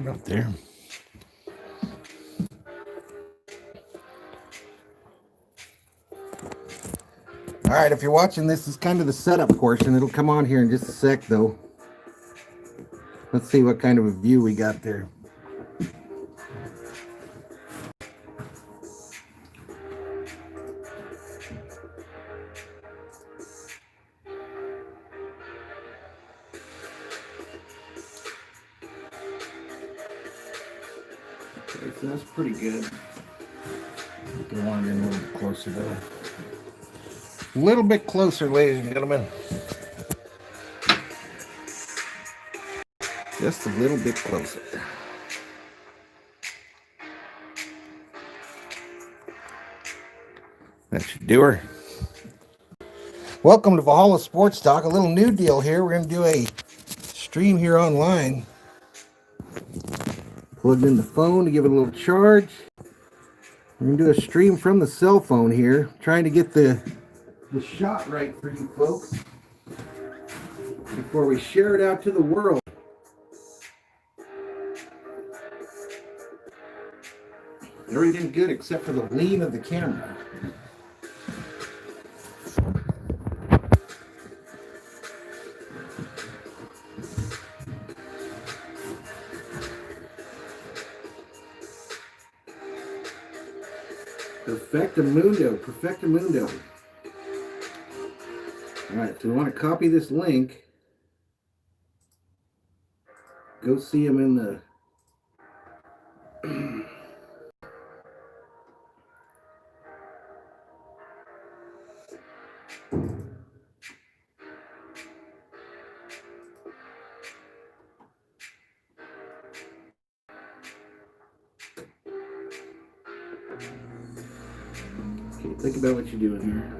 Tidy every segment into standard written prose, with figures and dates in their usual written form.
up there. All right, if you're watching, this is kind of the setup portion. It'll come on here in just a sec, though. Let's see what kind of a view we got there. Okay, so that's pretty good. Go on in a little bit closer, though. A little bit closer, ladies and gentlemen. Just a little bit closer. That should do her. Welcome to Valhalla Sports Talk. A little new deal here. We're going to do a stream here online. Plugged in the phone to give it a little charge. We're going to do a stream from the cell phone here. Trying to get the shot right for you folks before we share it out to the world. Everything good except for the lean of the camera. Perfectamundo. All right, so we want to copy this link. Go see him in the... Okay, think about what you're doing here.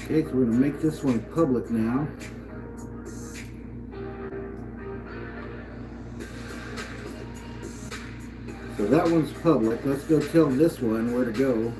Okay, so we're going to make this one public now. So that one's public. Let's go tell this one where to go.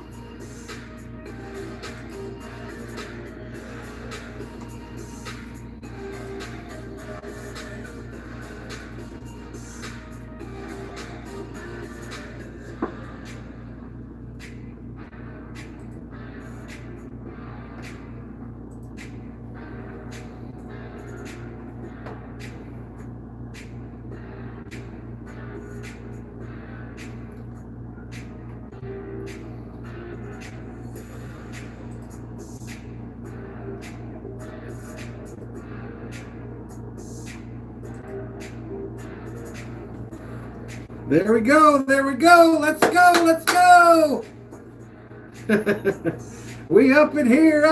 There we go, let's go! We up in here,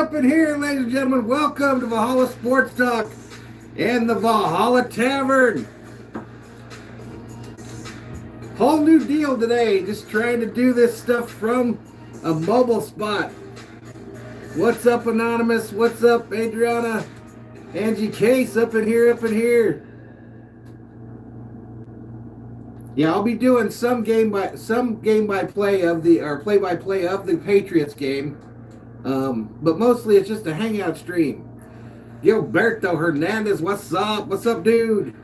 ladies and gentlemen. Welcome to Valhalla Sports Talk and the Valhalla Tavern. Whole new deal today, just trying to do this stuff from a mobile spot. What's up, Anonymous? What's up, Adriana? Angie Case up in here. Yeah, I'll be doing some play by play of the Patriots game, but mostly it's just a hangout stream. Gilberto Hernandez, what's up? What's up, dude?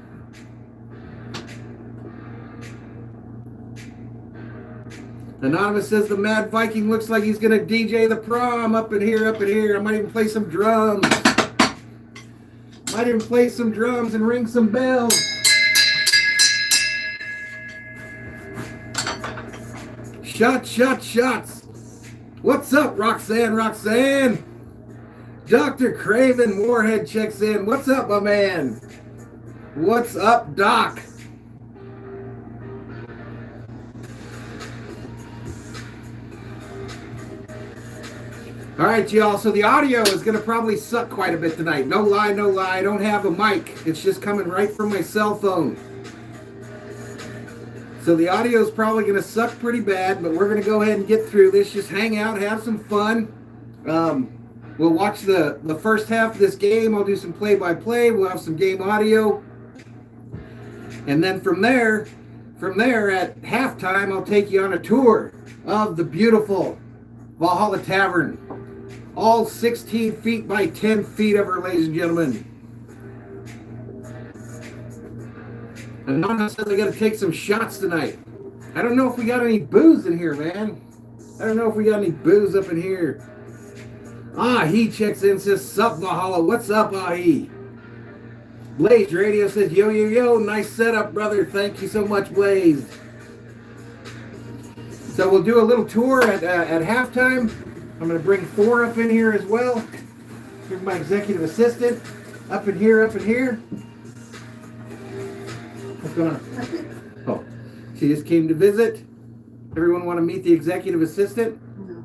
Anonymous says the Mad Viking looks like he's gonna DJ the prom up in here. I might even play some drums. And ring some bells. Shots. What's up, Roxanne? Dr. Craven Moorhead checks in. What's up, my man? What's up, Doc? All right, y'all. So the audio is going to probably suck quite a bit tonight. No lie. I don't have a mic. It's just coming right from my cell phone. So the audio is probably going to suck pretty bad, but we're going to go ahead and get through this. Just hang out, have some fun. We'll watch the first half of this game. I'll do some play-by-play. We'll have some game audio. And then from there at halftime, I'll take you on a tour of the beautiful Valhalla Tavern. all 16 feet by 10 feet of her, ladies and gentlemen. And Nana says I got to take some shots tonight. I don't know if we got any booze in here, man. I don't know if we got any booze up in here. He checks in, says, sup, Valhalla. What's up, Ahi? Blaze Radio says, yo, yo, yo. Nice setup, brother. Thank you so much, Blaze. So we'll do a little tour at halftime. I'm going to bring Thor up in here as well. Here's my executive assistant. Up in here, up in here. What's going on? Oh, she just came to visit. Everyone want to meet the executive assistant? No.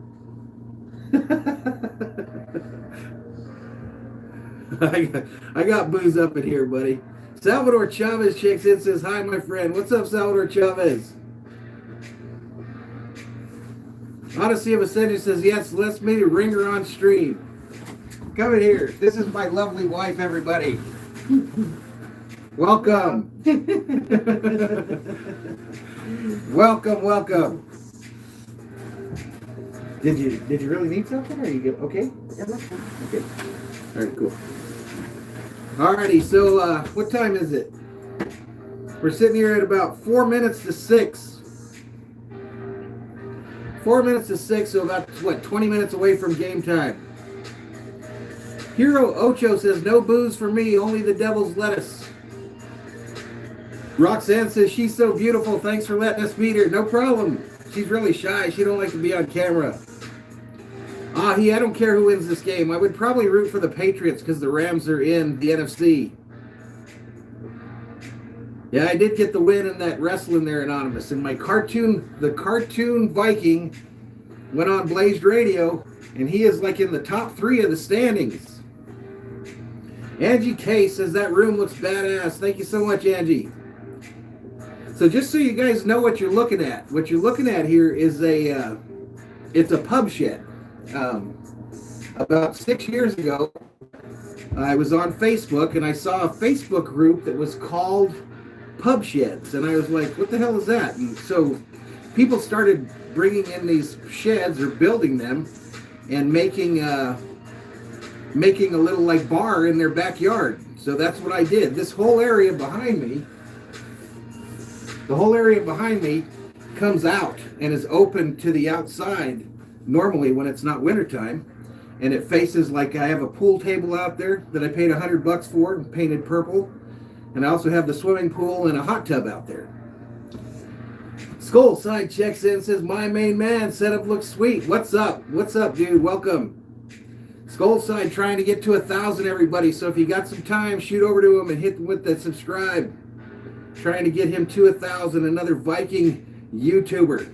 I got booze up in here, buddy. Salvador Chavez checks in, says, hi, my friend. What's up, Salvador Chavez? Odyssey of Ascension says, yes, let's meet a ringer on stream. Come in here. This is my lovely wife, everybody. Welcome. Welcome. Did you really need something? Or are you good? Okay? Okay. All right, cool. Alrighty, so what time is it? We're sitting here at about 4 minutes to 6. 4 minutes to 6, so about, 20 minutes away from game time. Hero Ocho says, no booze for me, only the devil's lettuce. Roxanne says, she's so beautiful, thanks for letting us meet her. No problem. She's really shy. She don't like to be on camera. I don't care who wins this game. I would probably root for the Patriots because the Rams are in the NFC. Yeah, I did get the win in that wrestling there, Anonymous. And the cartoon Viking went on Blazed Radio, and he is like in the top 3 of the standings. Angie K says that room looks badass. Thank you so much, Angie. So just so you guys know what you're looking at, here is it's a pub shed. About 6 years ago, I was on Facebook and I saw a Facebook group that was called Pub Sheds, and I was like, what the hell is that? And so people started bringing in these sheds or building them and making a little like bar in their backyard. So that's what I did. This whole area behind me, comes out and is open to the outside normally when it's not wintertime, and it faces, like, I have a pool table out there that I paid $100 for and painted purple, and I also have the swimming pool and a hot tub out there. SKOL Side checks in, says, my main man, setup looks sweet. What's up, dude? Welcome. SKOL Side trying to get to 1,000, everybody, so if you got some time, shoot over to him and hit him with the subscribe. Trying to get him to 1,000, another Viking YouTuber.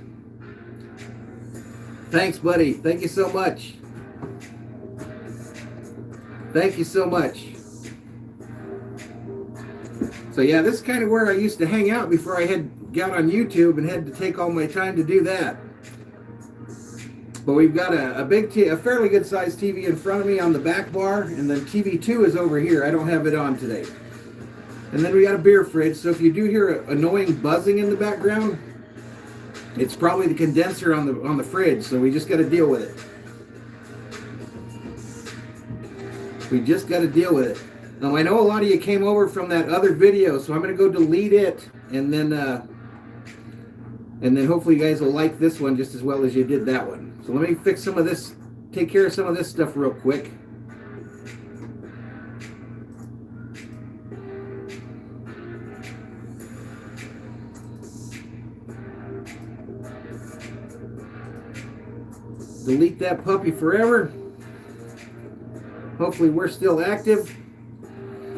Thanks, buddy. Thank you so much. So yeah, this is kind of where I used to hang out before I got on YouTube and had to take all my time to do that. But we've got a fairly good sized TV in front of me on the back bar, and then TV 2 is over here. I don't have it on today. And then we got a beer fridge, so if you do hear annoying buzzing in the background, it's probably the condenser on the fridge, so we just got to deal with it. Now, I know a lot of you came over from that other video, so I'm going to go delete it, and then hopefully you guys will like this one just as well as you did that one. So let me fix some of this, take care of some of this stuff real quick. Delete that puppy forever. Hopefully we're still active.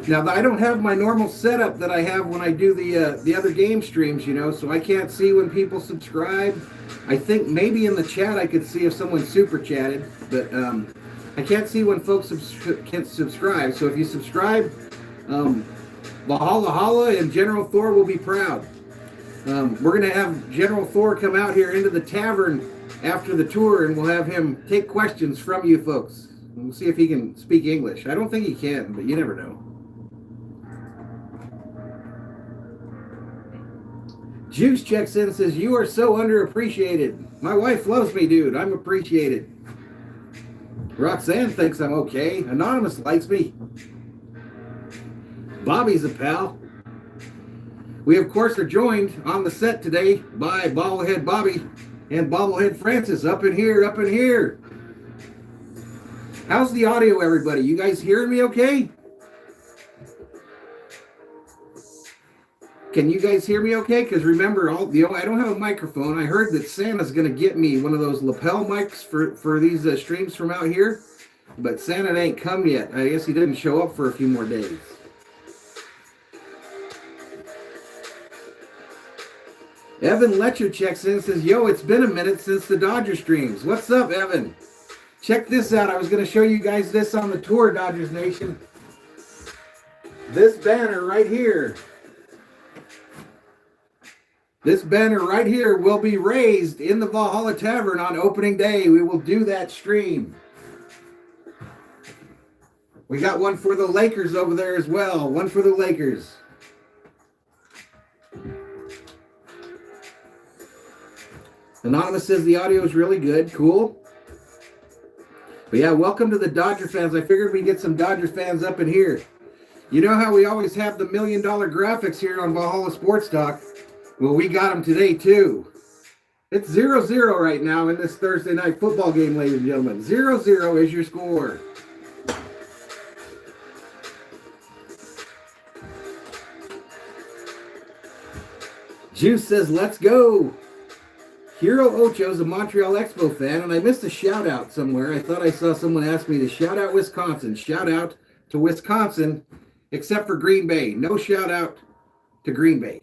Now, I don't have my normal setup that I have when I do the other game streams, so I can't see when people subscribe. I think maybe in the chat I could see if someone super chatted, but I can't see when folks can subscribe. So if you subscribe, Valhalla and General Thor will be proud. We're going to have General Thor come out here into the tavern after the tour, and we'll have him take questions from you folks. We'll see if he can speak English. I don't think he can, but you never know. Juice checks in and says, you are so underappreciated. My wife loves me, dude. I'm appreciated. Roxanne thinks I'm okay. Anonymous likes me. Bobby's a pal. We, of course, are joined on the set today by Bobblehead Bobby and Bobblehead Francis. Up in here, up in here. How's the audio, everybody? You guys hearing me okay? Can you guys hear me okay? Because remember, I don't have a microphone. I heard that Santa's going to get me one of those lapel mics for these streams from out here. But Santa ain't come yet. I guess he didn't show up for a few more days. Evan Letcher checks in and says, yo, it's been a minute since the Dodger streams. What's up, Evan? Check this out. I was going to show you guys this on the tour, Dodgers Nation. This banner right here. This banner right here will be raised in the Valhalla Tavern on opening day. We will do that stream. We got one for the Lakers over there as well. One for the Lakers. Anonymous says the audio is really good. Cool. But yeah, welcome to the Dodger fans. I figured we'd get some Dodger fans up in here. You know how we always have the $1 million graphics here on Valhalla Sports Talk? Well, we got them today, too. It's 0-0 right now in this Thursday night football game, ladies and gentlemen. 0-0 is your score. Juice says, let's go. Hero Ocho's a Montreal Expo fan, and I missed a shout out somewhere. I thought I saw someone ask me to shout out Wisconsin. Shout out to Wisconsin, except for Green Bay. No shout out to Green Bay.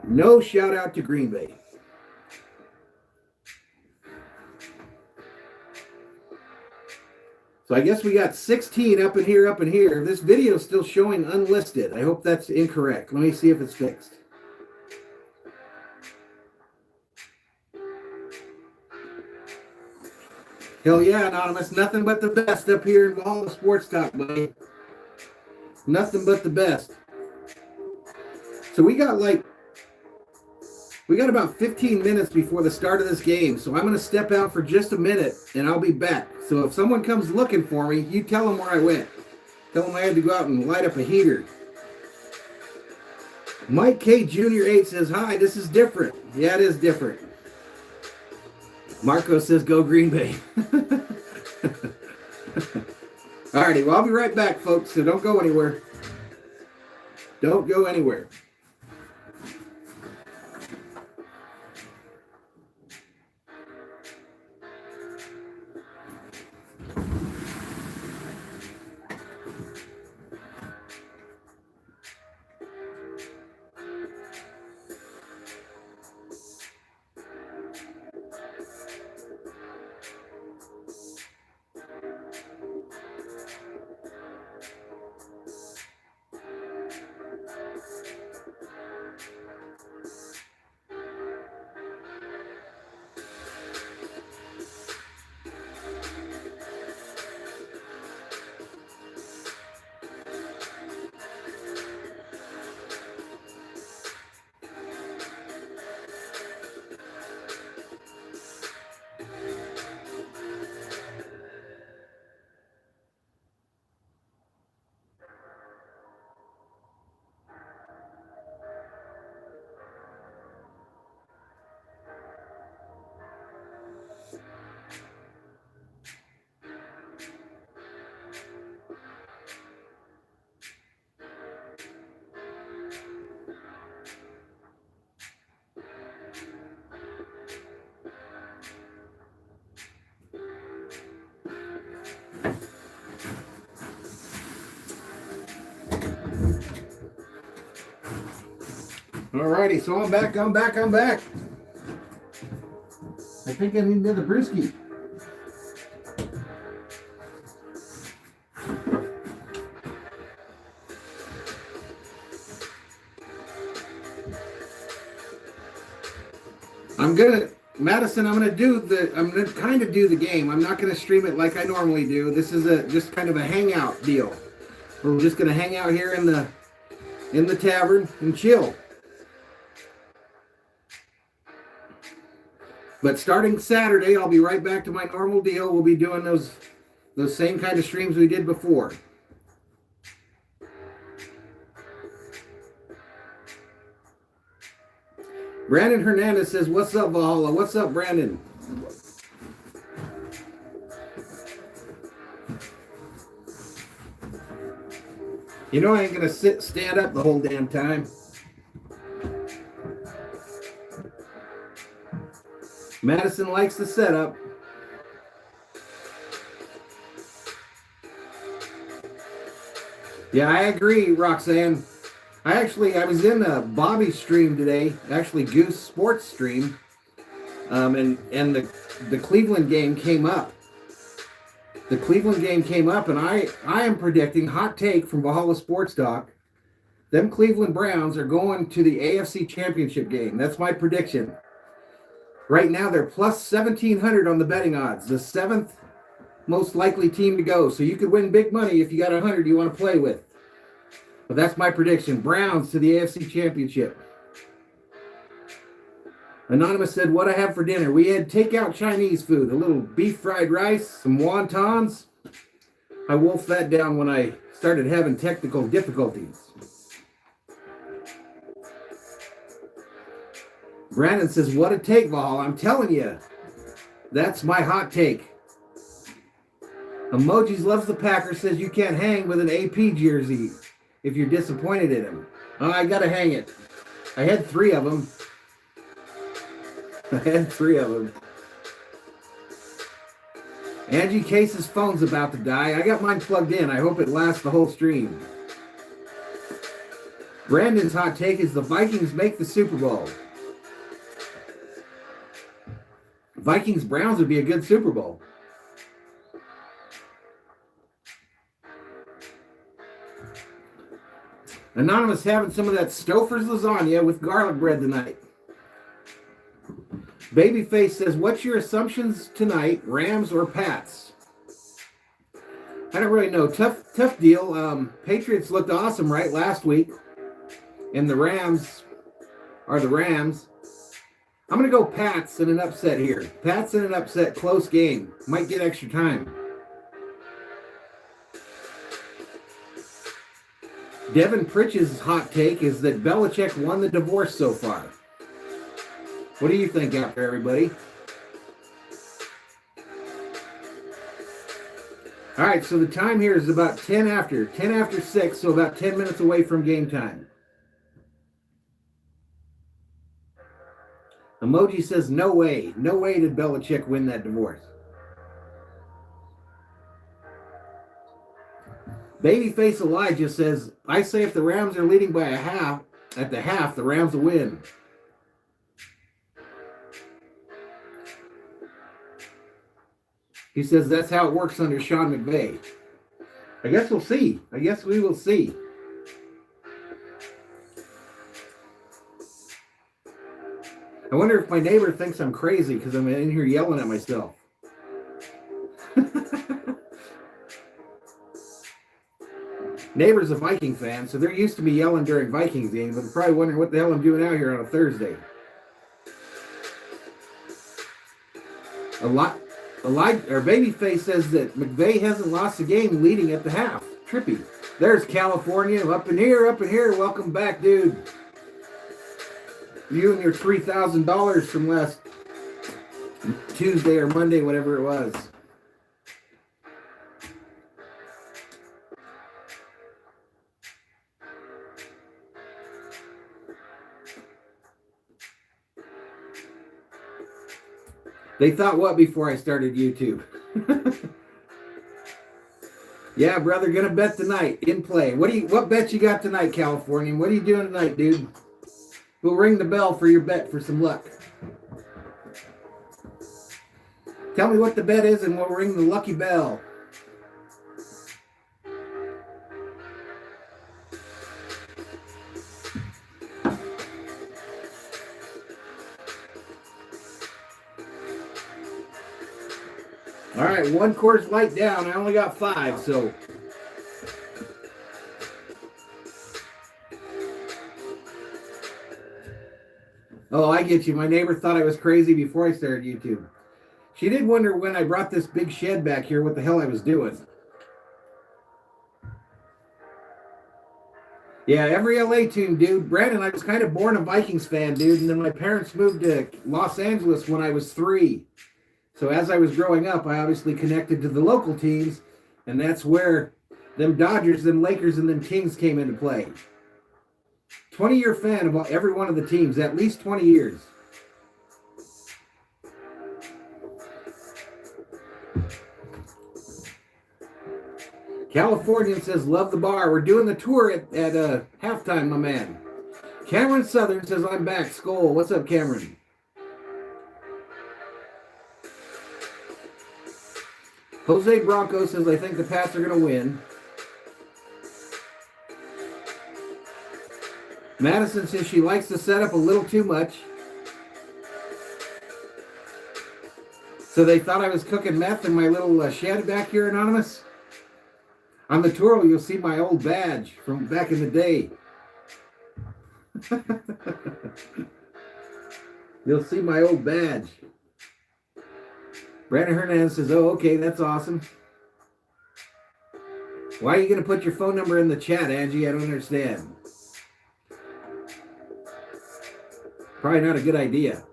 No shout out to Green Bay. So I guess we got 16 up in here. This video is still showing unlisted. I hope that's incorrect. Let me see if it's fixed. Hell yeah, Anonymous. Nothing but the best up here in Valhalla Sports Talk, buddy. Nothing but the best. So we got about 15 minutes before the start of this game, so I'm going to step out for just a minute, and I'll be back. So if someone comes looking for me, you tell them where I went. Tell them I had to go out and light up a heater. Mike K. Jr. 8 says, hi, this is different. Yeah, it is different. Marco says, go Green Bay. Alrighty, well, I'll be right back, folks, so don't go anywhere. Don't go anywhere. Alrighty, so I'm back. I think I need another brewski. Madison, I'm gonna kind of do the game. I'm not gonna stream it like I normally do. This is just kind of a hangout deal. We're just gonna hang out here in the tavern and chill. But starting Saturday, I'll be right back to my normal deal. We'll be doing those same kind of streams we did before. Brandon Hernandez says, "What's up, Valhalla?" What's up, Brandon? You know I ain't going to stand up the whole damn time. Madison likes the setup. Yeah, I agree, Roxanne. I was in a Bobby stream today, actually Goose Sports stream, and the Cleveland game came up. The Cleveland game came up, and I am predicting, hot take from Valhalla Sports Talk, them Cleveland Browns are going to the AFC Championship game. That's my prediction. Right now, they're plus 1,700 on the betting odds, the seventh most likely team to go. So you could win big money if you got 100 you want to play with. But that's my prediction. Browns to the AFC Championship. Anonymous said, "What I have for dinner? We had takeout Chinese food, a little beef fried rice, some wontons." I wolfed that down when I started having technical difficulties. Brandon says, "What a take, Valhalla." I'm telling you, that's my hot take. Emojis loves the Packers says you can't hang with an AP jersey if you're disappointed in him. Oh, I got to hang it. I had 3 of them. Angie Case's phone's about to die. I got mine plugged in. I hope it lasts the whole stream. Brandon's hot take is the Vikings make the Super Bowl. Vikings-Browns would be a good Super Bowl. Anonymous having some of that Stouffer's lasagna with garlic bread tonight. Babyface says, "What's your assumptions tonight, Rams or Pats?" I don't really know. Tough deal. Patriots looked awesome, right, last week. And the Rams are the Rams. I'm going to go Pats in an upset here. Pats in an upset, close game. Might get extra time. Devin Pritch's hot take is that Belichick won the divorce so far. What do you think out there, everybody? All right, so the time here is about 10 after 6, so about 10 minutes away from game time. Emoji says, no way did Belichick win that divorce. Babyface Elijah says, I say if the Rams are leading by at the half, the Rams will win. He says that's how it works under Sean McVay. I guess we'll see. I guess we will see. I wonder if my neighbor thinks I'm crazy because I'm in here yelling at myself. Neighbor's a Viking fan, so they're used to me yelling during Vikings games. I'm probably wondering what the hell I'm doing out here on a Thursday. Babyface says that McVay hasn't lost a game leading at the half. Trippy. There's California up in here. Welcome back, dude. You and your $3,000 from last Tuesday or Monday, whatever it was. They thought what before I started YouTube? Yeah, brother, gonna bet tonight in play. What bet you got tonight, Californian? What are you doing tonight, dude? We'll ring the bell for your bet for some luck. Tell me what the bet is and we'll ring the lucky bell. All right, one Coors Light down. I only got 5, so. Oh, I get you. My neighbor thought I was crazy before I started YouTube. She did wonder when I brought this big shed back here what the hell I was doing. Yeah, every LA team, dude. Brandon, I was kind of born a Vikings fan, dude, and then my parents moved to Los Angeles when I was 3. So as I was growing up, I obviously connected to the local teams, and that's where them Dodgers, them Lakers, and them Kings came into play. 20-year fan of every one of the teams, at least 20 years. Californian says, love the bar. We're doing the tour at halftime, my man. Cameron Southern says, I'm back. SKOL. What's up, Cameron? Jose Bronco says, I think the Pats are going to win. Madison says she likes the setup a little too much. So they thought I was cooking meth in my little shed back here, Anonymous? On the tour, you'll see my old badge from back in the day. You'll see my old badge. Brandon Hernandez says, oh, okay, that's awesome. Why are you going to put your phone number in the chat, Angie? I don't understand. Probably not a good idea.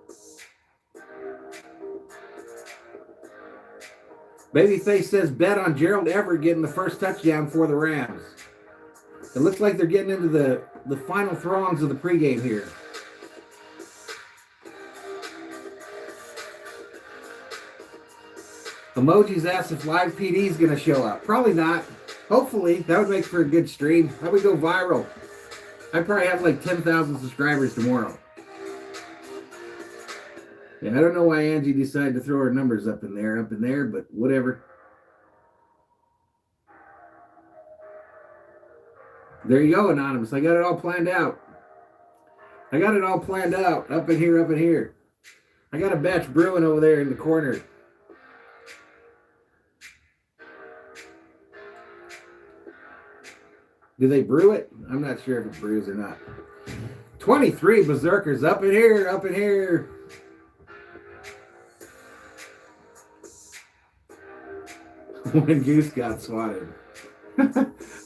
Babyface says, bet on Gerald Everett getting the first touchdown for the Rams. It looks like they're getting into the final throngs of the pregame here. Emojis asked if Live PD is going to show up. Probably not. Hopefully. That would make for a good stream. That would go viral. I probably have like 10,000 subscribers tomorrow. Yeah, I don't know why Angie decided to throw her numbers up in there, but whatever. There you go, Anonymous. I got it all planned out. Up in here. I got a batch brewing over there in the corner. Do they brew it? I'm not sure if it brews or not. 23 Berserkers up in here. When Goose got swatted.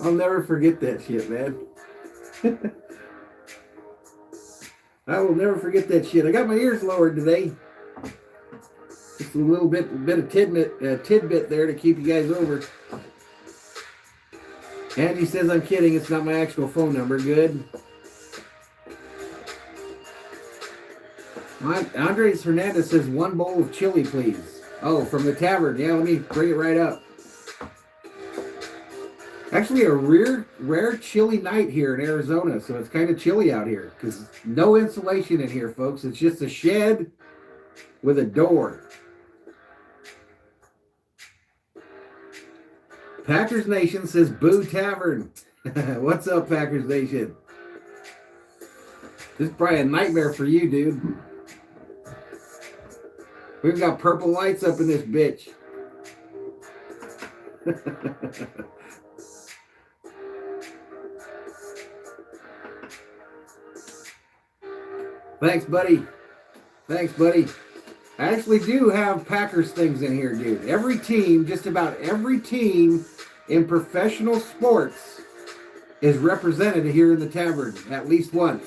I'll never forget that shit, man. I will never forget that shit. I got my ears lowered today. Just a little bit of tidbit there to keep you guys over. Angie says I'm kidding. It's not my actual phone number. Good. Andres Hernandez says 1 bowl of chili, please. Oh, from the Tavern. Yeah, let me bring it right up. Actually, a rare chilly night here in Arizona, so it's kind of chilly out here because no insulation in here, folks. It's just a shed with a door. Packers Nation says, boo Tavern. What's up, Packers Nation? This is probably a nightmare for you, dude. We've got purple lights up in this bitch. Thanks, buddy. I actually do have Packers things in here, dude. Every team, just about every team in professional sports is represented here in the Tavern at least once.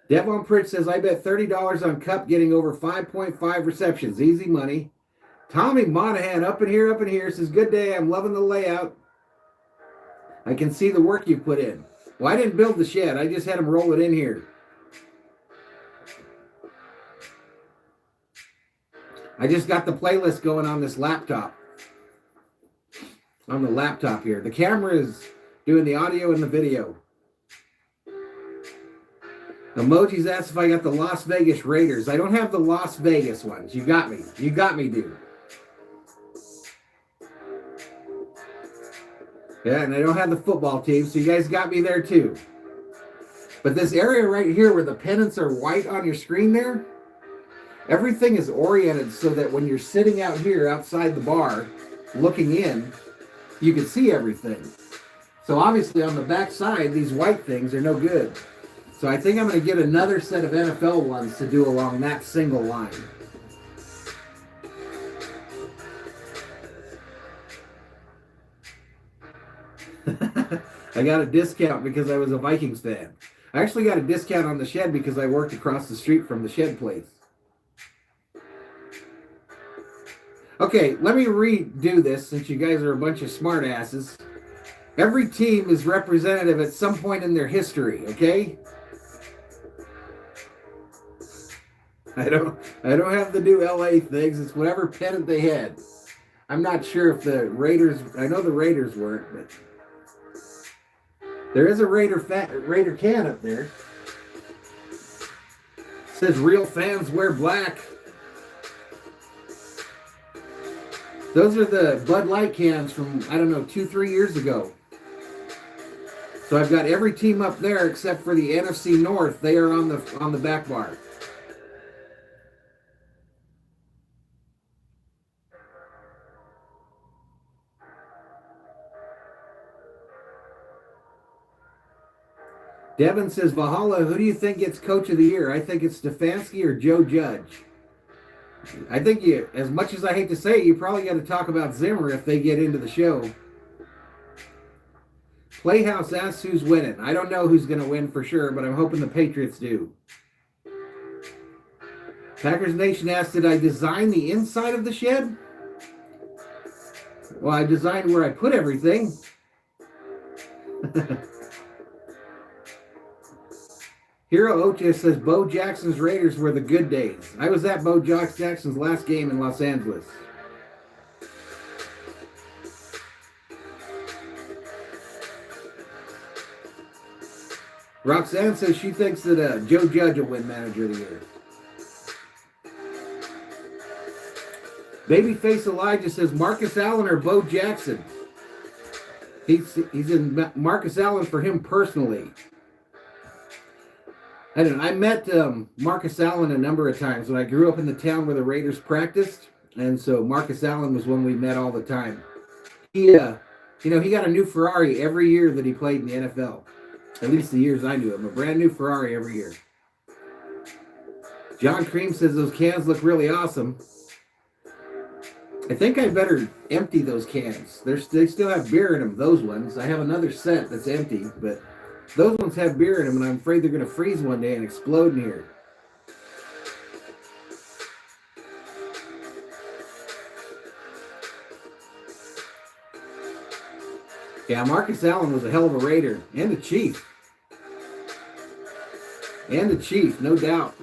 Devon Pritch says, I bet $30 on Cup getting over 5.5 receptions. Easy money. Tommy Monahan up in here says, good day. I'm loving the layout. I can see the work you put in. Well, I didn't build the shed. I just had them roll it in here. I just got the playlist going on this laptop. On the laptop here. The camera is doing the audio and the video. Emojis asked if I got the Las Vegas Raiders. I don't have the Las Vegas ones. You got me, dude. Yeah, and I don't have the football team, so you guys got me there too. But this area right here where the pennants are white on your screen there, everything is oriented so that when you're sitting out here outside the bar, looking in, you can see everything. So obviously on the back side, these white things are no good. So I think I'm going to get another set of NFL ones to do along that single line. I got a discount because I was a Vikings fan. I actually got a discount on the shed because I worked across the street from the shed place. Okay, let me redo this since you guys are a bunch of smart asses. Every team is representative at some point in their history, okay? I don't have to do LA things. It's whatever pennant they had. I'm not sure if the Raiders, I know the Raiders weren't, but there is a Raider can up there. It says real fans wear black. Those are the Bud Light cans from, I don't know, 2-3 years ago. So I've got every team up there except for the NFC North. They are on the back bar. Devin says, Valhalla, who do you think gets coach of the year? I think it's Stefanski or Joe Judge. I think you, as much as I hate to say it, you probably got to talk about Zimmer if they get into the show. Playhouse asks who's winning. I don't know who's going to win for sure, but I'm hoping the Patriots do. Packers Nation asks, did I design the inside of the shed? Well, I designed where I put everything. Hero Ocha says Bo Jackson's Raiders were the good days. I was at Bo Jackson's last game in Los Angeles. Roxanne says she thinks that Joe Judge will win Manager of the Year. Babyface Elijah says Marcus Allen or Bo Jackson. He's in Marcus Allen for him personally. I don't know. I met Marcus Allen a number of times when I grew up in the town where the Raiders practiced, and so Marcus Allen was one we met all the time. He got a new Ferrari every year that he played in the NFL. At least the years I knew him. A brand new Ferrari every year. John Cream says those cans look really awesome. I think I better empty those cans. They still have beer in them, those ones. I have another set that's empty, but those ones have beer in them, and I'm afraid they're going to freeze one day and explode in here. Yeah, Marcus Allen was a hell of a Raider and a Chief. No doubt.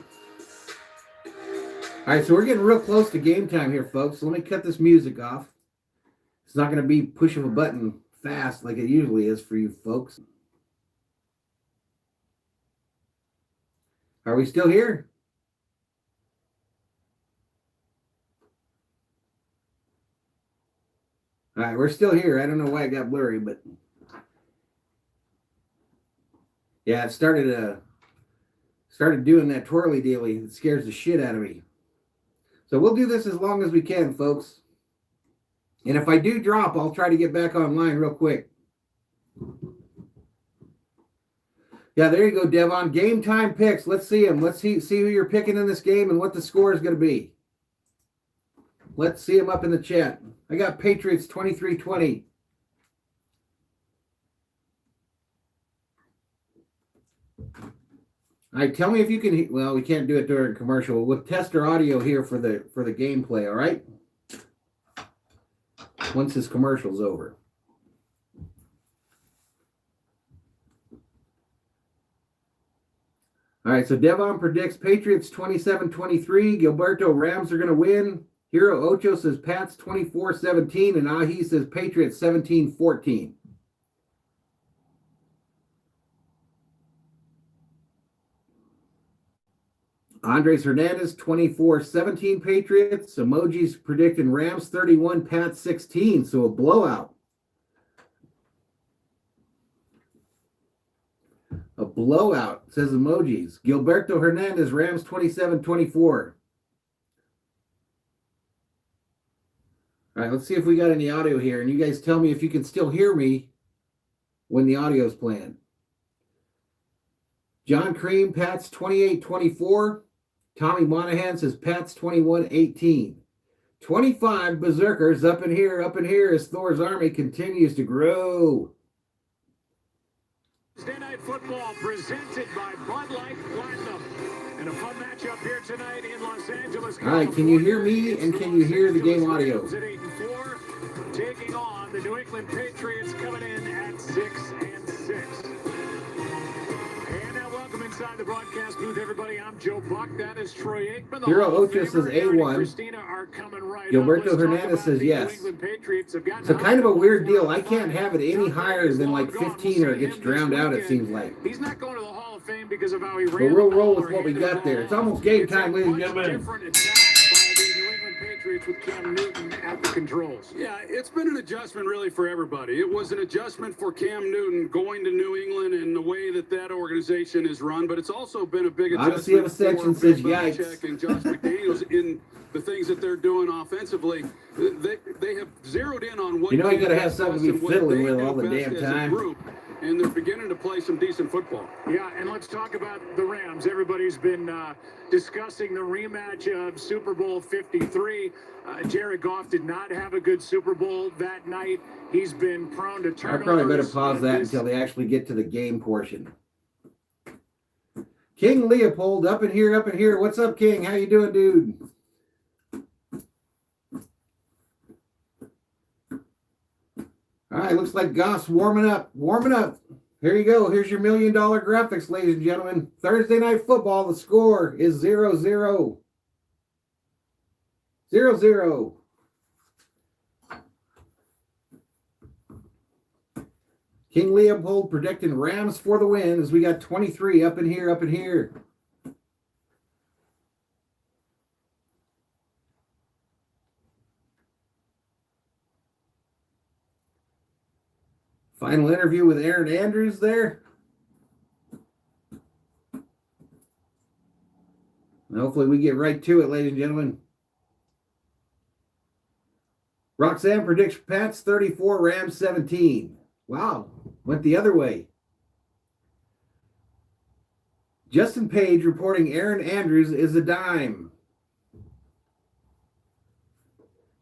All right, so we're getting real close to game time here, folks. So let me cut this music off. It's not going to be push of a button fast like it usually is for you folks. Are we still here? All right, we're still here. I don't know why it got blurry, but yeah, it started doing that twirly dealy. It scares the shit out of me. So we'll do this as long as we can, folks. And if I do drop, I'll try to get back online real quick. Yeah, there you go, Devon. Game time picks. Let's see them. Let's see who you're picking in this game and what the score is going to be. Let's see them up in the chat. I got Patriots 23-20. All right, tell me if you can. Well, we can't do it during commercial. We'll test our audio here for the gameplay. All right. Once this commercial's over. All right, so Devon predicts Patriots 27-23. Gilberto, Rams are going to win. Hero Ocho says Pats 24-17, and Ahi says Patriots 17-14. Andres Hernandez 24-17 Patriots. Emojis predicting Rams 31, Pats 16, so a blowout. A blowout, says Emojis. Gilberto Hernandez, Rams 27-24. All right, let's see if we got any audio here. And you guys tell me if you can still hear me when the audio's playing. John Cream, Pats 28-24. Tommy Monahan says Pats 21-18. 25 Berserkers up in here as Thor's army continues to grow. Thursday Night Football presented by Bud Light Platinum. And a fun matchup here tonight in Los Angeles. All right, can you hear me and can you hear the game audio? At 8-4, taking on the New England Patriots coming in at 6-6. And now welcome inside the broadcast booth, everybody. I'm Joe Buck. That is Troy Aikman. Hero Ocho says A1. Christina are coming right Gilberto Hernandez says yes. So kind of a weird deal. I can't have it any higher than like 15 or it gets drowned out, it seems like. He's not going to the Hall of Fame because of how he ran. But we'll roll with what we got there. It's almost game time, ladies and gentlemen. Different attack by the New England Patriots with Cam Newton at the controls. Yeah, it's been an adjustment really for everybody. It was an adjustment for Cam Newton going to New England and the way that organization is run, but it's also been a big adjustment Odyssey of Ascension for says Bill yikes. Belichick and Josh McDaniels in the things that they're doing offensively. They have zeroed in on what you they got to do have something to be best and what fiddling they with do all the best damn as a time. group, and they're beginning to play some decent football. Yeah, and let's talk about the Rams. Everybody's been discussing the rematch of Super Bowl 53. Jared Goff did not have a good Super Bowl that night. He's been prone to turnovers. I probably better pause that until they actually get to the game portion. King Leopold, up in here. What's up, King? How you doing, dude? All right, looks like Goff's warming up. Here you go. Here's your $1 million graphics, ladies and gentlemen. Thursday Night Football, the score is 0-0. 0-0. King Leopold predicting Rams for the win as we got 23 up in here. Final interview with Aaron Andrews there. And hopefully we get right to it, ladies and gentlemen. Roxanne predicts Pats 34, Rams 17. Wow, went the other way. Justin Page reporting Aaron Andrews is a dime.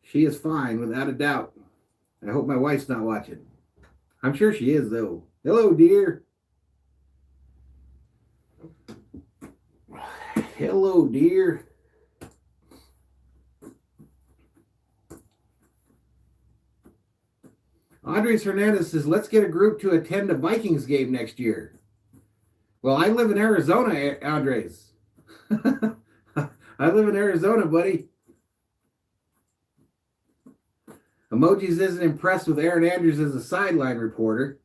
She is fine, without a doubt. I hope my wife's not watching. I'm sure she is, though. Hello, dear. Hello, dear. Andres Hernandez says, let's get a group to attend a Vikings game next year. Well, I live in Arizona, Andres. I live in Arizona, buddy. Emojis isn't impressed with Aaron Andrews as a sideline reporter.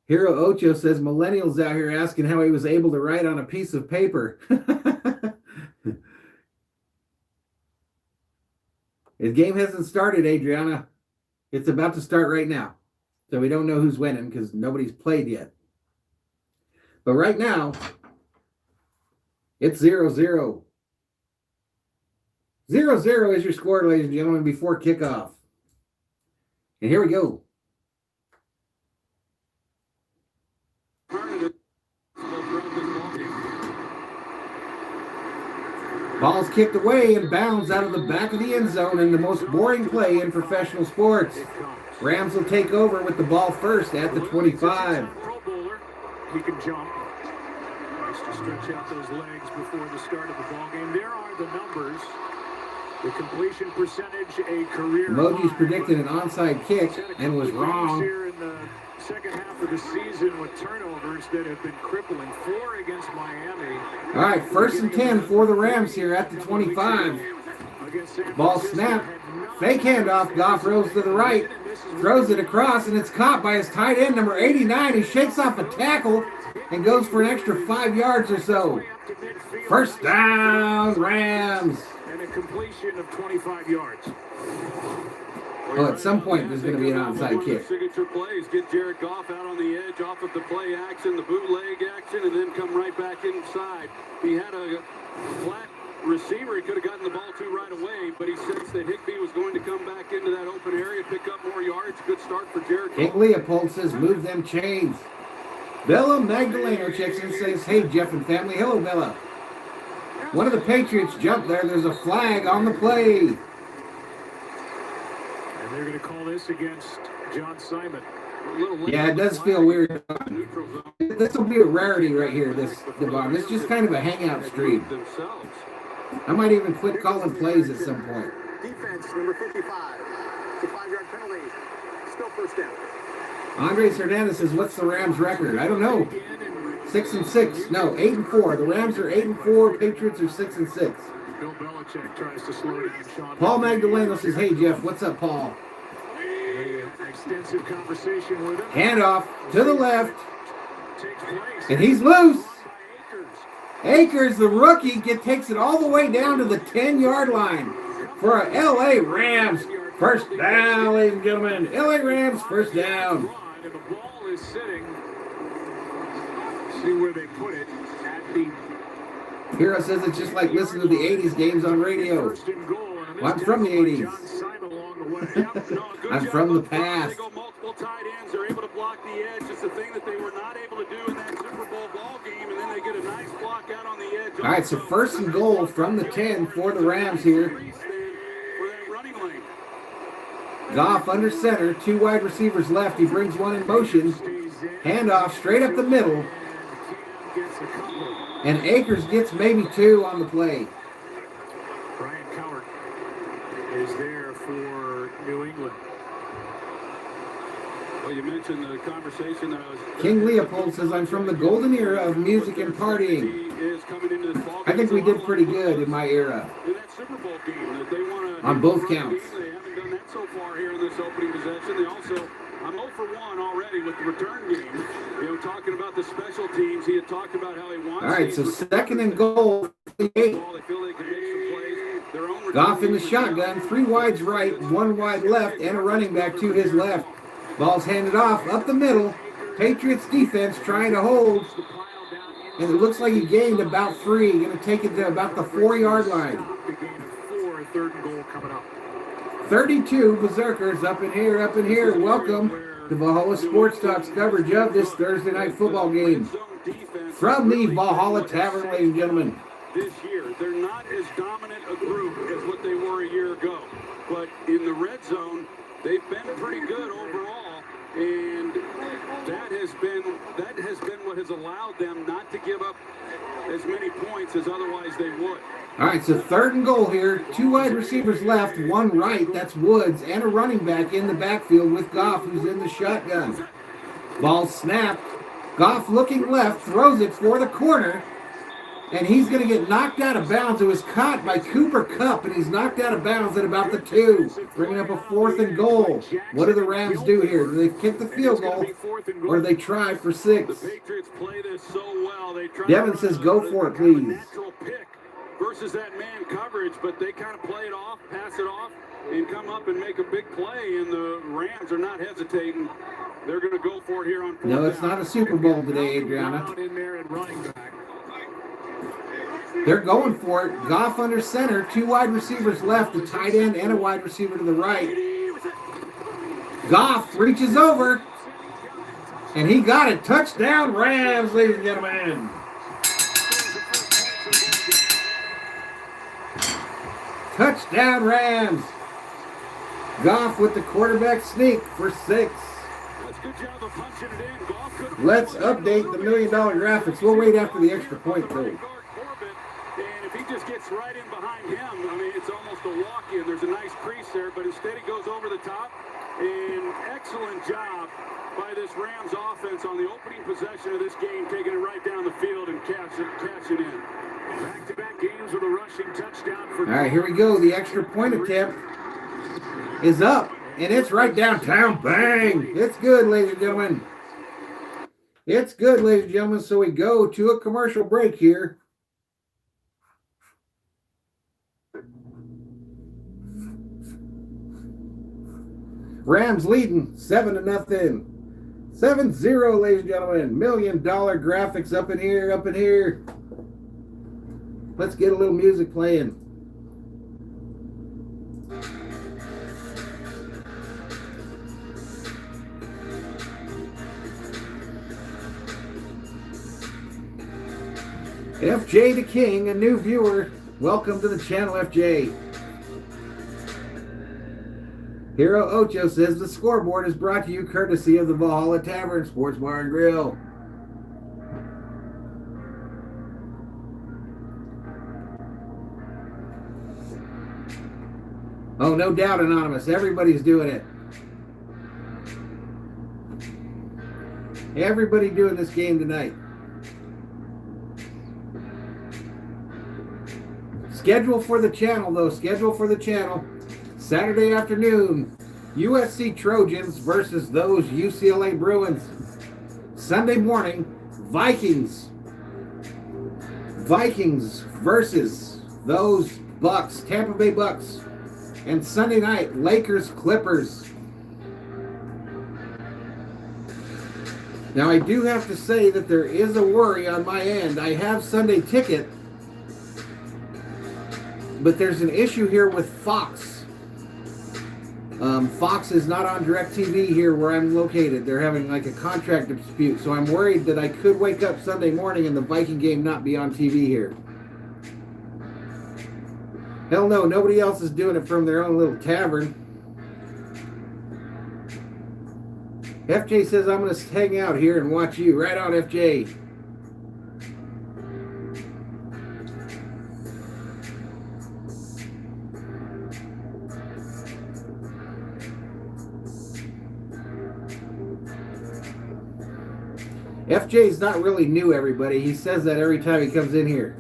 Hero Ocho says, millennials out here asking how he was able to write on a piece of paper. His game hasn't started, Adriana. It's about to start right now. So we don't know who's winning because nobody's played yet. But right now, it's 0-0. 0-0 is your score, ladies and gentlemen, before kickoff. And here we go. Ball's kicked away and bounds out of the back of the end zone in the most boring play in professional sports. Rams will take over with the ball first at the 25. He can jump. Nice to stretch out those legs before the start of the ball game. There are the numbers. The completion percentage, a career. Emojis predicted an onside kick and was wrong. Here in the second half of the season with turnovers that have been crippling. 4 against Miami. All right, 1st and 10 for the Rams here at the 25. Ball snap. Fake handoff. Goff rolls to the right. Throws it across, and it's caught by his tight end, number 89. He shakes off a tackle and goes for an extra 5 yards or so. First down, Rams. And a completion of 25 yards. Oh, at some point there's going to be an onside kick. Signature plays, get Jared Goff out on the edge off of the play action, the bootleg action, and then come right back inside. He had a flat receiver he could have gotten the ball to right away, but he sensed that Higbee was going to come back into that open area, pick up more yards. Good start for Jared. King Leopold says, move them chains. Bella Magdalena checks in and says, hey, Jeff and family. Hello, Bella. One of the Patriots jumped there. There's a flag on the play. And they're going to call this against John Simon. Yeah, it does feel weird. This will be a rarity right here, Devon. This is just kind of a hangout stream. I might even quit calling plays at some point. Defense, number 55. It's a 5-yard penalty. Still first down. Andres Hernandez says, what's the Rams' record? I don't know. 6-6. No, 8-4. The Rams are 8-4. Patriots are 6-6. Bill Belichick tries to slow down Sean. Paul Magdaleno says, hey, Jeff, what's up, Paul? Extensive conversation with him. Handoff to the left. Takes place. And he's loose. By Akers. Akers, the rookie, takes it all the way down to the 10-yard line for a L.A. Rams first down, ladies and gentlemen. L.A. Rams first down. And the ball is sitting. See where they put it at the Hero says it's just like listening to the 80s games on radio. first and goal. And Well, I'm from the 80s. John Simon along the way. I'm from the past. They go multiple tight ends. They're able to block the edge. It's the thing that they were not able to do in that Super Bowl ball game, and then they get a nice block out on the edge. All right, so first and goal from the 10 for the Rams here. For that running lane. Goff under center, 2 wide receivers left. He brings one in motion. Handoff straight up the middle. Gets a couple. And Akers gets maybe 2 on the play. Brian Cowart is there for New England. Well, you mentioned the conversation that I was. King Leopold says, I'm from the golden era of music and partying. He is coming into this ball I game. think we did pretty good in my era. In that Super Bowl game that they want to On both counts. They haven't done that so far here in this opening possession. They also, I'm 0 for 1 already with the return game. You know, talking about the special teams, he had talked about how he wants. All right, so second and goal. 8. They feel they can make some plays. Their own Goff in the shotgun, 3 wides right, 1 wide left, and a running back to his left. Ball's handed off up the middle. Patriots defense trying to hold. And it looks like he gained about 3. Going to take it to about the 4-yard line. The game of 4, third and goal coming up. 32 Berserkers up in here, up in here. Welcome to Valhalla Sports Talk's coverage of this Thursday night football game. From the Valhalla Tavern, ladies and gentlemen. This year, they're not as dominant a group as what they were a year ago. But in the red zone, they've been pretty good overall, and that has been what has allowed them not to give up as many points as otherwise they would. All right, so third and goal here. 2 wide receivers left, 1 right. That's Woods, and a running back in the backfield with Goff, who's in the shotgun. Ball snapped. Goff looking left, throws it for the corner, and he's going to get knocked out of bounds. It was caught by Cooper Kupp, and he's knocked out of bounds at about the 2, bringing up a 4th and goal. What do the Rams do here? Do they kick the field goal, or do they try for 6? The Patriots play this so well. They try Devin to says, run go for it, please. natural pick versus that man coverage, but they kind of play it off, pass it off, and come up and make a big play, and the Rams are not hesitating. They're going to go for it here on 4th No, it's down. not a Super Bowl today, Adriana. Brown in there and running back. They're going for it. Goff under center, 2 wide receivers left, a tight end and a wide receiver to the right. Goff reaches over, and he got it. Touchdown, Rams, ladies and gentlemen. Touchdown, Rams. Goff with the quarterback sneak for 6. That's a good job of punching it in. Goff couldn't- Let's update the $1 million graphics. We'll wait after the extra point, though. And if he just gets right in behind him, I mean, it's almost a walk-in. There's a nice crease there, but instead he goes over the top. And excellent job by this Rams offense on the opening possession of this game, taking it right down the field and cashing in. Back-to-back games with a rushing touchdown for. All right, here we go. The extra point attempt is up, and it's right downtown. Bang! It's good, ladies and gentlemen. It's good, ladies and gentlemen. So we go to a commercial break here. Rams leading 7-0. 7-0, ladies and gentlemen. $1 million graphics up in here, up in here. Let's get a little music playing. FJ the King, a new viewer. Welcome to the channel, FJ. Hero Ocho says the scoreboard is brought to you courtesy of the Valhalla Tavern Sports Bar and Grill. Oh, no doubt, Anonymous. Everybody's doing it. Everybody doing this game tonight. Schedule for the channel, though. Schedule for the channel. Saturday afternoon, USC Trojans versus those UCLA Bruins. Sunday morning, Vikings. Vikings versus those Bucks, Tampa Bay Bucks. And Sunday night, Lakers Clippers. Now, I do have to say that there is a worry on my end. I have Sunday ticket, but there's an issue here with Fox. Fox is not on DirecTV here where I'm located. They're having like a contract dispute, so I'm worried that I could wake up Sunday morning and the Viking game not be on TV here. Hell no, nobody else is doing it from their own little tavern. FJ says I'm going to hang out here and watch you. Right on, FJ. FJ's not really new, everybody. He says that every time he comes in here.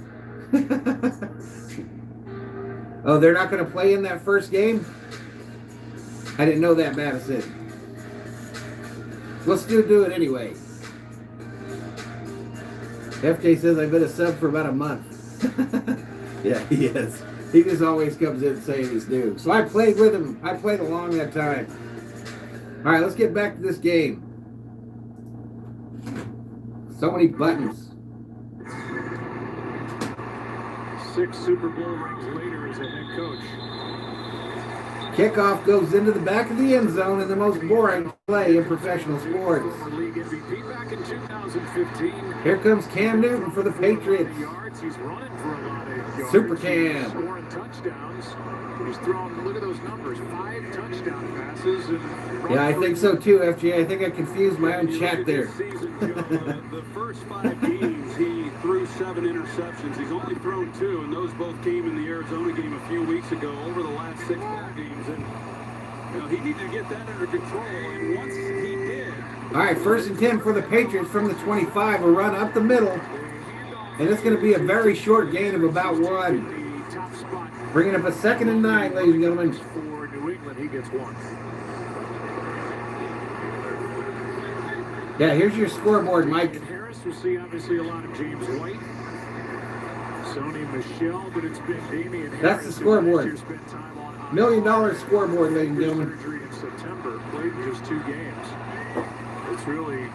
Oh, they're not going to play in that first game? I didn't know that, Madison. Let's do it anyway. FJ says I've been a sub for about a month. Yeah, he is. He just always comes in saying he's new. So I played with him. I played along that time. All right, let's get back to this game. So many buttons. 6 Super Bowl rings later as a head coach. Kickoff goes into the back of the end zone in the most boring play in professional sports. Former league MVP back in 2015. Here comes Cam Newton for the Patriots. He's running for a lot of yards. Super Cam. Scoring touchdowns. He's thrown, look at those numbers, 5 touchdown passes. Yeah, I think so too, FJ. I think I confused my own chat there. The first 5 games, he threw 7 interceptions. He's only thrown 2, and those both came in the Arizona game a few weeks ago over the last 6 ball games. And he needed to get that under control, and once he did. All right, 1st and 10 for the Patriots from the 25. A run up the middle. And it's going to be a very short gain of about 1. Bringing up a 2nd and 9, ladies and gentlemen. For New England, he gets 1. Yeah, here's your scoreboard, Mike. Harris, we'll see obviously a lot of James White. Sony Michelle, but it's been Damian Harris. That's the scoreboard. $1 million scoreboard, ladies and gentlemen. Surgery in September, played in just 2 games. It's really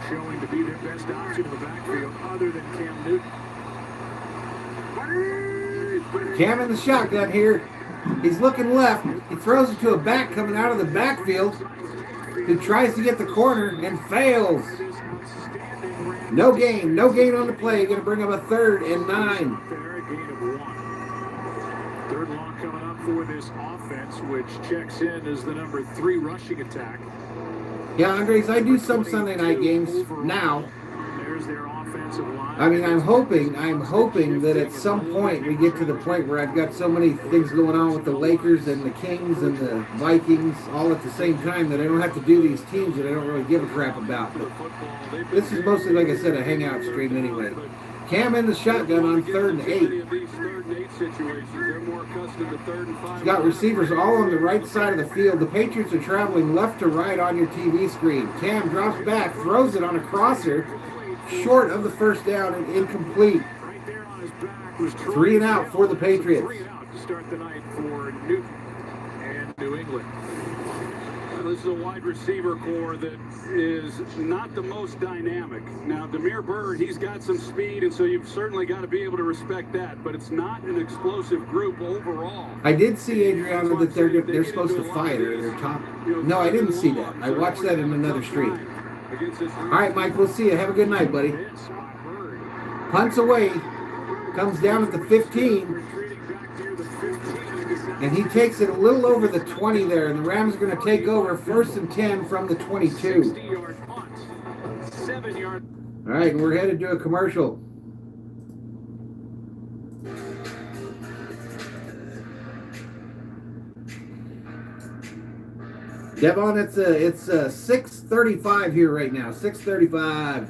showing to be their best option in the backfield other than Cam Newton. Cam in the shotgun here. He's looking left. He throws it to a back coming out of the backfield who tries to get the corner and fails. No gain on the play. Going to bring up a 3rd and 9. Gain of 1. 3rd long coming up for this offense, which checks in as the number 3 rushing attack. Yeah, Andres, I do some Sunday night games now. There's their offensive line. I mean, I'm hoping that at some point we get to the point where I've got so many things going on with the Lakers and the Kings and the Vikings all at the same time that I don't have to do these teams that I don't really give a crap about. But this is mostly, like I said, a hangout stream anyway. Cam in the shotgun on 3rd and 8. He's got receivers all on the right side of the field. The Patriots are traveling left to right on your TV screen. Cam drops back, throws it on a crosser, short of the 1st down and incomplete. 3 and out for the Patriots. 3 and out to start the night for Newton and New England. this is a wide receiver core that is not the most dynamic. Now, Demir Bird, he's got some speed, and so you've certainly got to be able to respect that. But it's not an explosive group overall. I did see, Adriano, that they're supposed to fight, or they're top. No, I didn't see that. I watched that in another stream. All right, Mike, we'll see you. Have a good night, buddy. Punts away. Comes down at the 15. And he takes it a little over the 20 there. And the Rams are going to take over 1st and 10 from the 22. All right, and we're headed to a commercial. Devon, it's 6:35 here right now. 6:35.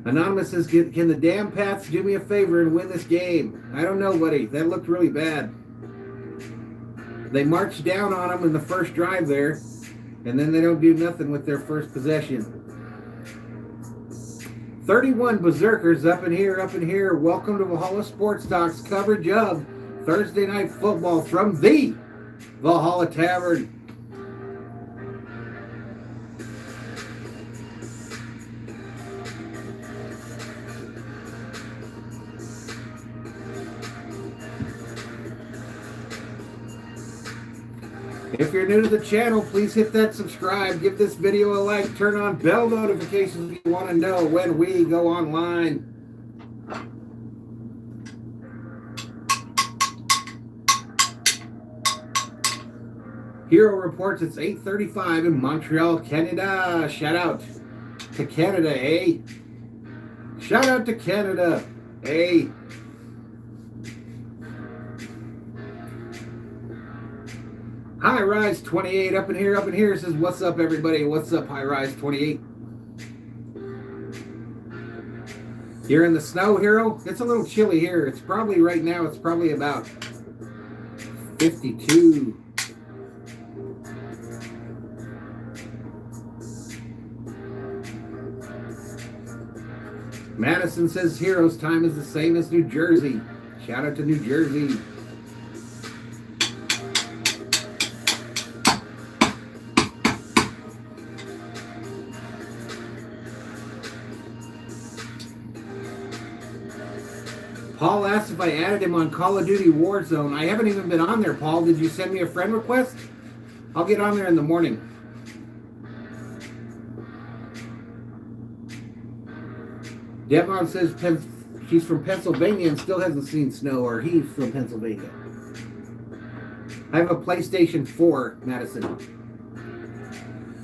Anonymous says, can the damn Pats do me a favor and win this game? I don't know, buddy. That looked really bad. They marched down on them in the first drive there, and then they don't do nothing with their first possession. 31 Berserkers up in here. Welcome to Valhalla Sports Talk's coverage of Thursday Night Football from the Valhalla Tavern. If you're new to the channel, please hit that subscribe, give this video a like, turn on bell notifications if you want to know when we go online. Hero reports it's 8:35 in Montreal, Canada. Shout out to Canada, eh? Shout out to Canada, eh? High Rise 28 up in here says, what's up, everybody? What's up, High Rise 28? You're in the snow, Hero? It's a little chilly here. It's probably right now, it's probably about 52. Madison says Hero's time is the same as New Jersey. Shout out to New Jersey. Paul asked if I added him on Call of Duty Warzone. I haven't even been on there, Paul. Did you send me a friend request? I'll get on there in the morning. Devon says she's from Pennsylvania and still hasn't seen snow, or he's from Pennsylvania. I have a PlayStation 4, Madison.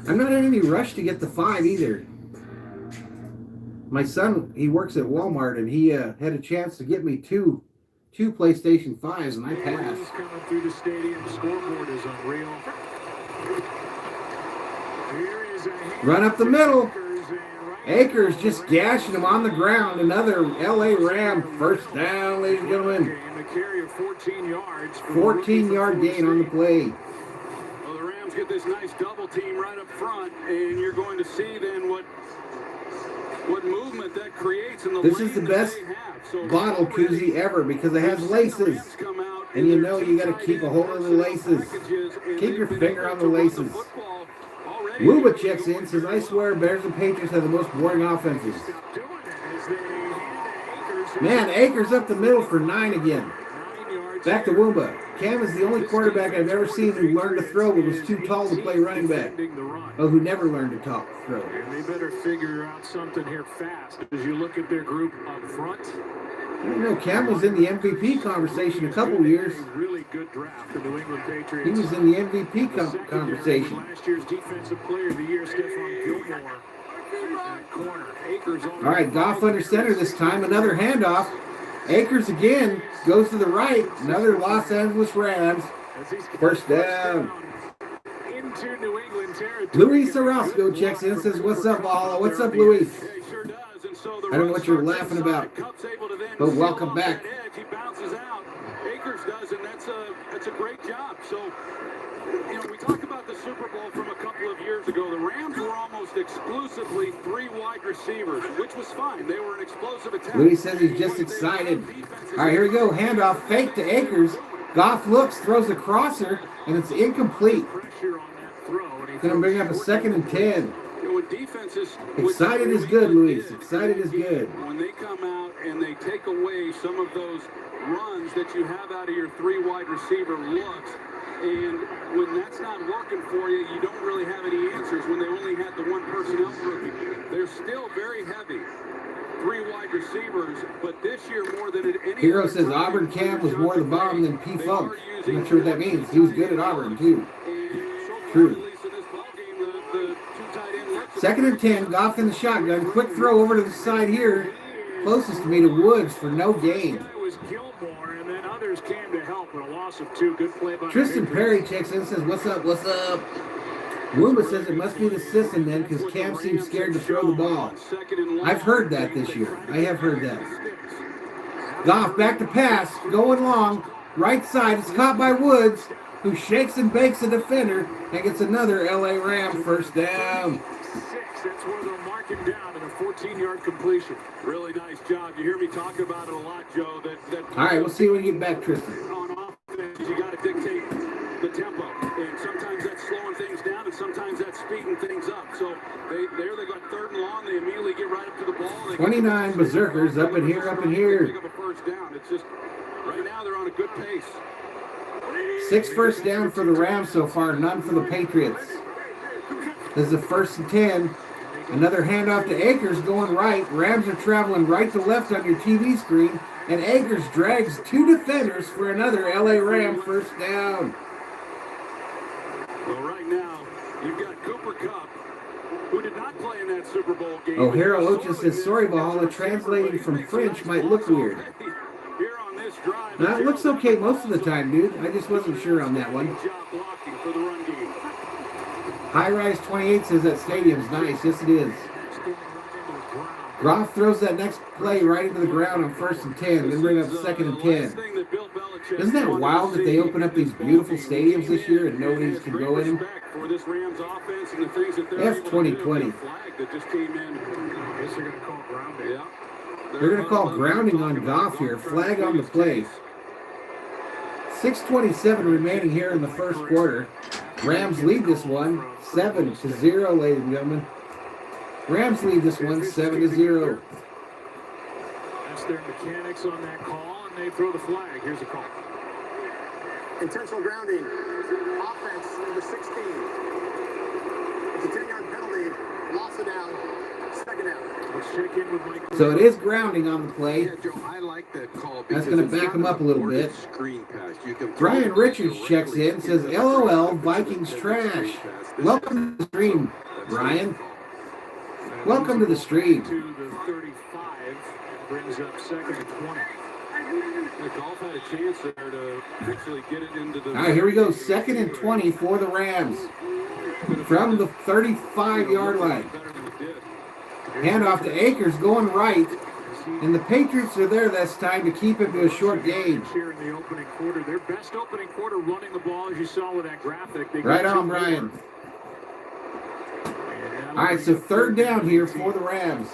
I'm not in any rush to get the 5 either. My son, he works at Walmart, and he had a chance to get me two PlayStation 5s, and I passed. Coming through the stadium, scoreboard is unreal. Here is Run up the middle. Akers just gashing him on the ground. Another LA Ram first down, ladies and gentlemen. 14-yard gain on the play. Well, the Rams get this nice double team right up front, and you're going to see then what movement that creates in the This is the best bottle koozie ever because it has laces. And you know you got to keep a hold of the laces. Keep your finger on the laces. Luba checks in, says, I swear Bears and Patriots have the most boring offenses. Man, Akers up the middle for 9 again. Back to Woomba. Cam is the only quarterback I've ever seen who learned to throw but was too tall to play running back. Oh, who never learned to throw. And they better figure out something here fast as you look at their group up front. I don't know, Cam was in the MVP conversation a couple years. Really good draft for New England Patriots. He was in the MVP conversation. Last year's defensive player of the year, Stephon Gilmore. Corner. Akers on. All right, Goff under center this time. Another handoff. Akers again goes to the right. Another Los Angeles Rams. First down. Into New England territory. Luis Orozco checks in and says, what's up, Valhalla? What's up, Luis? I don't know what you're laughing about, but welcome back. He bounces out. Akers does, and that's a great job. So, we talked about the Super Bowl from a couple of years ago. The Rams were almost exclusively 3 wide receivers, which was fine. They were an explosive attack. Luis says he's just excited. All right, here we go. Handoff, fake to Akers. Goff looks, throws a crosser, and it's incomplete. Gonna bring up a 2nd and 10. When defenses, Excited is good, Luis. Excited is good. When they come out and they take away some of those runs that you have out of your 3 wide receiver looks, and when that's not working for you, you don't really have any answers. When they only had the 1 personnel grouping, they're still very heavy. 3 wide receivers, but this year more than at any Hero other says time, Auburn Cam was more the bomb than P they Funk. are I'm using not sure what that means. He was good at Auburn too. True. 2nd and 10, Goff in the shotgun. Quick throw over to the side here. Closest to me to Woods for no gain. It was Gilmore, and then others came to help, but a loss of 2. Good play by Tristan the Perry Patriots. checks in and says, what's up, what's up? Woomba says it must be the system then because Cam seems scared to throw the ball. I've heard that this year. I have heard that. Goff back to pass, going long. Right side, it's caught by Woods, who shakes and bakes a defender and gets another LA Ram first down. 6, that's where they'll mark him down in a 14-yard completion. Really nice job. You hear me talk about it a lot, Joe. All right, we'll see when you get back, Tristan. On offense, you got to dictate the tempo, and sometimes that's slowing things down, and sometimes that's speeding things up. So they got 3rd and long. They immediately get right up to the ball. 29 Berserkers up in here, up in here. Pick up a first down. It's just right now they're on a good pace. 6 first down for the Rams so far, none for the Patriots. This is a 1st and 10. Another handoff to Akers going right. Rams are traveling right to left on your TV screen, and Akers drags 2 defenders for another LA Ram first down. Well, right now, you've got Cooper Kupp, who did not play in that Super Bowl game. O'Hara Ocha says, sorry, Valhalla, translating from French might look weird. Here on this drive, No, it looks okay most of the time, dude. I just wasn't sure on that one. job blocking for the run game. High Rise 28 says that stadium's nice. Yes, it is. Groff throws that next play right into the ground on 1st and 10, then bring up 2nd and 10. Isn't that wild that they open up these beautiful stadiums this year and nobody can go in them? F 2020. They're going to call grounding on Goff here. Flag on the play. 6:27 remaining here in the first quarter. Rams lead this one 7-0, ladies and gentlemen. Rams lead this one 7-0. That's their mechanics on that call, and they throw the flag. Here's a call. Intentional grounding. Offense, number 16. It's a 10-yard penalty. Loss of down. 2nd down. Let's check in with Mike. So it is grounding on the play. Yeah, Joe, I like that call. That's going to back him up a little bit. Screen pass. You can Brian Richards checks in, says, LOL, Vikings trash. Welcome to the stream, Brian. Welcome to the stream. To the 35, brings up 2nd and 20. The Golf had a chance there to actually get it into the... All right, here we go. 2nd and 20 for the Rams. From the 35-yard line. Handoff to Akers going right. And the Patriots are there this time to keep it to a short gain. Here in the opening quarter, their best opening quarter running the ball, as you saw with that graphic. They Right on, Brian. All right, so 3rd down here for the Rams.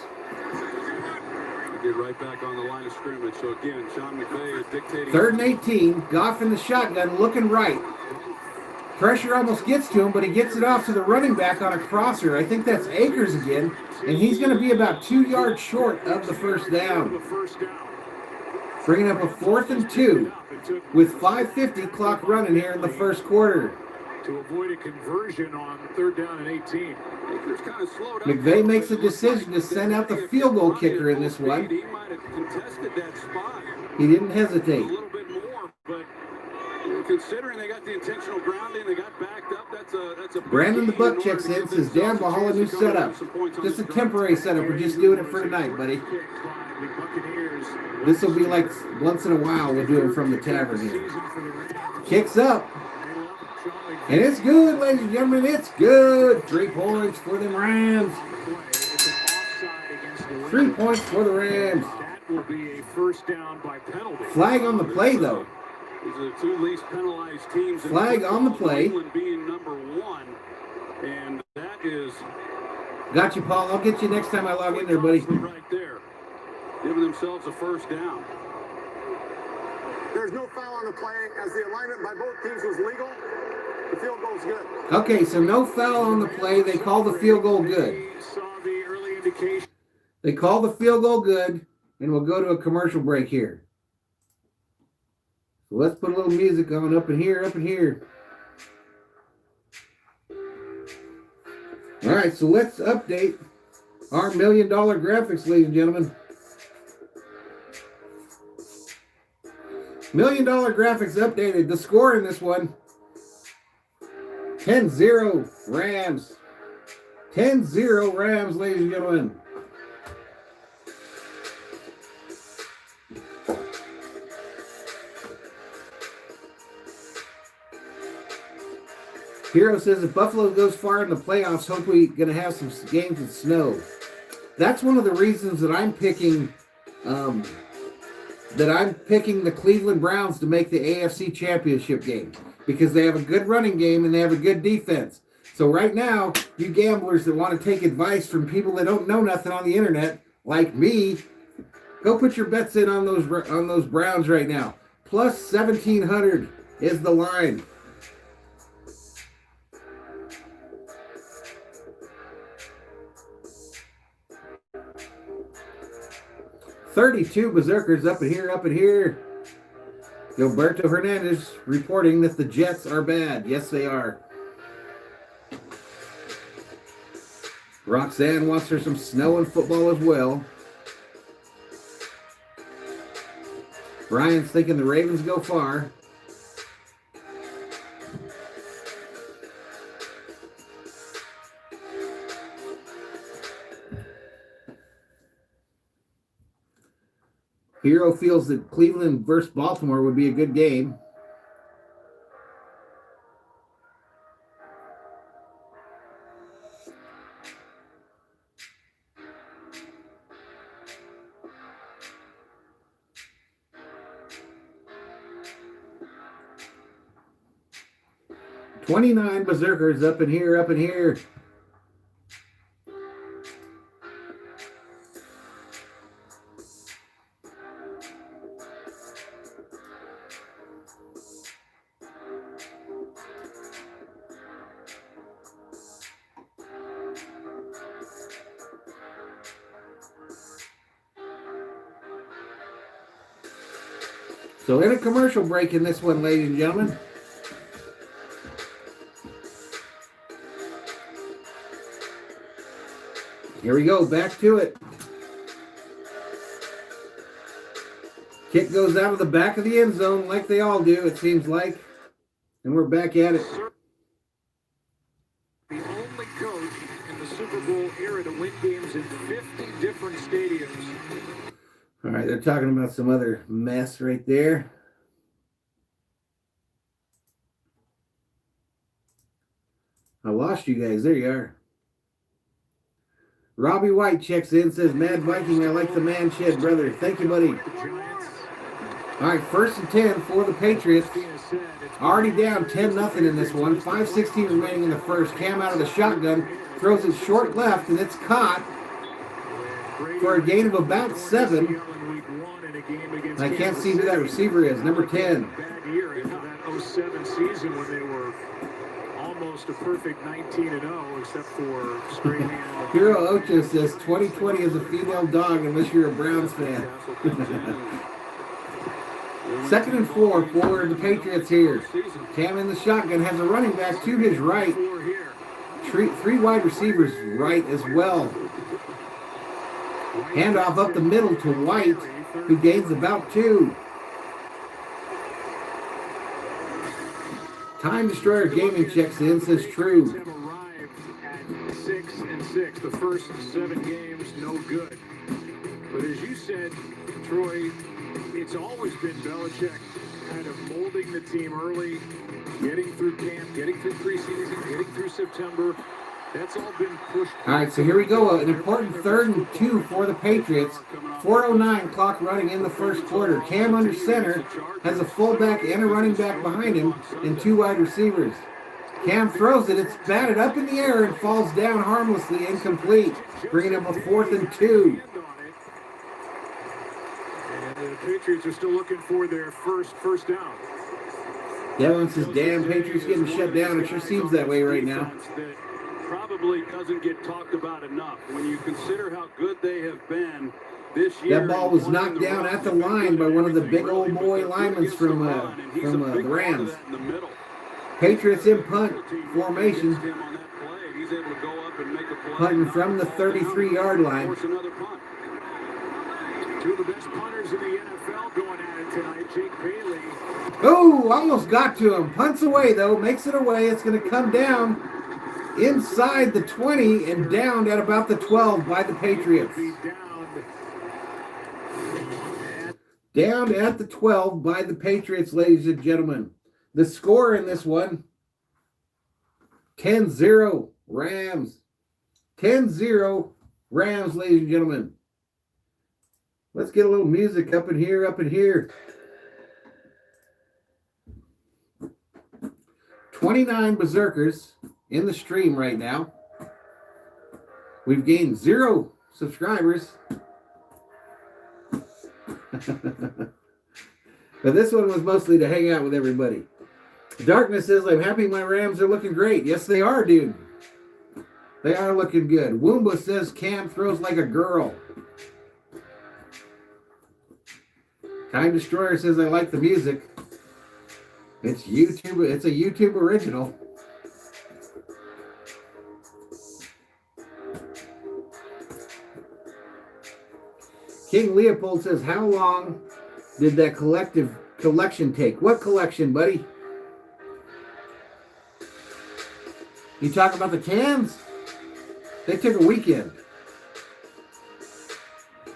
Get right back on the line of scrimmage. So again, Sean McVay is dictating... 3rd and 18. Goff in the shotgun, looking right. Pressure almost gets to him, but he gets it off to the running back on a crosser. I think that's Akers again, and he's going to be about 2 yards short of the first down. Bringing up a 4th and 2 with 5:50 clock running here in the first quarter. To avoid a conversion on 3rd down and 18. Akers kind of slowed up. McVay makes a decision to send out the field goal kicker in this one. He might have contested that spot He didn't a hesitate. little bit more, but considering they got the intentional grounding, they got backed up, that's a Brandon the Buck checks in, says, Dan Valhalla, new setup. Just a temporary setup. We're just doing it for tonight, buddy. This will be like once in a while we'll do it from the Tavern here. Kicks up. And it's good, ladies and gentlemen. It's good. 3 points for the Rams. 3 points for the Rams. That will be a first down by penalty. Flag on the play, though. These are the 2 least penalized teams. Flag on the play. England being number 1, and that is... Got you, Paul. I'll get you next time I log in there, buddy. Right there, giving themselves a first down. There's no foul on the play as the alignment by both teams was legal. The field goal's good. Okay, so no foul on the play. They call the field goal good. Saw the early indication. They call the field goal good, and we'll go to a commercial break here. So let's put a little music on up in here, up in here. All right, so let's update our $1 million graphics, ladies and gentlemen. $1 million graphics updated. The score in this one, 10-0 Rams. 10-0 Rams, ladies and gentlemen. Hero says if Buffalo goes far in the playoffs, hope we're going to have some games with snow. That's one of the reasons that I'm picking the Cleveland Browns to make the AFC Championship game, because they have a good running game and they have a good defense. So right now, you gamblers that want to take advice from people that don't know nothing on the internet, like me, go put your bets in on those Browns right now. Plus 1,700 is the line. $32 Berserkers up in here, up in here. Gilberto Hernandez reporting that the Jets are bad. Yes, they are. Roxanne wants her some snow and football as well. Brian's thinking the Ravens go far. Hero feels that Cleveland versus Baltimore would be a good game. $29 Berserkers up in here, up in here. So in a commercial break in this one, ladies and gentlemen. Here we go, back to it. Kick goes out of the back of the end zone like they all do, it seems like. And we're back at it. The only coach in the Super Bowl era to win games in 50 different stadiums. All right, they're talking about some other mess right there. I lost you guys. There you are. Robbie White checks in, says, Mad Viking, I like the man shed, brother. Thank you, buddy. All right, 1st and 10 for the Patriots. Already down 10-0 in this one. 5:16 remaining in the first. Cam out of the shotgun. Throws it short left, and it's caught for a gain of about 7. I can't see who that receiver is. Number 10. Bad year in that 07 season when they were almost a perfect 19-0, except for straight hand. Hero Ocho says 2020 is a female dog unless you're a Browns fan. 2nd and 4 for the Patriots here. Cam in the shotgun has a running back to his right. Three wide receivers right as well. Handoff up the middle to White, who gains about 2. Time Destroyer Gaming checks in, says true. Arrived at 6-6. The first 7 games, no good. But as you said, Troy, it's always been Belichick kind of molding the team early, getting through camp, getting through preseason, getting through September. That's all been pushed. All right, so here we go. An important 3rd and 2 for the Patriots. 4:09 clock running in the first quarter. Cam under center has a fullback and a running back behind him and 2 wide receivers. Cam throws it. It's batted up in the air and falls down harmlessly, incomplete, bringing up a 4th and 2. And the Patriots are still looking for their first down. Devin says, damn, Patriots getting shut down. It sure seems that way right now. That probably doesn't get talked about enough when you consider how good they have been this year. That ball was knocked down at the line by one of the big old boy linemen from the Rams. Patriots in punt formation. Punting from the 33-yard line. Two of the best punters in the NFL going at it tonight. Jake Bailey. Oh, almost got to him. Punts away, though. Makes it away. It's going to come down inside the 20 and down at about the 12 by the Patriots. Down at the 12 by the Patriots, ladies and gentlemen. The score in this one, 10-0 Rams. 10-0 Rams, ladies and gentlemen. Let's get a little music up in here, up in here. 29 berserkers in the stream right now. We've gained 0 subscribers. But this one was mostly to hang out with everybody. Darkness says, I'm happy my Rams are looking great. Yes, they are, dude. They are looking good. Woomba says, Cam throws like a girl. Time Destroyer says, I like the music. It's YouTube. It's a YouTube original. King Leopold says, how long did that collection take? What collection, buddy? You talking about the cans? They took a weekend.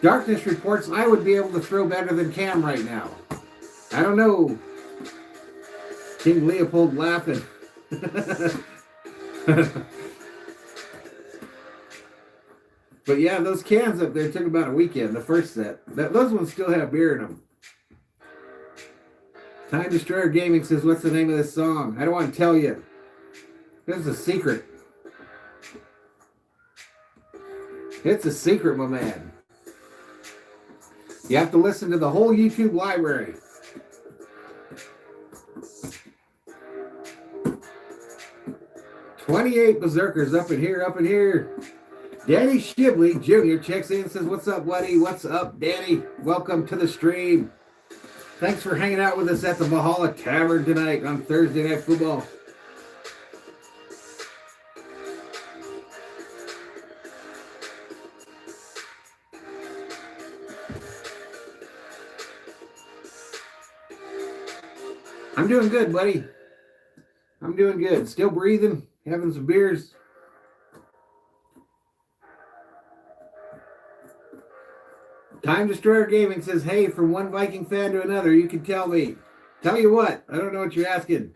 Darkness reports I would be able to throw better than Cam right now. I don't know. King Leopold laughing. But yeah, those cans up there took about a weekend, the first set. Those ones still have beer in them. Time Destroyer Gaming says, what's the name of this song? I don't want to tell you. This is a secret. It's a secret, my man. You have to listen to the whole YouTube library. "28 berserkers up in here, up in here." Danny Shibley Jr. checks in and says, what's up, buddy? What's up, Danny? Welcome to the stream. Thanks for hanging out with us at the Valhalla Tavern tonight on Thursday Night Football. I'm doing good, buddy. I'm doing good. Still breathing, having some beers. Time Destroyer Gaming says, hey, from one Viking fan to another, you can tell me. Tell you what, I don't know what you're asking.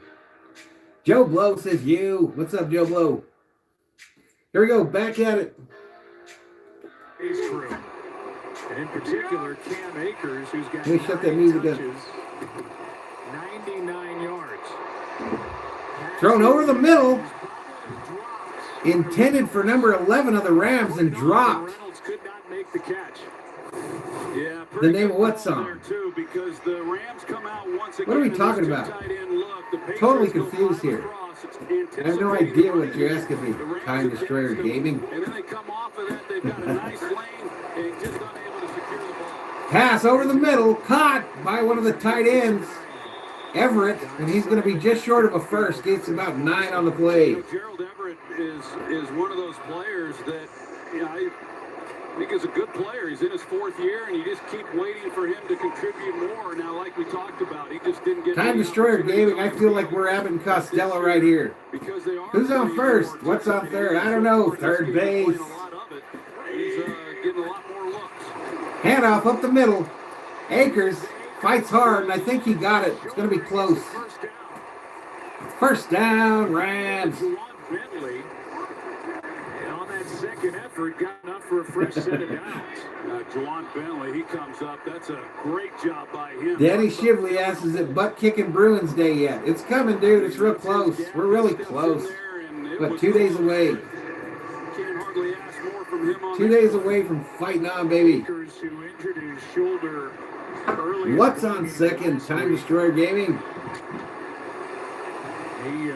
Joe Blow says, you. What's up, Joe Blow? Here we go, back at it. Is true. And in particular, Cam Akers, who's got Let me shut that music up. 99 yards. Thrown over the middle. Intended for number 11 of the Rams and dropped. Reynolds could not make the catch. Yeah, The name of what song? too, because the Rams come out once again. What are we talking about? Totally confused here. I have no idea what you're asking me. Time Destroyer Gaming. And then they come off of that, they've got a nice lane and just unable to secure the ball. Pass over the middle, caught by one of the tight ends, Everett, and he's going to be just short of a first. Gets about 9 on the play. Gerald Everett is one of those players that, you know, I think is a good player. He's in his 4th year, and you just keep waiting for him to contribute more. Now, like we talked about, he just didn't get Time Destroyer Gaming. I feel like we're Abbott and Costello right here. because they are. Who's on first? What's on third? I don't know. Third base. He's getting a lot more looks. Handoff up the middle. Akers fights hard, and I think he got it. It's going to be close. First down, Rams. Juwan Bentley, and on that second effort, got enough for a fresh set of downs. Juwan Bentley, he comes up. That's a great job by him. Danny Shively asks, is it butt-kicking Bruins Day yet? It's coming, dude. It's real close. We're really close. But 2 days away. Can't hardly ask more from him on 2 days away from fighting on, baby. Who injured his shoulder earlier. What's on second? Time Destroyer Gaming. He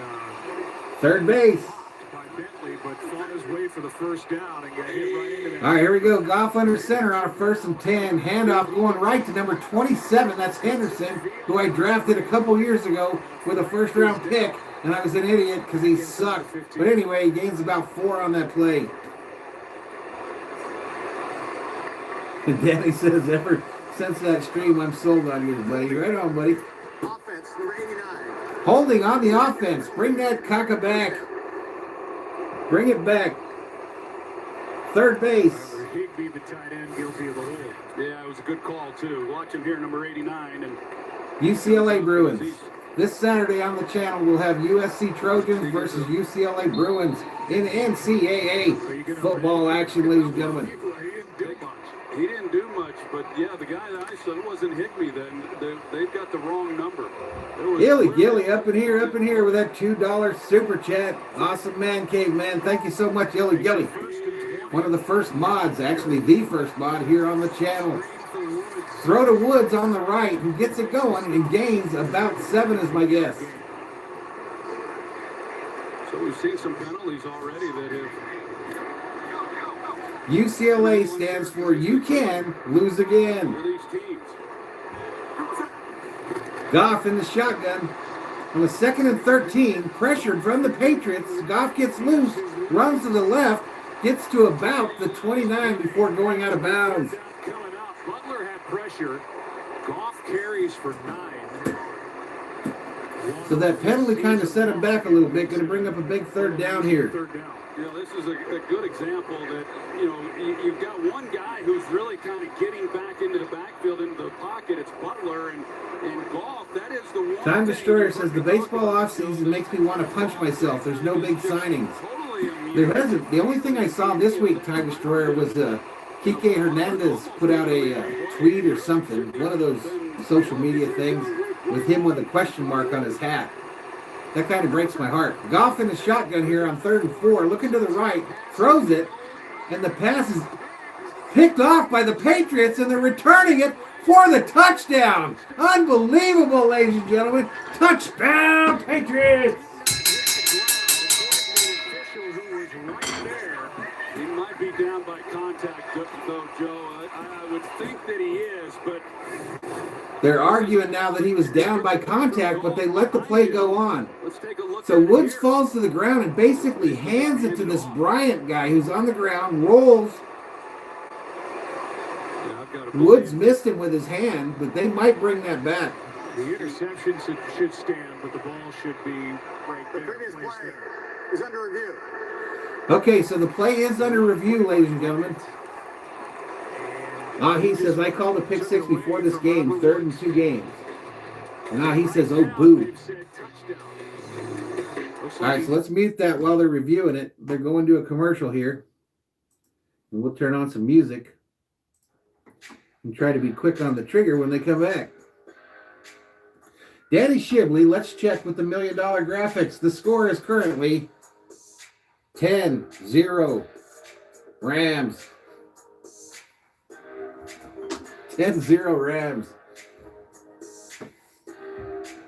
Third base. by Bentley, but fought his way for the first down and got hit right into that. All right, here we go. Goff under center on a 1st and 10. Handoff going right to number 27. That's Henderson, who I drafted a couple years ago with a first-round pick, and I was an idiot because he sucked. But anyway, he gains about 4 on that play. And Danny says, ever since that stream, I'm sold on you, buddy. Right on, buddy. Offense, number 89. Holding on the offense. Bring that caca back. Bring it back. Third base. Higbee, the tight end, guilty of the hold. Yeah, it was a good call, too. Watch him here, number 89. And UCLA Bruins. This Saturday on the channel, we'll have USC Trojans versus UCLA Bruins in NCAA football action, ladies and gentlemen. He didn't do much, but yeah, the guy that I said wasn't Higbee then. They've got the wrong number. Gilly, up in here with that $2 super chat. Awesome man cave, man. Thank you so much, Gilly. One of the first mods, actually the first mod here on the channel. Throw to Woods on the right, who gets it going and gains about 7 is my guess. So we've seen some penalties already that have... UCLA stands for you can lose again. for these teams. Goff in the shotgun. On the 2nd and 13, pressured from the Patriots. Goff gets loose, runs to the left, gets to about the 29 before going out of bounds. Coming up, Butler had pressure. Goff carries for 9. So that penalty kind of set him back a little bit. Going to bring up a big third down here. Third down. Yeah, this is a good example that, you've got one guy who's really kind of getting back into the backfield, into the pocket. It's Butler and Goff. That is the one. Time Destroyer says the baseball offseason makes me want to punch myself. There's no big signings. There hasn't. The only thing I saw this week, Time Destroyer, was Kike Hernandez put out a tweet or something, one of those social media things, with him with a question mark on his hat. That kind of breaks my heart. Goff in the shotgun here on 3rd and 4, looking to the right, throws it, and the pass is picked off by the Patriots, and they're returning it for the touchdown. Unbelievable, ladies and gentlemen. Touchdown, Patriots! He might be down by contact, though, Joe. I would think that he is, but... They're arguing now that he was down by contact, but they let the play go on. So Woods falls to the ground and basically hands it to this Bryant guy who's on the ground, rolls. Woods missed him with his hand, but they might bring that back. The interception should stand, but the ball should be right The there. previous placed play there. is under review. Okay, so the play is under review, ladies and gentlemen. He says, I called a pick 6 before this game, 3rd and 2 games. And he says, oh, boo. All right, so let's mute that while they're reviewing it. They're going to a commercial here. And we'll turn on some music and try to be quick on the trigger when they come back. Danny Shibley, let's check with the $1 million graphics. The score is currently 10-0 Rams. 10-0 Rams.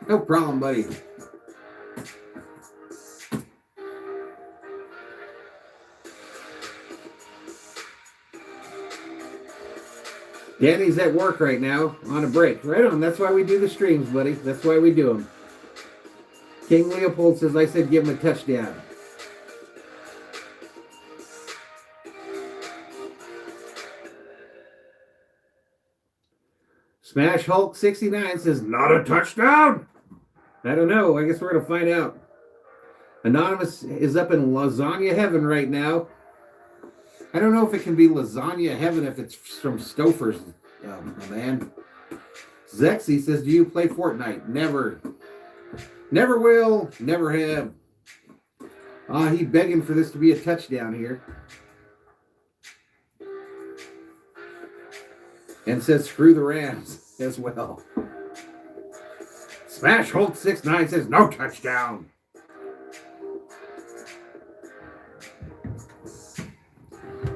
No problem, buddy. Danny's at work right now on a break. Right on. That's why we do the streams, buddy. That's why we do them. King Leopold says, I said give him a touchdown. Smash Hulk 69 says, not a touchdown. I don't know. I guess we're going to find out. Anonymous is up in lasagna heaven right now. I don't know if it can be lasagna heaven if it's from Stouffer's, man. Zexy says, do you play Fortnite? Never. Never will. Never have. He begging for this to be a touchdown here. And says, screw the Rams as well. Smash Hulk 69 says, no touchdown.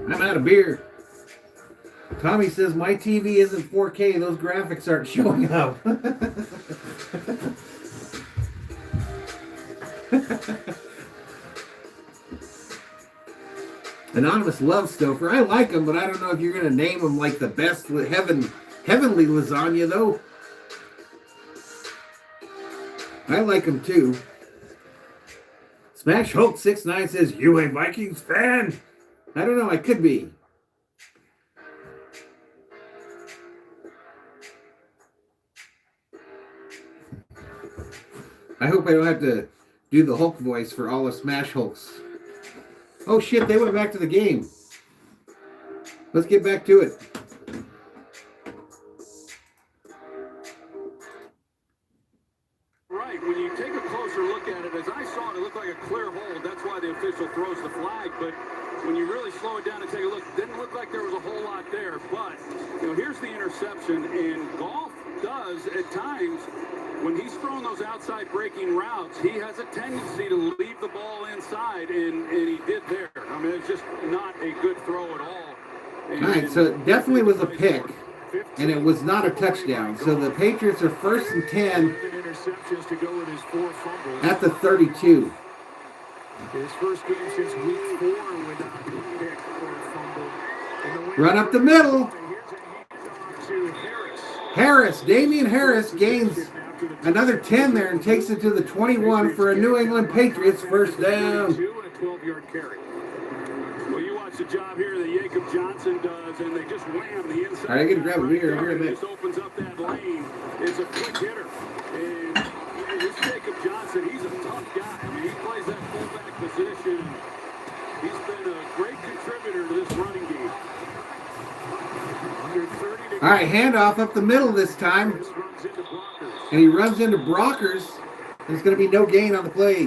I'm out of beer. Tommy says, my TV isn't 4K. Those graphics aren't showing up. Anonymous loves Stouffer. I like him, but I don't know if you're going to name him like the best heavenly lasagna, though. I like him, too. Smash Hulk 69 says, you a Vikings fan? I don't know. I could be. I hope I don't have to do the Hulk voice for all the Smash Hulks. Oh, shit. They went back to the game. Let's get back to it. Right, when you take a closer look at it, as I saw it looked like a clear hold. That's why the official throws the flag. But when you really slow it down and take a look, it didn't look like there was a whole lot there. But, here's the interception. And Golf does, at times, when he's throwing those outside breaking routes, he has a tendency to leave the ball inside, and he did there. I mean, it's just not a good throw at all. All right, so it definitely was a pick, and it was not a touchdown. So the Patriots are 1st and 10 at the 32. His first game since week 4 without a pick or a fumble. Run up the middle. Harris, Damian Harris gains another 10 there and takes it to the 21 for a New England Patriots first down. 12-yard carry. Well, you watch the job here that Jacob Johnson does, and they just wham the inside. All right, I got to grab a beer. I'll be right back. Just opens up that lane. It's a quick hitter. And this Jacob Johnson, he's a tough guy. I mean, he plays that fullback position. He's been a great contributor to this running game. All right, handoff up the middle this time. And he runs into Brockers. There's going to be no gain on the play.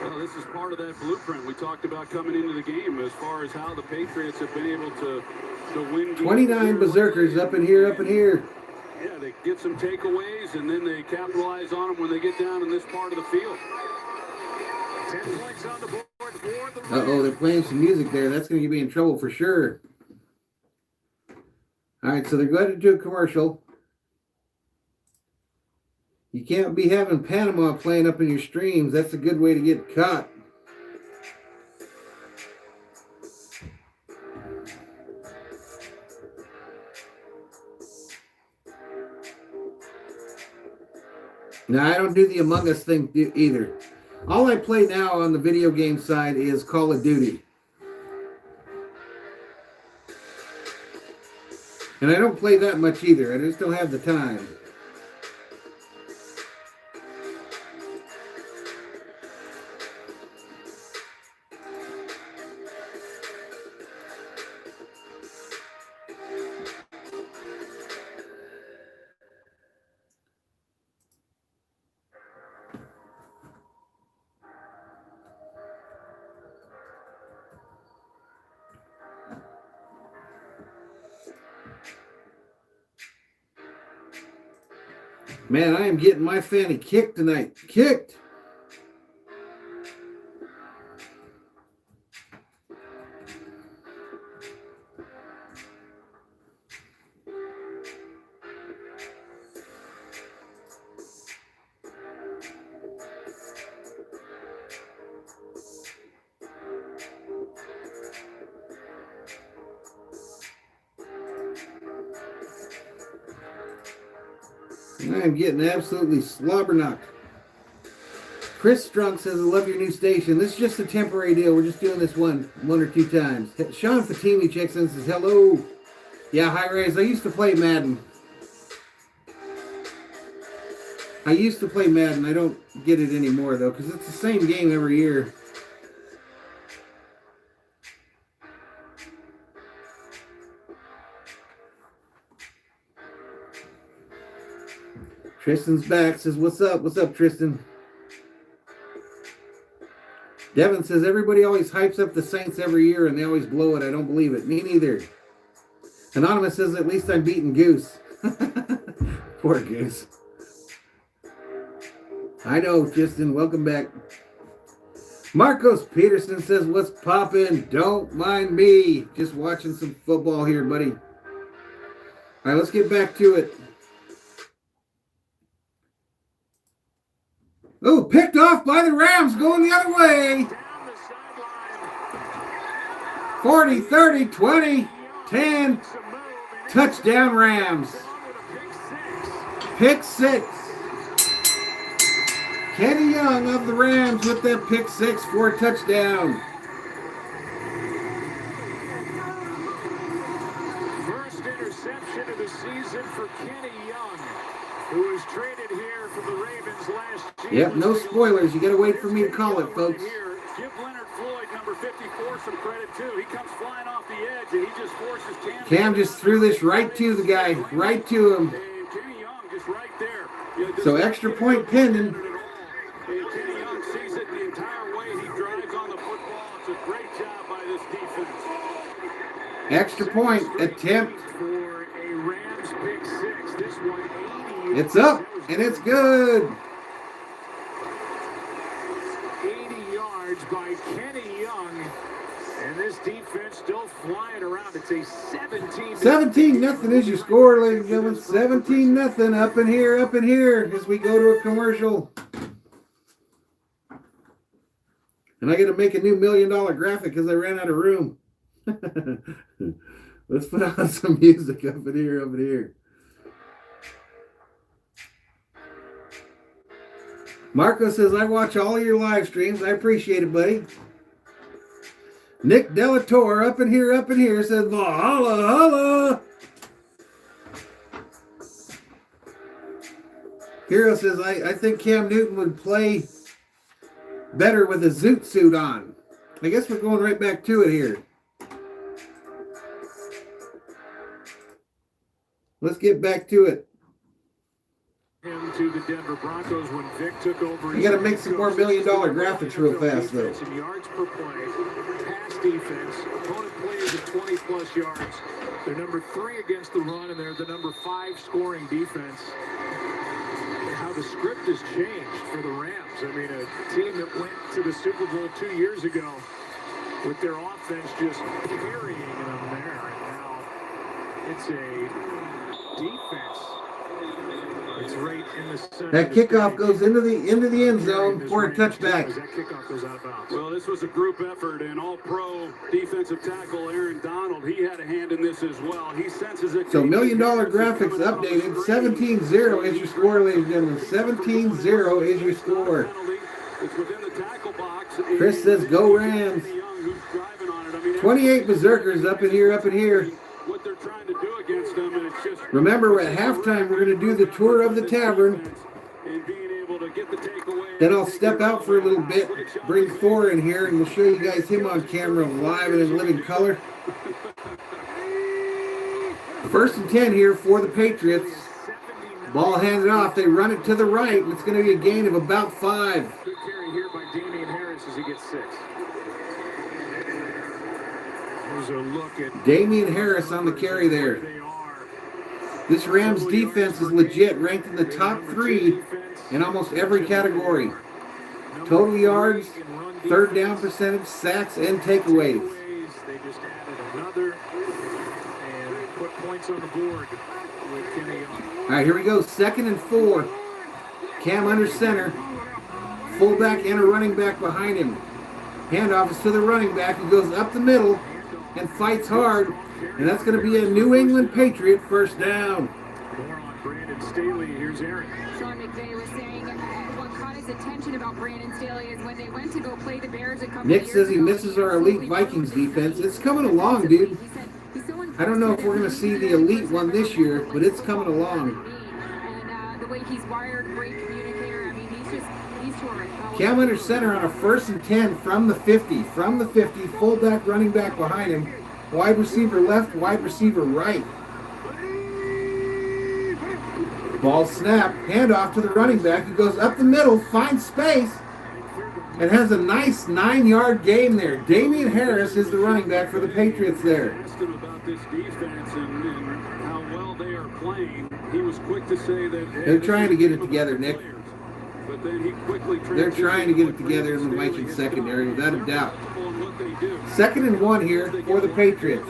Well, this is part of that blueprint we talked about coming into the game as far as how the Patriots have been able to win. 29 Berserkers up in here, up in here. Yeah, they get some takeaways, and then they capitalize on them when they get down in this part of the field. 10 points on the board for the Uh-oh, they're playing some music there. That's going to get me in trouble for sure. All right, so they're going to do a commercial. You can't be having Panama playing up in your streams. That's a good way to get caught. No, I don't do the Among Us thing either. All I play now on the video game side is Call of Duty. And I don't play that much either. I just don't have the time. Man, I am getting my fanny kicked tonight. Kicked. I'm getting absolutely slobber-knocked. Chris Strunk says, I love your new station. This is just a temporary deal. We're just doing this one or two times. Sean Fatimi checks in and says, hello. Yeah, hi, Rays. I used to play Madden. I don't get it anymore, though, because it's the same game every year. Tristan's back, says, what's up? What's up, Tristan? Devin says, everybody always hypes up the Saints every year and they always blow it. I don't believe it. Me neither. Anonymous says, at least I'm beating Goose. Poor Goose. I know, Tristan. Welcome back. Marcos Peterson says, what's poppin'? Don't mind me. Just watching some football here, buddy. All right, let's get back to it. Oh, picked off off by the Rams, going the other way. Down the sideline. 40, 30, 20, 10. Makes a move, and Touchdown Rams. it's on with a Pick six. Kenny Young of the Rams with that pick six for a touchdown. First interception of the season for Kenny Young, who was traded here from the Ravens last year. Yep, no spoilers. You got to wait for me to call it, folks. Here, give Leonard Floyd, number 54, some credit too. He comes flying off the edge and he just forces Cam just threw this right to the guy, right to him. And Kenny Young just right there. Yeah, So extra point pending. And Kenny Young sees it the entire way he drives on the football. It's a great job by this defense. Extra point attempt. For a Rams pick six. This one 80. It's up, and it's good. 80 yards by Kenny Young. And this defense still flying around. It's a 17-0 is your score, ladies and gentlemen. 17-0 up in here as we go to a commercial. And I got to make a new $1 million graphic because I ran out of room. Let's put on some music up in here. Marco says, I watch all your live streams. I appreciate it, buddy. Nick Delator up in here says, Valhalla, holla. Hero says, I think Cam Newton would play better with a zoot suit on. I guess we're going right back to it here. Let's get back to it. him to the Denver Broncos when Vic took over. You got to make some more $1 million graphics real fast, though. In yards per play, pass defense, opponent players at 20-plus yards. They're number 3 against the run, and they're the number 5 scoring defense. How the script has changed for the Rams. I mean, a team that went to the Super Bowl 2 years ago with their offense just carrying them there. And now it's a defense. It's right in the center. That kickoff goes into the end zone for a touchback. That kickoff goes out of bounds. Well, this was a group effort, and all-pro defensive tackle Aaron Donald, he had a hand in this as well. He senses it. So $1 million graphics updated. 17-0 is your score, ladies and gentlemen. 17-0 is your score. It's within the tackle box. Chris says, go Rams. 28 Berserkers up in here. What they're trying to do against them, and it's just Remember, at halftime, we're going to do the tour of the Tavern. and being able to get the takeaway. Then I'll step out for a little bit, bring Thor in here, and we'll show you guys him on camera live and in living color. First and 10 here for the Patriots. Ball handed off. They run it to the right, and it's going to be a gain of about 5. Good carry here by Damian Harris as he gets 6. Here's a look at Damian Harris on the carry there. they are. This Rams defense is legit, ranked in the top 3 in almost every category. Total yards, third down percentage, sacks, and takeaways. They just added another and put points on the board with Kenny Young. All right, here we go. 2nd and 4. Cam under center. Fullback and a running back behind him. Handoff is to the running back who goes up the middle and fights hard. And that's going to be a New England Patriot first down. More on Brandon Staley. Here's Aaron. Sean McVay was saying what caught his attention about Brandon Staley is when they went to go play the Bears a couple Nick years says he ago, misses our elite Vikings defense. It's coming along, dude. He said he's so I don't know if we're going to see the elite one this year, but it's coming along. And the way he's wired, great communicator. I mean, he's terrific. Cam under center on a 1st and 10 from the 50. From the 50, fullback, running back behind him. Wide receiver left, wide receiver right. Ball snap, handoff to the running back who goes up the middle, finds space, and has a nice 9-yard gain there. Damian Harris is the running back for the Patriots there. Asked him about this defense and how well they are playing. He was quick to say that They're trying to get it together, Nick. But then he quickly They're trying to get it together in the Vikings secondary, without a doubt. what they do. 2nd and 1 here for the Patriots.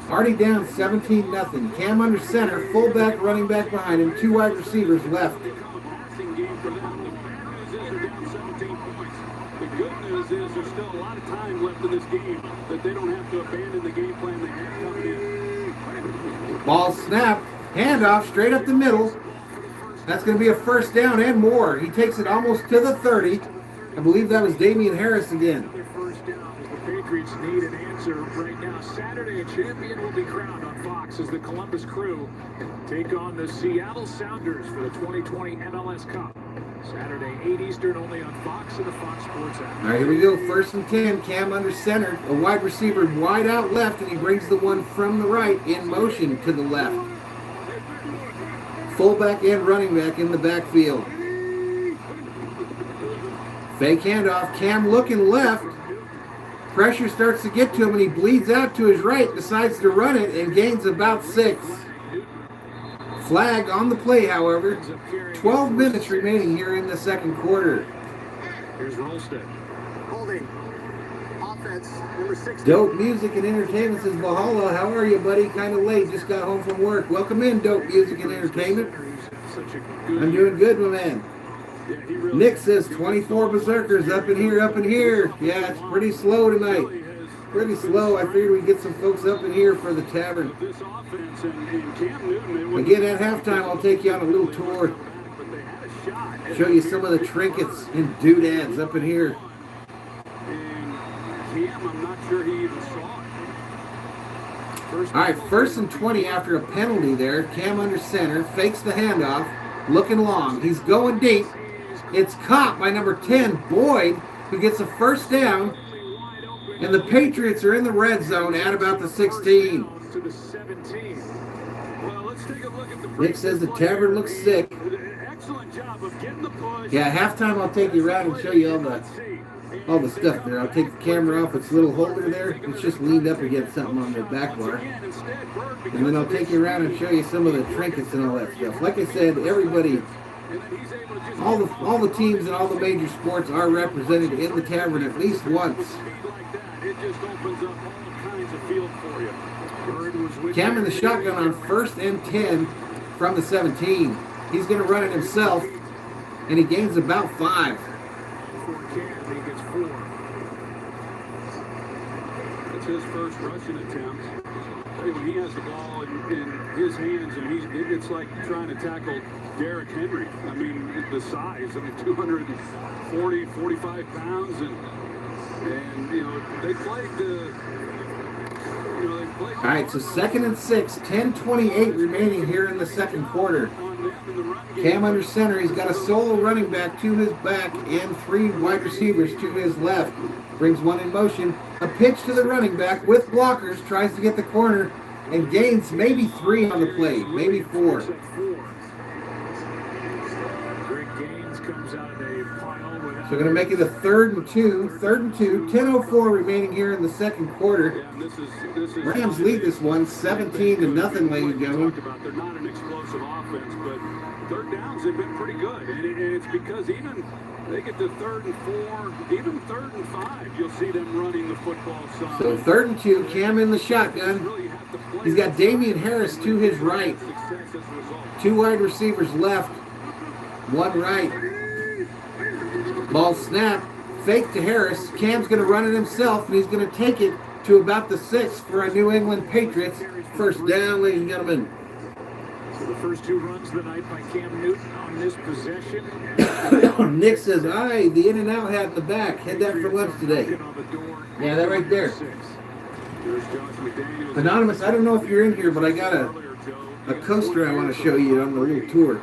Already down 17-0. Cam under center, fullback, running back behind him, 2 wide receivers left. Passing game for them. The bad news is they're down there's still a lot of time left in this game that they don't have to abandon the game plan they have coming in. Ball snap, handoff straight up the middle. That's going to be a first down and more. He takes it almost to the 30. I believe that was Damian Harris again. Their first down. The Patriots need an answer right now. Saturday, a champion will be crowned on Fox as the Columbus Crew take on the Seattle Sounders for the 2020 MLS Cup. Saturday, 8 Eastern, only on Fox and the Fox Sports app. All right, here we go. First and 10. Cam under center. A wide receiver wide out left, and he brings the one from the right in motion to the left. Fullback and running back in the backfield. Fake handoff. Cam looking left. Pressure starts to get to him, and he bleeds out to his right, decides to run it, and gains about 6. Flag on the play, however. 12 minutes remaining here in the second quarter. Here's Rolstead. Holding. Offense, number 16. Dope Music and Entertainment says, Valhalla, how are you, buddy? Kind of late, just got home from work. Welcome in, Dope Music and Entertainment. I'm doing good, my man. Nick says, 24 Berserkers up in here. Yeah, it's pretty slow tonight. Pretty slow. I figured we'd get some folks up in here for the Tavern. Again, at halftime, I'll take you on a little tour. Show you some of the trinkets and doodads up in here. I'm not sure he even saw it. All right, first and 20 after a penalty there. Cam under center, fakes the handoff, looking long. He's going deep. It's caught by number 10, Boyd, who gets a first down. And the Patriots are in the red zone at about the 16. To the 17. Well, let's take a look at the Nick says the Tavern looks sick. excellent job of getting the push. Yeah, halftime I'll take you around and show you all the stuff there. I'll take the camera off its little holder there. It's just leaned up against something on the back bar. And then I'll take you around and show you some of the trinkets and all that stuff. Like I said, everybody, all the teams and all the major sports are represented in the Tavern at least once. It just opens up all kinds of field for you. Cam in the shotgun on first and 10 from the 17. He's going to run it himself, and he gains about 5. He gets 4. It's his first rushing attempt. When he has the ball in his hands, and it's like trying to tackle Derrick Henry. I mean, the size. 240, 45 pounds, and they played the. All right, so second and 6, 10:28 remaining here in the second quarter. Cam under center. He's got a solo running back to his back and 3 wide receivers to his left. Brings one in motion. A pitch to the running back with blockers. Tries to get the corner and gains maybe 3 on the play, maybe 4. Greg Gaines comes out of a pile with. So going to make it a 3rd and 2. 3rd and 2. 10:04 remaining here in the second quarter. Rams lead this one 17-0, ladies and gentlemen. They're not an explosive offense, but third downs have been pretty good, and it's because even they get to 3rd and 4, even 3rd and 5, you'll see them running the football some. So 3rd and 2, Cam in the shotgun. He's got Damian Harris to his right. 2 wide receivers left, 1 right. Ball snap, fake to Harris. Cam's going to run it himself, and he's going to take it to about the 6 for a New England Patriots. First down, ladies and gentlemen. So the first 2 runs of the night by Cam Newton on this possession. Nick says, aye, the In-N-Out hat in the back. Had that for lunch today. Yeah, that right there. Anonymous, I don't know if you're in here, but I got a coaster I want to show you on the little tour.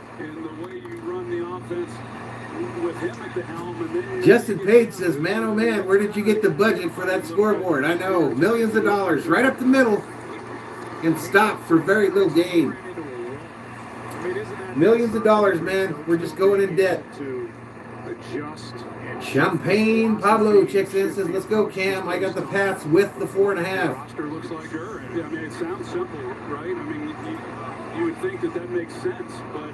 Justin Page says, man, oh man, where did you get the budget for that scoreboard? I know, millions of dollars, right up the middle, and stop for very little gain. Millions of dollars, man. We're just going in debt. Champagne Pablo checks in, says, let's go, Cam. I got the Pats with the 4.5. Looks like her. I mean, it sounds simple, right? I mean, you would think that makes sense, but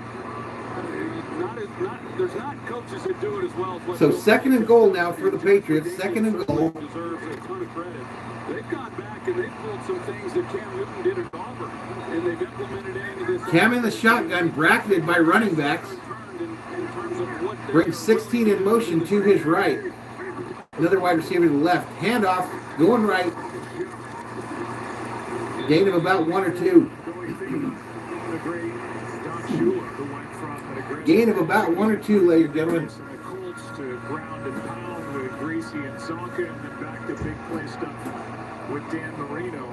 there's not coaches that do it as well as what. So 2nd and goal now for the Patriots. 2nd and goal. Deserves a ton of credit. They've gone back and they've pulled some things that Cam Newton did at Auburn, and they've implemented it into this. Cam in the shotgun, bracketed by running backs. Brings 16 in motion to his right. Another wide receiver to the left. Handoff, going right. Gain of about 1 or 2. Gain of about 1 or 2, ladies and gentlemen. Colts to ground and pound with Greasy and Zonka, and then back to big play stuff with Dan Marino.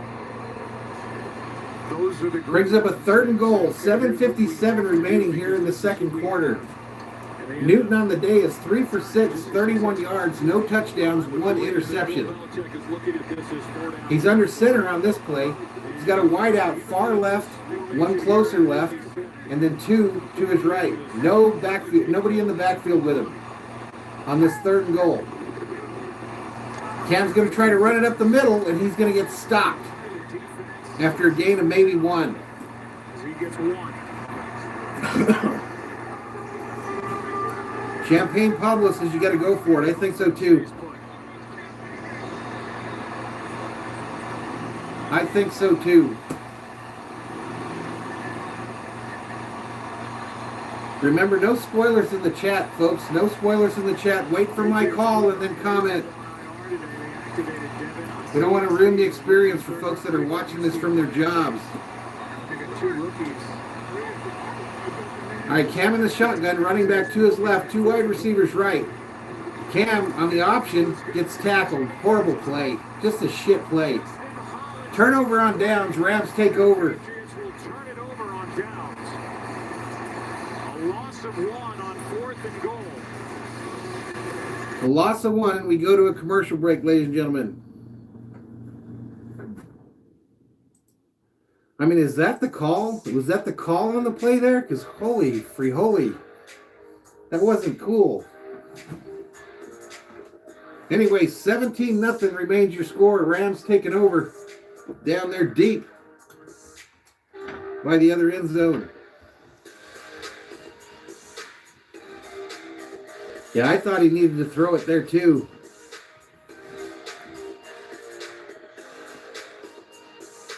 Those are the Brings up a 3rd and goal. 7:57 remaining here in the second quarter. Newton on the day is 3 for 6, 31 yards, no touchdowns, 1 interception. He's under center on this play. He's got a wide out far left, 1 closer left, and then 2 to his right. No backfield, nobody in the backfield with him on this 3rd and goal. Cam's going to try to run it up the middle, and he's going to get stopped after a gain of maybe 1. He gets 1. Champagne Pablo says you got to go for it. I think so too. I think so too. Remember, no spoilers in the chat, folks. No spoilers in the chat. Wait for my call and then comment. We don't want to ruin the experience for folks that are watching this from their jobs. All right, Cam in the shotgun, running back to his left, 2 wide receivers right. Cam on the option gets tackled. Horrible play. Just a shit play. Turnover on downs. Rams take over. Patriots will turn it over on downs. A loss of 1 on 4th and goal. A loss of 1. We go to a commercial break, ladies and gentlemen. I mean, is that the call? Was that the call on the play there? Because holy free holy. That wasn't cool. Anyway, 17-0 remains your score. Rams taking over down there deep by the other end zone. Yeah, I thought he needed to throw it there too.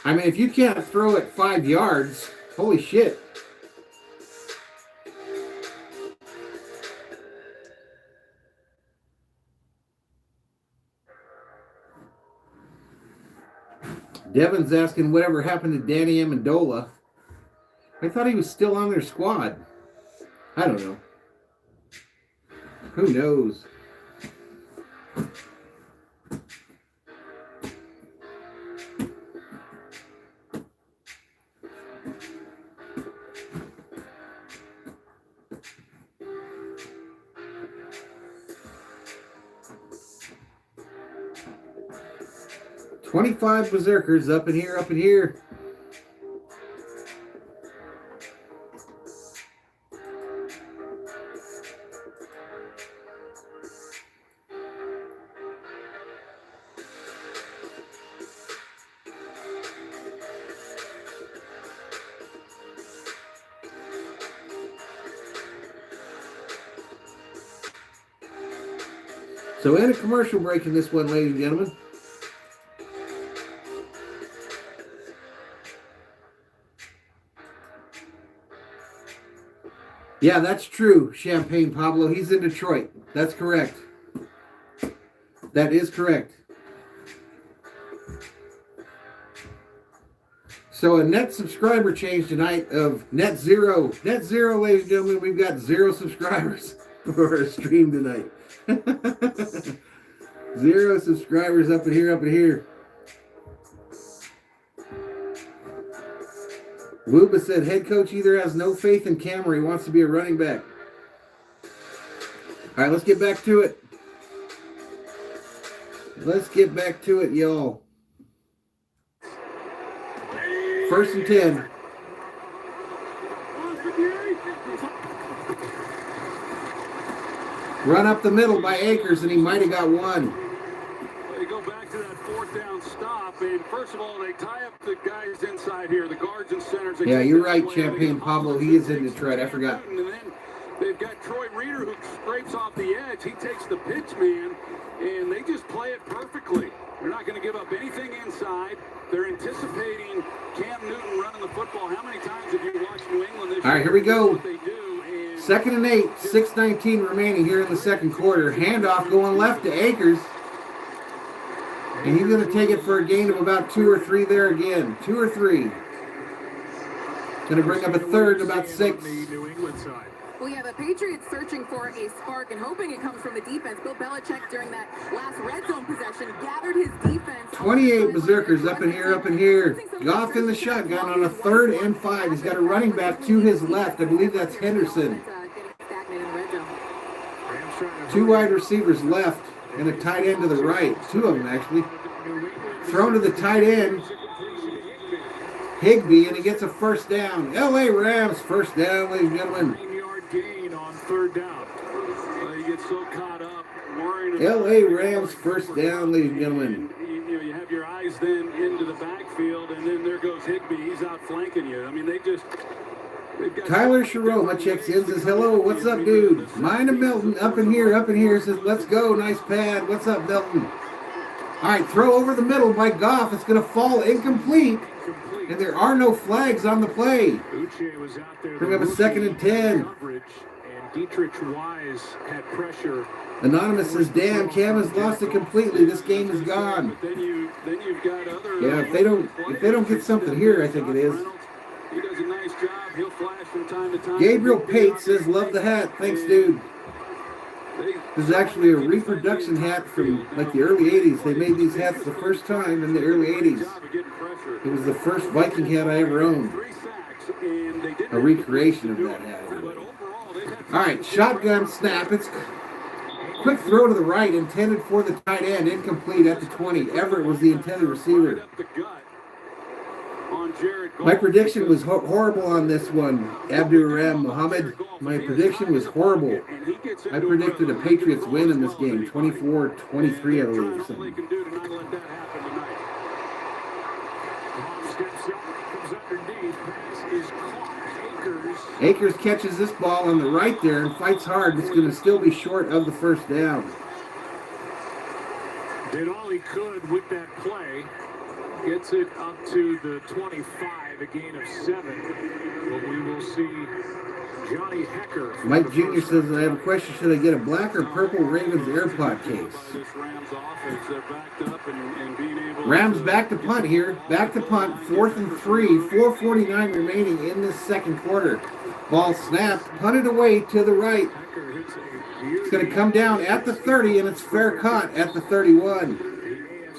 I mean, if you can't throw it 5 yards, holy shit. Devin's asking whatever happened to Danny Amendola. I thought he was still on their squad. I don't know. Who knows? $25 berserkers up in here, up in here. So in a commercial break in this one, ladies and gentlemen. Yeah, that's true, Champagne Pablo. He's in Detroit. That's correct. That is correct. So a net subscriber change tonight of net zero. Net zero, ladies and gentlemen. We've got 0 subscribers for our stream tonight. 0 subscribers up in here, up in here. Wooba said head coach either has no faith in Cam or he wants to be a running back. All right, let's get back to it. Let's get back to it, y'all. 1st and 10. Run up the middle by Akers, and he might have got 1. They go back to that 4th down stop, and first of all, they tie up the guys inside here, the guards and centers. Yeah, you're right, Champagne Pablo. He is in Detroit. I forgot. And then they've got Troy Reader who scrapes off the edge. He takes the pitch man, and they just play it perfectly. They're not going to give up anything inside. They're anticipating Cam Newton running the football. How many times have you watched New England this year? All right, here we go. What they do, and 2nd and 8, 6:19 remaining here in the second quarter. Handoff going left to Akers. And he's going to take it for a gain of about 2 or 3 there again. 2 or 3. Going to bring up a third, about 6. Well, yeah, the Patriots searching for a spark and hoping it comes from the defense. Bill Belichick, during that last red zone possession, gathered his defense. 28 Berserkers up in here, up in here. Goff in the shotgun on a 3rd and 5. He's got a running back to his left. I believe that's Henderson. 2 wide receivers left and a tight end to the right. 2 of them, actually. Thrown to the tight end. Higbee, and he gets a first down. LA Rams, first down, ladies and gentlemen. 9-yard gain on 3rd down. You get so caught up worrying about LA Rams, first down, ladies and gentlemen. you have your eyes then into the backfield, and then there goes Higbee. He's out flanking you. I mean, they've got Tyler Sharoma checks in, says, hello, what's up, dude? Mine and Milton, up in here, says, let's go, nice pad. What's up, Milton? All right, throw over the middle by Goff. It's going to fall incomplete, and there are no flags on the play. Was out there. Bring up a 2nd and 10. And Dietrich Wise had pressure. Anonymous says, damn, Cam has lost it completely. This game is gone. Then you've got other. Yeah, if they don't get something here, I think it is. He does a nice job. He'll flash from time to time. Gabriel Pate says, love the hat. Thanks, dude. This is actually a reproduction hat from like the early 80s. They made these hats the first time in the early 80s. It was the first Viking hat I ever owned. A recreation of that hat. All right, shotgun snap. It's quick throw to the right, intended for the tight end, incomplete at the 20. Everett was the intended receiver. My prediction was horrible on this one, Abdur-Rahman Muhammad. My prediction was horrible. I predicted a Patriots win in this game, 24-23, I believe. Something. Akers catches this ball on the right there and fights hard. It's going to still be short of the first down. Did all he could with that play. Gets it up to the 25, a gain of 7. But we will see Johnny Hecker. Mike Jr. says, I have a question. Should I get a black or purple Ravens AirPod case? Rams back to punt here. Back to punt. 4th and 3. 4:49 remaining in this second quarter. Ball snapped. Punted away to the right. It's going to come down at the 30, and it's fair caught at the 31.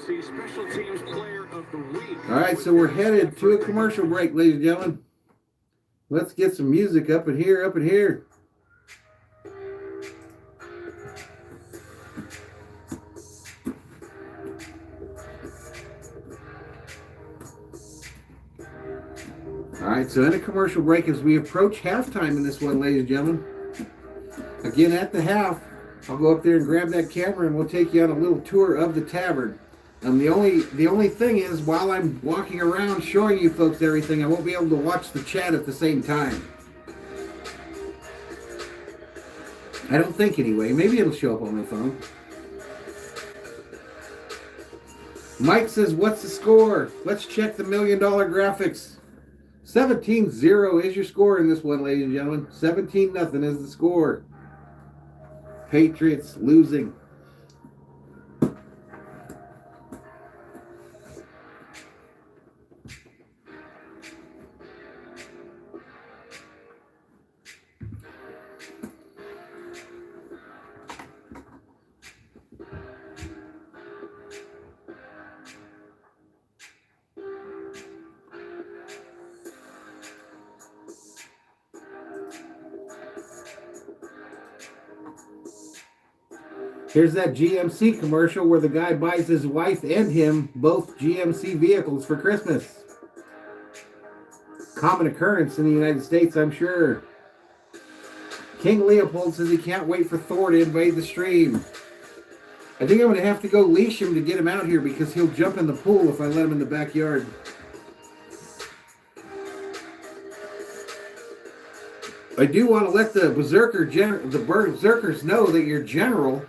Special teams player of the week. All right, so we're headed to a commercial break, ladies and gentlemen. Let's get some music up in here, up in here. All right, so in a commercial break as we approach halftime in this one, ladies and gentlemen. Again, at the half, I'll go up there and grab that camera and we'll take you on a little tour of the Tavern. The only thing is, while I'm walking around showing you folks everything, I won't be able to watch the chat at the same time. I don't think anyway. Maybe it'll show up on my phone. Mike says, what's the score? Let's check the $1 million graphics. 17-0 is your score in this one, ladies and gentlemen. 17-0 is the score. Patriots losing. Here's that GMC commercial where the guy buys his wife and him both GMC vehicles for Christmas. Common occurrence in the United States, I'm sure. King Leopold says he can't wait for Thor to invade the stream. I think I'm going to have to go leash him to get him out here because he'll jump in the pool if I let him in the backyard. I do want to let the Berserkers know that your general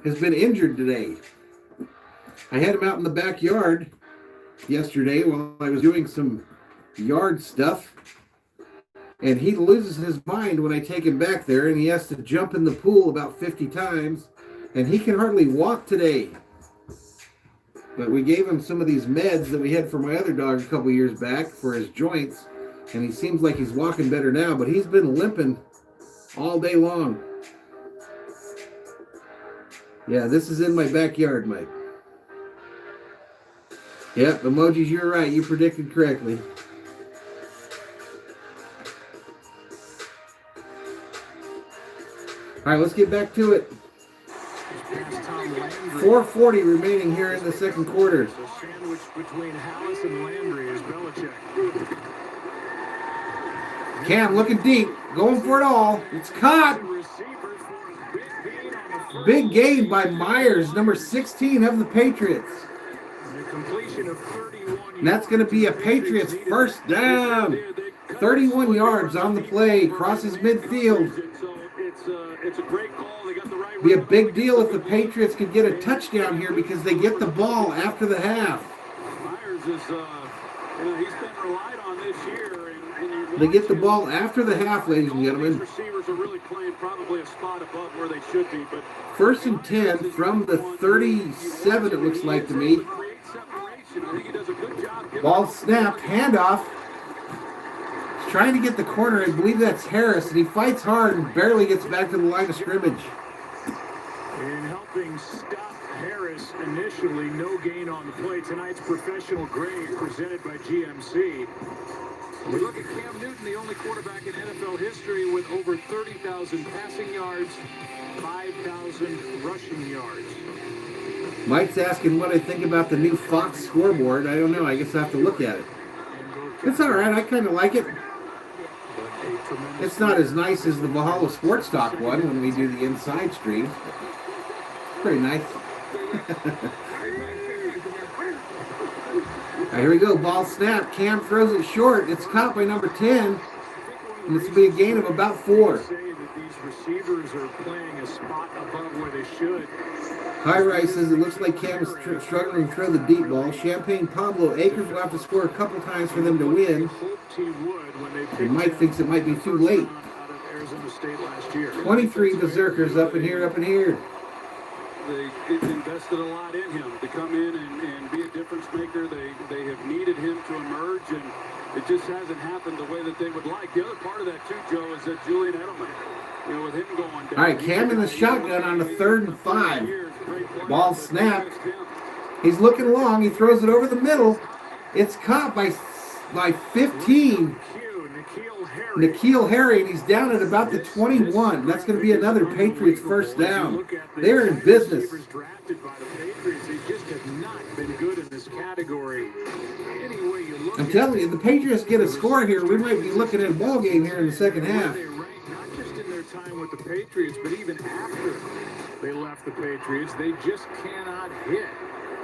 has been injured today. I had him out in the backyard yesterday while I was doing some yard stuff. And he loses his mind when I take him back there, and he has to jump in the pool about 50 times, and he can hardly walk today. But we gave him some of these meds that we had for my other dog a couple years back for his joints, and he seems like he's walking better now, but he's been limping all day long. Yeah, this is in my backyard, Mike. Yep, emojis, you're right. You predicted correctly. All right, let's get back to it. 4:40 remaining here in the second quarter. A sandwich between Hallis and Landry is Belichick. Cam looking deep, going for it all. It's caught. Big gain by Myers, number 16 of the Patriots. And that's going to be a Patriots first down. 31 yards on the play, crosses midfield. It's a great call. They got the right. Be a big deal if the Patriots could get a touchdown here because they get the ball after the half. Myers is, he's been relied on this year. And They get the ball after the half, ladies and gentlemen. Receivers are really playing probably a spot above where they should be. But First and 10 from the 37, it looks like to me. Ball snapped, handoff. He's trying to get the corner. I believe that's Harris, and he fights hard and barely gets back to the line of scrimmage. In helping stop Harris initially, no gain on the play. Tonight's professional grade presented by GMC. We look at Cam Newton, the only quarterback in NFL history with over 30,000 passing yards, 5,000 rushing yards. Mike's asking what I think about the new Fox scoreboard. I don't know. I guess I have to look at it. It's all right. I kind of like it. It's not as nice as the Valhalla Sports Talk one when we do the inside stream. Pretty nice. All right, here we go. Ball snap. Cam throws it short. It's caught by number 10. And this will be a gain of about 4. Say that these receivers are playing a spot above where they should. High Rise says it looks like Cam is struggling to throw the deep ball. Champagne Pablo Akers will have to score a couple times for them to win. And Mike thinks it might be too late. 23 Berserkers up in here, up in here. They invested a lot in him to come in and be a difference maker. They have needed him to emerge, and it just hasn't happened the way that they would like. The other part of that, too, Joe, is that Julian Edelman, with him going down. All right, Cam in the shotgun on the 3rd and 5. Ball snapped. He's looking long. He throws it over the middle. It's caught by 15. N'Keal Harry, and he's down at about the 21. That's going to be another Patriots first down. They're in business. I'm telling you, the Patriots get a score here. We might be looking at a ball game here in the second half. Not just in their time with the Patriots, but even after they left the Patriots, they just cannot hit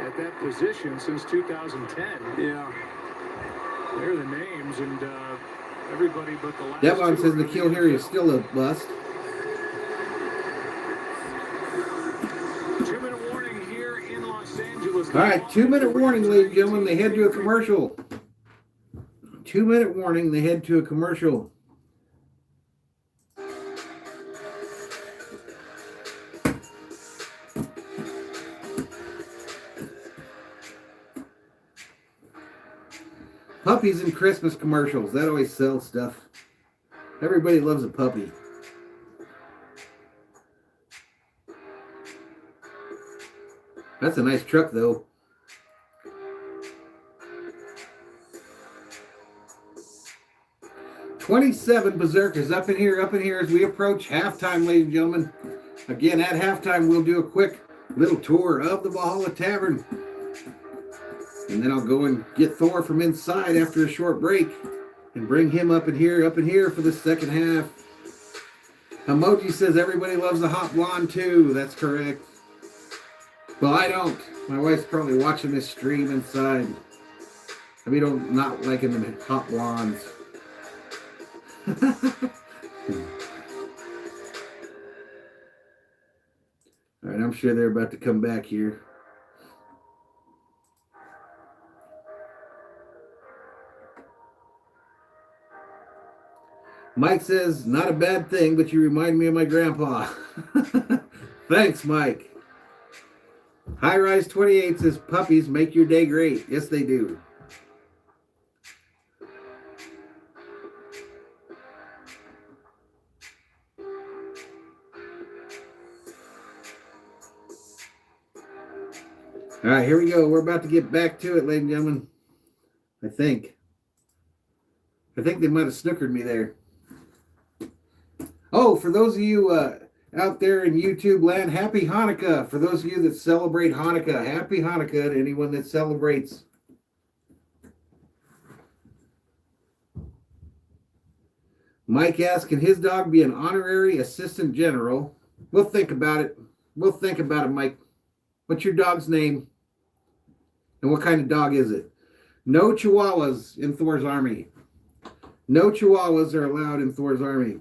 at that position since 2010. Yeah. They're the names, and everybody but the last. Devon says N'Keal Harry is still a bust. 2-minute warning here in Los Angeles. All right, 2-minute warning, ladies and gentlemen. They head to a commercial. 2-minute warning. They head to a commercial. Puppies and Christmas commercials. That always sells stuff. Everybody loves a puppy. That's a nice truck, though. "27 Berserkers up in here as we approach halftime, ladies and gentlemen. Again, at halftime, we'll do a quick little tour of the Valhalla Tavern. And then I'll go and get Thor from inside after a short break and bring him up in here for the second half. Emoji says everybody loves the hot blonde too. That's correct. Well, I don't. My wife's probably watching this stream inside. I mean, I'm not liking the hot blondes. All right, I'm sure they're about to come back here. Mike says, not a bad thing, but you remind me of my grandpa. Thanks, Mike. High Rise 28 says, puppies make your day great. Yes, they do. All right, here we go. We're about to get back to it, ladies and gentlemen. I think they might have snookered me there. Oh, for those of you out there in YouTube land, happy Hanukkah. For those of you that celebrate Hanukkah, happy Hanukkah to anyone that celebrates. Mike asks, can his dog be an honorary assistant general? We'll think about it. We'll think about it, Mike. What's your dog's name? And what kind of dog is it? No Chihuahuas in Thor's army. No Chihuahuas are allowed in Thor's army.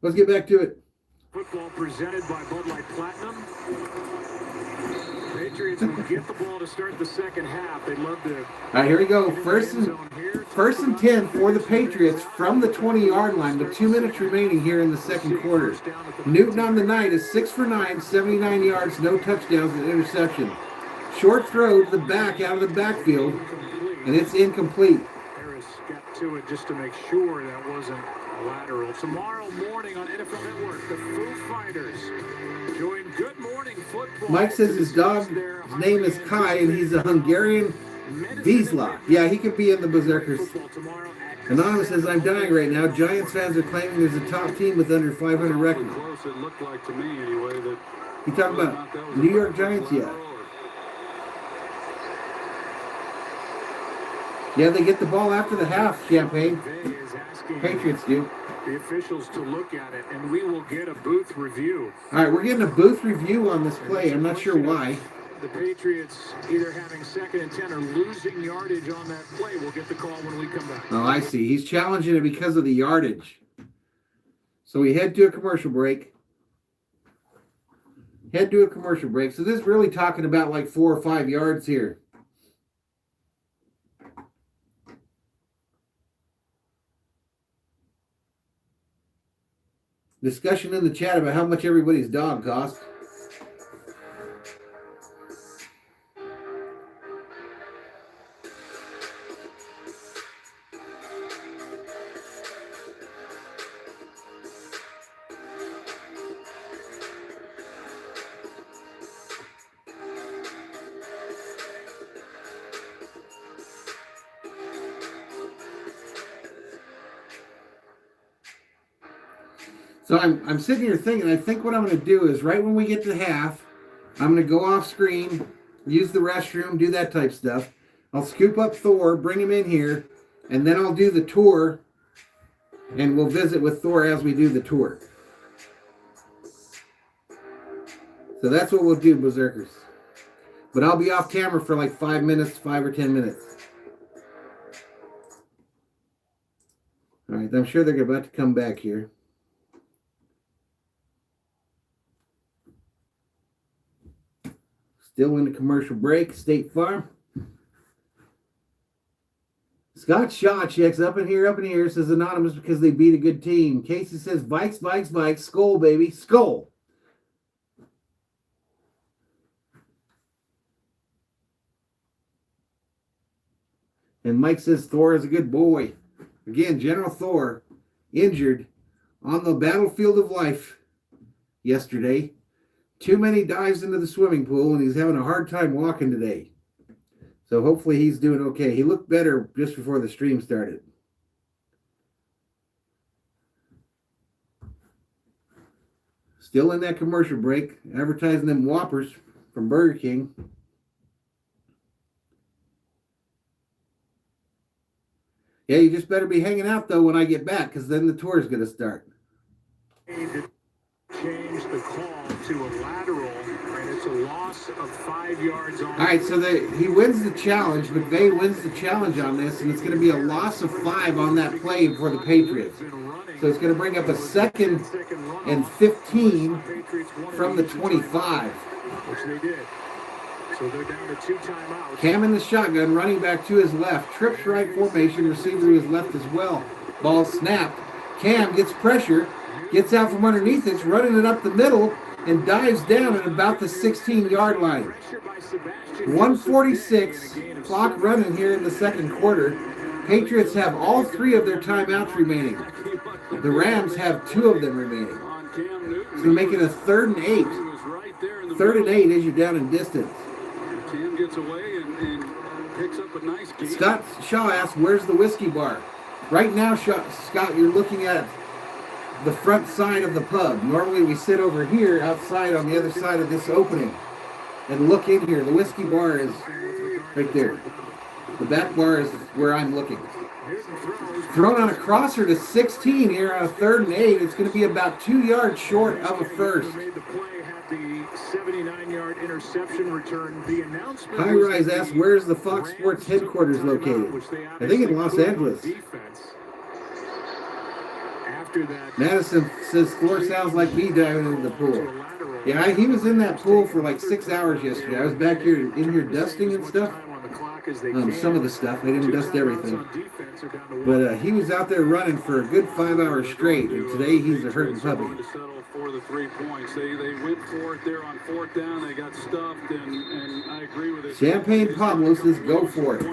Let's get back to it. Football presented by Bud Light Platinum. Patriots will get the ball to start the second half. They'd love to. All right, here we go. First and 10 for the Patriots from the 20-yard line with 2 minutes remaining here in the second quarter. Newton on the night is 6 for 9, 79 yards, no touchdowns and interception. Short throw to the back out of the backfield, and it's incomplete. Harris got to it just to make sure that wasn't lateral. Tomorrow morning on NFL Network, the Foo Fighters join Good Morning Football. Mike says his dog's name is Kai, and he's a Hungarian Vizsla. Yeah, he could be in the Berserkers. Anonymous says, I'm dying right now. Giants fans are claiming there's a top team with under 500 record. It looked like to me anyway that You talking about New York Giants? Yeah. Yeah, they get the ball after the half, Champagne. Patriots do. The officials to look at it, and we will get a booth review. All right, we're getting a booth review on this play. I'm not sure why. The Patriots either having 2nd and 10 or losing yardage on that play. We'll get the call when we come back. Oh, I see. He's challenging it because of the yardage. So we head to a commercial break. So this is really talking about like 4 or 5 yards here. Discussion in the chat about how much everybody's dog cost. So I'm sitting here thinking, I think what I'm going to do is right when we get to half, I'm going to go off screen, use the restroom, do that type stuff. I'll scoop up Thor, bring him in here, and then I'll do the tour, and we'll visit with Thor as we do the tour. So that's what we'll do, Berserkers. But I'll be off camera for like 5 minutes, 5 or 10 minutes. All right, I'm sure they're about to come back here. Still in the commercial break, State Farm. Scott Shaw checks up in here, says anonymous because they beat a good team. Casey says, Vikes, SKOL, baby, SKOL. And Mike says Thor is a good boy. Again, General Thor, injured on the battlefield of life yesterday. Too many dives into the swimming pool, and he's having a hard time walking today. So hopefully he's doing okay. He looked better just before the stream started. Still in that commercial break, advertising them Whoppers from Burger King. Yeah, you just better be hanging out, though, when I get back, because then the tour is going to start. Change the call to a lateral, and it's a loss of 5 yards on. All right, so he wins the challenge. McVay wins the challenge on this, and it's going to be a loss of 5 on that play for the Patriots. So it's going to bring up a 2nd and 15 from the 25. Which they did. So they're down to 2 timeouts. Cam in the shotgun, running back to his left. Trips right formation, receiver to his left as well. Ball snapped. Cam gets pressure, gets out from underneath it, running it up the middle, and dives down at about the 16-yard line. 146, clock running here in the second quarter. Patriots have all 3 of their timeouts remaining. The Rams have 2 of them remaining. So make it a 3rd and 8. 3rd and 8 as you're down in distance. Cam gets away and picks up a nice gain. Scott Shaw asks, where's the whiskey bar? Right now, Scott, you're looking at the front side of the pub. Normally we sit over here outside on the other side of this opening and look in here. The whiskey bar is right there. The back bar is where I'm looking. Thrown on a crosser to 16 here on a 3rd and 8. It's going to be about 2 yards short of a first. The 79-yard interception return. The announcement. High Rise asks, where's the Fox Sports headquarters located? I think in Los Angeles. After that, Madison says, floor sounds like me diving into the pool. Yeah, he was in that pool for like 6 hours yesterday. I was back here in here dusting and stuff. Some of the stuff. I didn't dust everything. But he was out there running for a good 5 hours straight, and today he's a hurting puppy. For the 3 points. They went for it there on 4th down. They got stuffed, and I agree with it. Champagne Pablo says, go for it.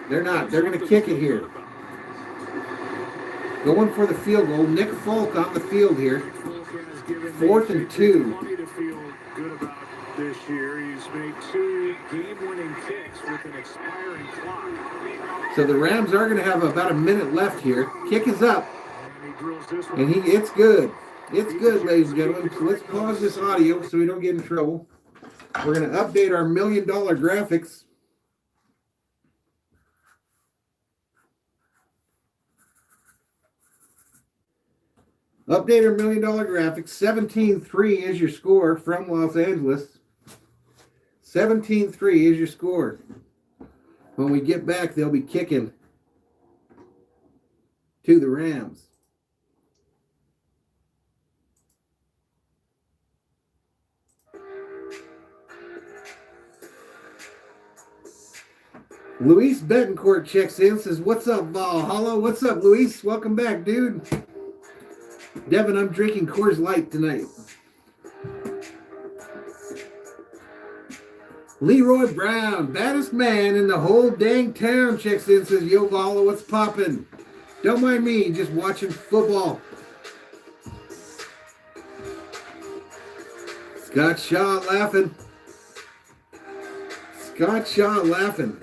They're not. They're going to kick it here. Going for the field goal. Nick Folk on the field here. 4th and 2. This year, he's made 2 game-winning kicks with an expiring clock. So the Rams are going to have about a minute left here. Kick is up, and it's good. It's good, ladies and gentlemen. So let's pause this audio so we don't get in trouble. We're going to update our $1 million graphics. Update our $1 million graphics. 17-3 is your score from Los Angeles. 17-3 is your score. When we get back, they'll be kicking to the Rams. Luis Betancourt checks in, says, what's up, Valhalla? What's up, Luis? Welcome back, dude. Devin, I'm drinking Coors Light tonight. Leroy Brown, baddest man in the whole dang town, checks in, says, yo, Valhalla, what's poppin'? Don't mind me, just watching football. Scott Shaw laughing. Scott Shaw laughing.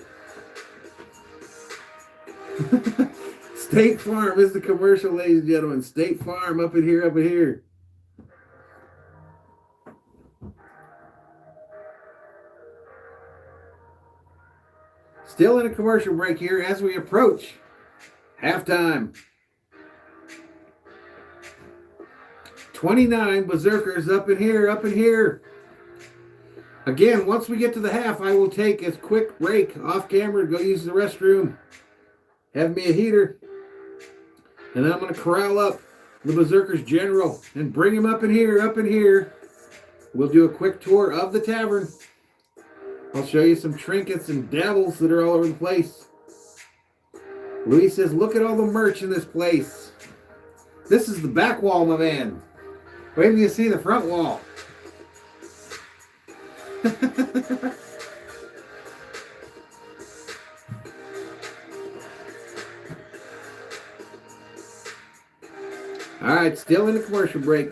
State Farm is the commercial, ladies and gentlemen. State Farm up in here, up in here. Still in a commercial break here as we approach halftime. 29 Berserkers up in here, up in here. Again, once we get to the half, I will take a quick break off camera, go use the restroom, have me a heater, and I'm going to corral up the Berserkers General and bring him up in here, up in here. We'll do a quick tour of the tavern. I'll show you some trinkets and dabbles that are all over the place. Luis says, look at all the merch in this place. This is the back wall, my man. Wait till you see the front wall. All right, still in the commercial break.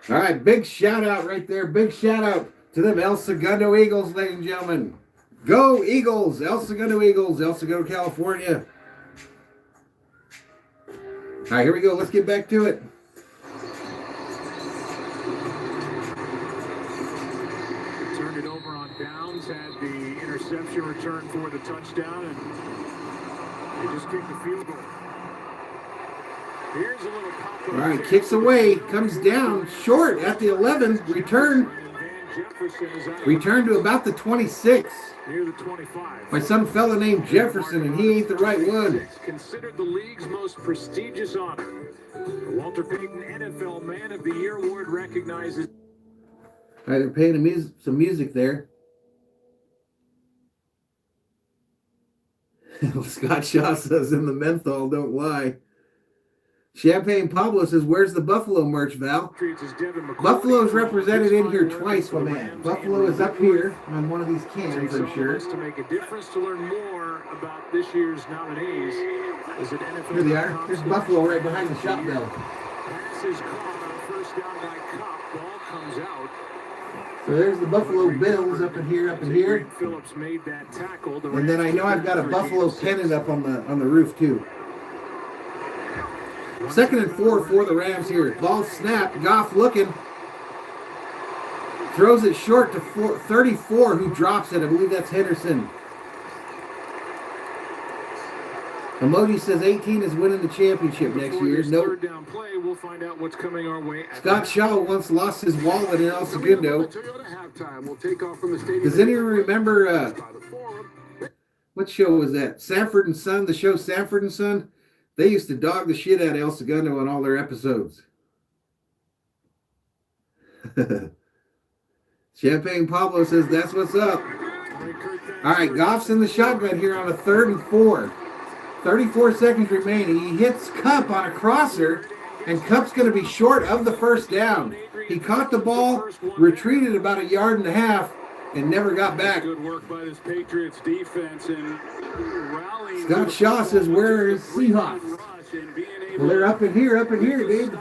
All right, big shout out right there. Big shout out to them El Segundo Eagles, ladies and gentlemen. Go Eagles, El Segundo Eagles, El Segundo, California. All right, here we go. Let's get back to it. Turned it over on downs, had the interception return for the touchdown, and they just kicked the field goal. Here's a little pop. All right, kicks away, comes down short at the 11. Return to about the 26. Near the 25. By some fella named Jefferson, and he ain't the right one. Considered the league's most prestigious honor. The Walter Payton NFL Man of the Year award recognizes. All right, they're playing some music there. Scott Shaw says, in the menthol, don't lie. Champagne Pablo says, where's the Buffalo merch, Val? Buffalo's represented in here twice, my man. Buffalo is up here on one of these cans, I'm sure. To make a difference, to learn more about this year's nominees. Is it NFL? Here they are. There's Buffalo right behind the shop bell. Pass is caught on first down by Cup. Ball comes out. So there's the Buffalo Bills up in here, Phillips made that tackle. And then I know I've got a Buffalo pennant up on the roof too. 2nd and 4 for the Rams here. Ball snap. Goff looking. Throws it short to 34. Who drops it? I believe that's Henderson. Emoji says 18 is winning the championship next year. Nope. Third down play, we'll find out what's coming our way. Scott Shaw once lost his wallet in El Segundo. Does anyone remember what show was that? Sanford and Son, the show Sanford and Son? They used to dog the shit out of El Segundo on all their episodes. Champagne Pablo says that's what's up. All right, Goff's in the shotgun here on a 3rd and 4. 34 seconds remaining. He hits Cup on a crosser, and Cup's going to be short of the first down. He caught the ball, retreated about 1.5 yards, and never got back. Good work by this Patriots defense and rallying. Scott Shaw says, where is Seahawks? Well, they're up in here, dude.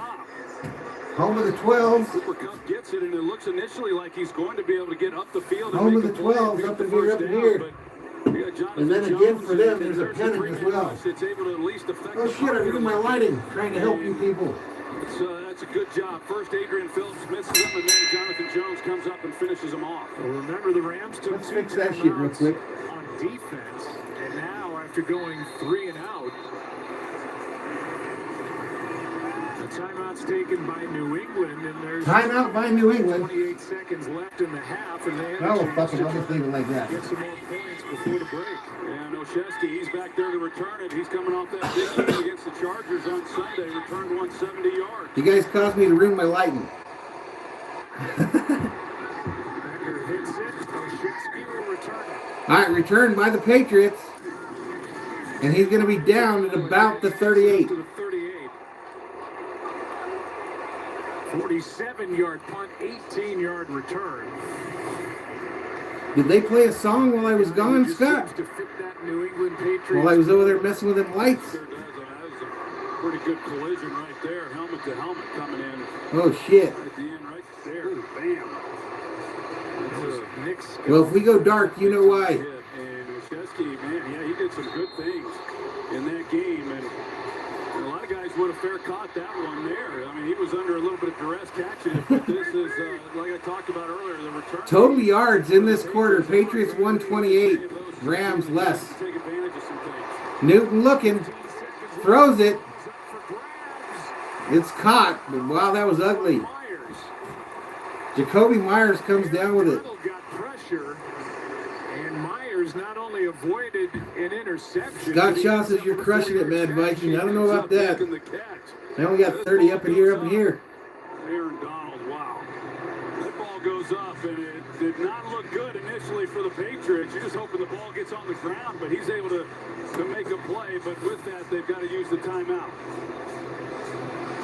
Home of the 12s. Cooper Kupp gets it, and it looks initially like he's going to be able to get up the field. Home of the 12s, up in here. And then again for them, there's a pennant as well. Oh shit, I'm doing my lighting, trying to help you people. That's a good job. First, Adrian Phillips misses him, and then Jonathan Jones comes up and finishes him off. Well, remember, the Rams took Let's fix that shit real quick. On defense, and now after going 3 and out, the timeout's taken by New England, and there's timeout by New England. 28 seconds left in the half, and they have a fucking let me think it like that. Get some more points before the break. And Oshesky, he's back there to return it. He's coming off that big game against the Chargers on Sunday. Returned 170 yards. You guys caused me to ruin my lighting. Backer hits it. Oshesky will return it. All right, returned by the Patriots. And he's going to be down at about the 38. 47-yard punt, 18-yard return. Did they play a song while I was gone, Scott? To fit that New England Patriots. While I was over there messing with them lights? That was a pretty good collision right there. Helmet to helmet coming in. Oh, shit. At the end right there. Bam. Well, if we go dark, you know why. And Oshesky, man, yeah, he did some good things in that game. And a lot of guys would have fair caught that one there. I mean, he was under a little bit of duress catching it, but this is, like I talked about earlier, the return. Total yards in this quarter. Patriots 128, Rams less. Take advantage of some things. Newton looking, throws it. It's caught, but wow, that was ugly. Jacoby Myers comes down with it. Got pressure, and Myers not only avoided an interception. Scott Shaw says you're crushing it, Mad Viking. I don't know about that. I only got 30 up in here. Aaron Donald, wow. That ball goes up, and it did not look good initially for the Patriots. You're just hoping the ball gets on the ground, but he's able to make a play. But with that, they've got to use the timeout.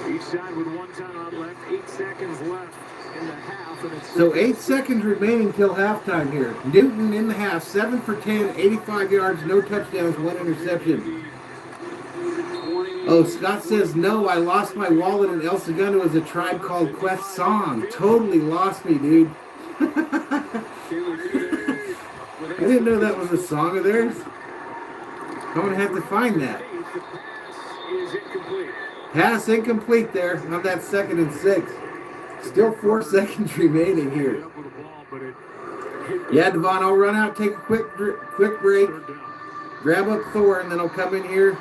Each side with 1 timeout left, 8 seconds left in the half. And it's so 8 seconds remaining till halftime here. Newton in the half, 7 for 10, 85 yards, no touchdowns, 1 interception. Oh, Scott says, no, I lost my wallet in El Segundo as a Tribe Called Quest song. Totally lost me, dude. I didn't know that was a song of theirs. I'm going to have to find that. is incomplete. Pass incomplete there on that 2nd and 6. Still 4 seconds remaining here. Yeah, Devon, I'll run out, take a quick break, grab up Thor, and then I'll come in here,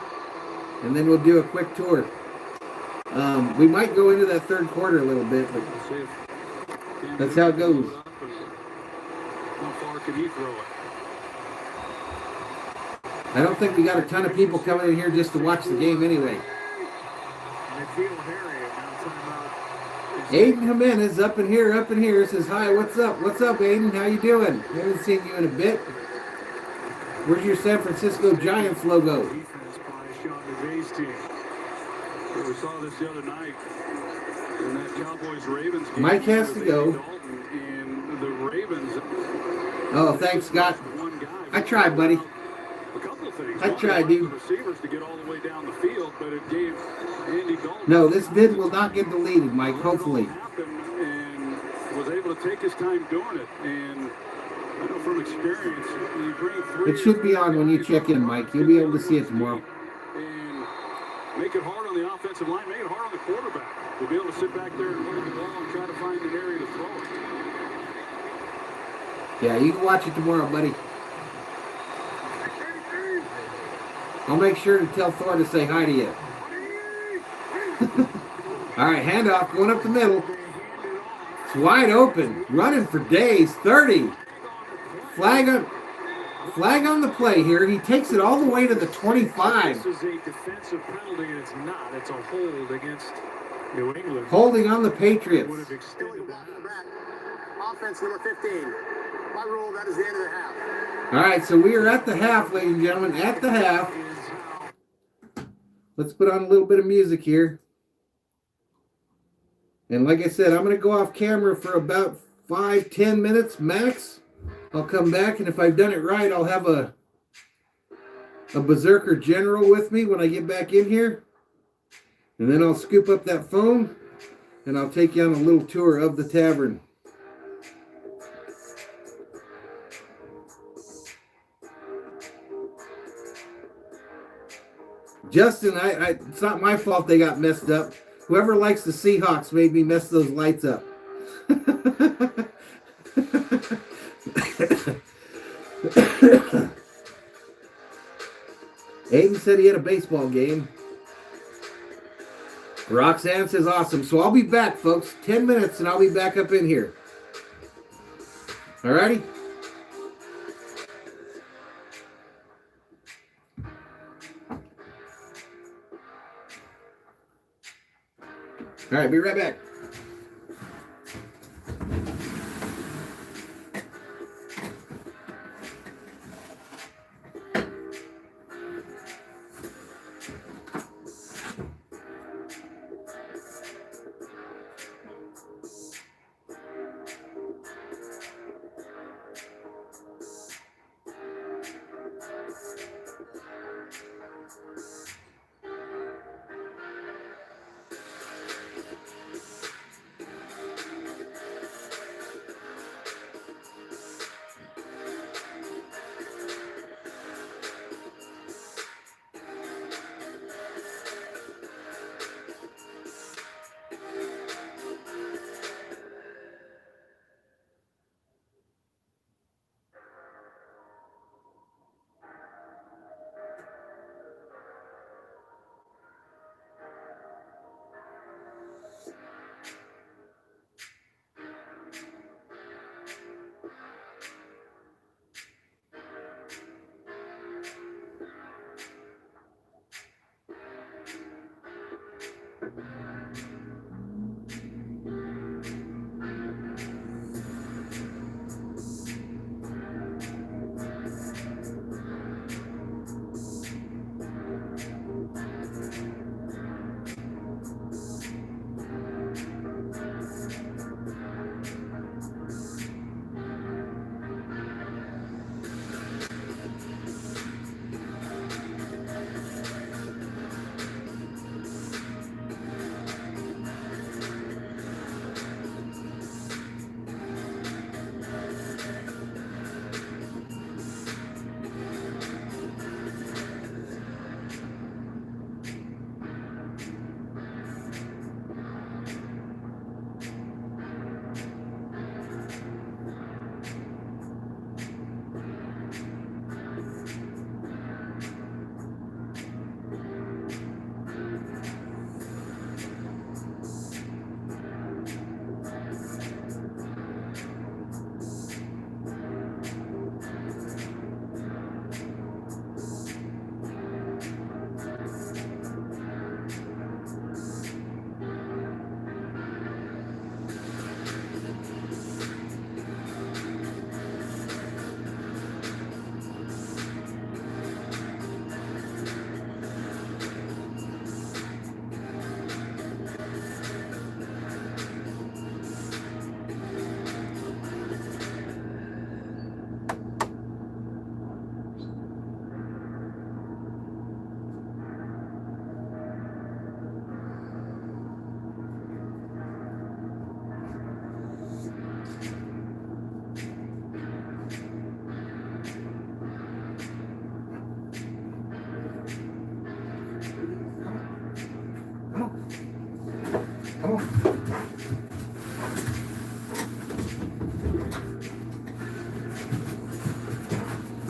and then we'll do a quick tour. We might go into that 3rd quarter a little bit, but that's how it goes. How far can he throw it? I don't think we got a ton of people coming in here just to watch the game anyway. They feel Harry, now timeout Aiden Jimenez up in here, says hi, what's up? What's up, Aiden? How you doing? Haven't seen you in a bit. Where's your San Francisco Giants logo? Defense by Sean McVay's team. We saw this the other night in that Cowboys-Ravens game. Mike has to go. And the Ravens. Oh, thanks, Scott. One guy. I tried, buddy. A couple of things. I tried, dude. The receivers to get all the way down the field, but it gave Andy Dalton. No, this vid will not get deleted, Mike, hopefully. And was able to take his time doing it. And I know from experience, you bring three. It should be on when you check in, Mike. You'll be able to see it tomorrow. And make it hard on the offensive line, make it hard on the quarterback. To be able to sit back there and look at the ball and try to find an area to throw it. Yeah, you can watch it tomorrow, buddy. I'll make sure to tell Thor to say hi to you. All right, handoff going up the middle. It's wide open, running for days. 30. Flag on the play here. He takes it all the way to the 25. This is a defensive penalty, and it's not. It's a hold against New England. Holding on the Patriots. Would have extended that. Offense number 15. By rule, that is the end of the half. All right, so we are at the half, ladies and gentlemen, at the half. Let's put on a little bit of music here. And like I said, I'm going to go off camera for about 5-10 minutes max. I'll come back, and if I've done it right, I'll have a Berserker General with me when I get back in here. And then I'll scoop up that phone, and I'll take you on a little tour of the tavern. Justin, it's not my fault they got messed up. Whoever likes the Seahawks made me mess those lights up. Aiden said he had a baseball game. Roxanne says awesome. So I'll be back, folks. 10 minutes and I'll be back up in here. Alrighty? All right, be right back.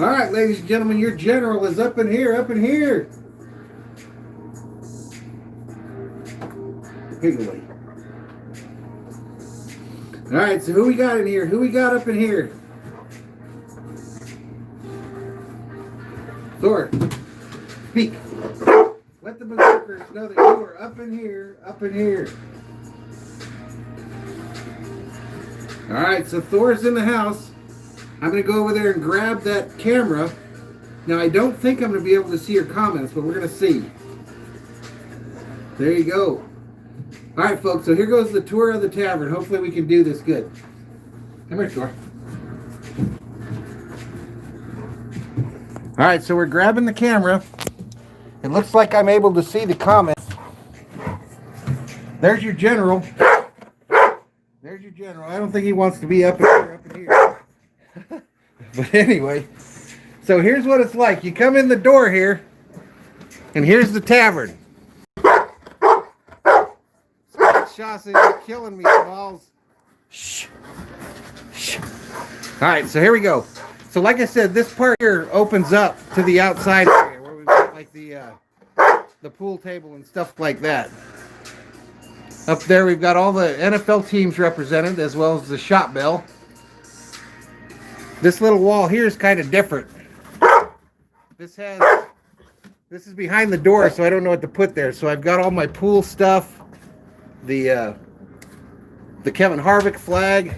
All right, ladies and gentlemen, your general is up in here, up in here. Higgly. All right, so who we got in here? Who we got up in here? Thor, speak. Let the berserkers know that you are up in here, up in here. All right, so Thor's in the house. I'm going to go over there and grab that camera. Now, I don't think I'm going to be able to see your comments, but we're going to see. There you go. All right, folks, so here goes the tour of the tavern. Hopefully we can do this good. Come here, Thor. All right, so we're grabbing the camera. It looks like I'm able to see the comments. There's your general. There's your general. I don't think he wants to be up in here, up in here. But anyway, so here's what it's like. You come in the door here, and here's the tavern. Shaw's killing me, Smalls. Shh. Shh. All right, so here we go. So like I said, this part here opens up to the outside area where we've got like the pool table and stuff like that. Up there we've got all the NFL teams represented as well as the shop bell. This little wall here is kind of different. This is behind the door, so I don't know what to put there. So I've got all my pool stuff. The Kevin Harvick flag.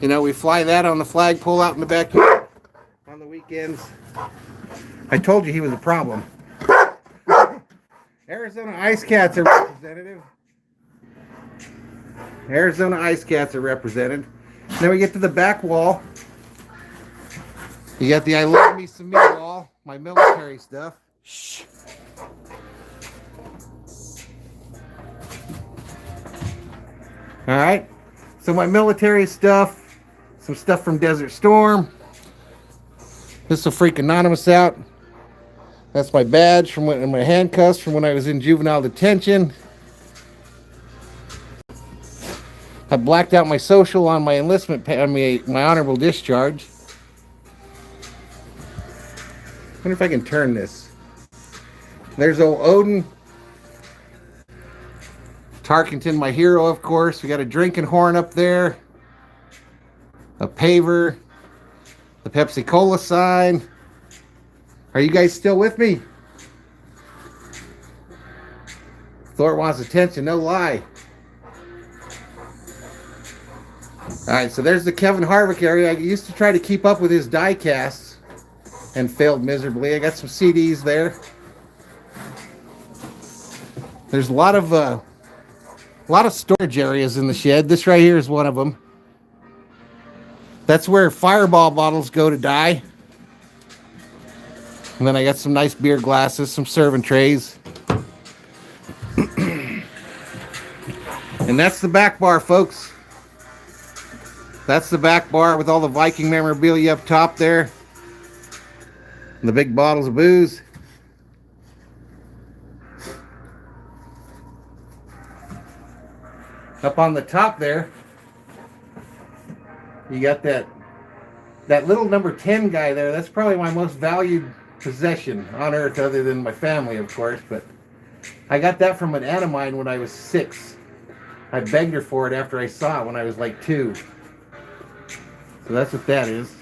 You know, we fly that on the flagpole out in the backyard on the weekends. I told you he was a problem. Arizona Ice Cats are representative. Arizona Ice Cats are represented. Then we get to the back wall. You got the I Love Me Some Me wall, my military stuff. Shh. All right, so my military stuff, some stuff from Desert Storm. This will freak Anonymous out. That's my badge from when, and my handcuffs from when I was in juvenile detention. I blacked out my social on my enlistment, my honorable discharge. I wonder if I can turn this. There's old Odin. Tarkington, my hero, of course. We got a drinking horn up there. A paver. The Pepsi Cola sign. Are you guys still with me? Thor wants attention, no lie. Alright, so there's the Kevin Harvick area. I used to try to keep up with his die casts and failed miserably. I got some CDs there. There's a lot of storage areas in the shed. This right here is one of them. That's where Fireball bottles go to die. And then I got some nice beer glasses, some serving trays. And that's the back bar, folks. That's the back bar with all the Viking memorabilia up top there. And the big bottles of booze. Up on the top there, you got that little number 10 guy there. That's probably my most valued possession on earth, other than my family, of course. But I got that from an aunt of mine when I was 6. I begged her for it after I saw it when I was like 2. So that's what that is.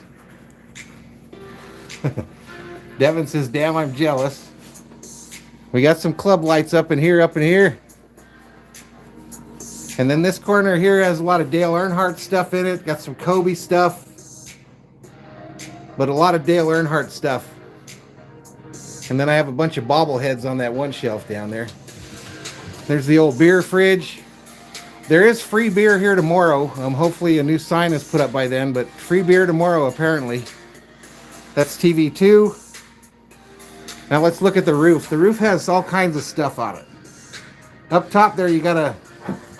Devin says, damn, I'm jealous. We got some club lights up in here, And then this corner here has a lot of Dale Earnhardt stuff in it. Got some Kobe stuff. But a lot of Dale Earnhardt stuff. And then I have a bunch of bobbleheads on that one shelf down there. There's the old beer fridge. There is free beer here tomorrow. Hopefully a new sign is put up by then. But free beer tomorrow, apparently. That's TV2. Now let's look at the roof. The roof has all kinds of stuff on it. Up top there you got a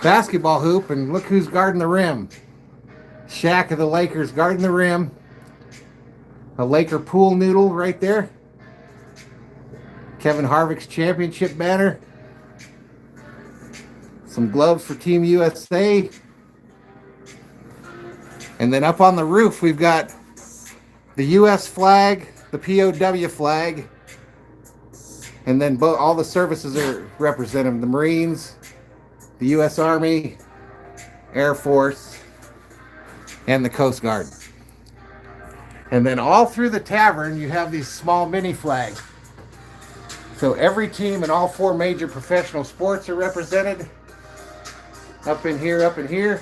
basketball hoop, and look who's guarding the rim. Shaq of the Lakers guarding the rim. A Laker pool noodle right there. Kevin Harvick's championship banner. Some gloves for Team USA. And then up on the roof we've got the U.S. flag, the POW flag, and then all the services are represented: the Marines, the U.S. Army, Air Force, and the Coast Guard. And then all through the tavern, you have these small mini flags. So every team in all 4 major professional sports are represented. Up in here, up in here.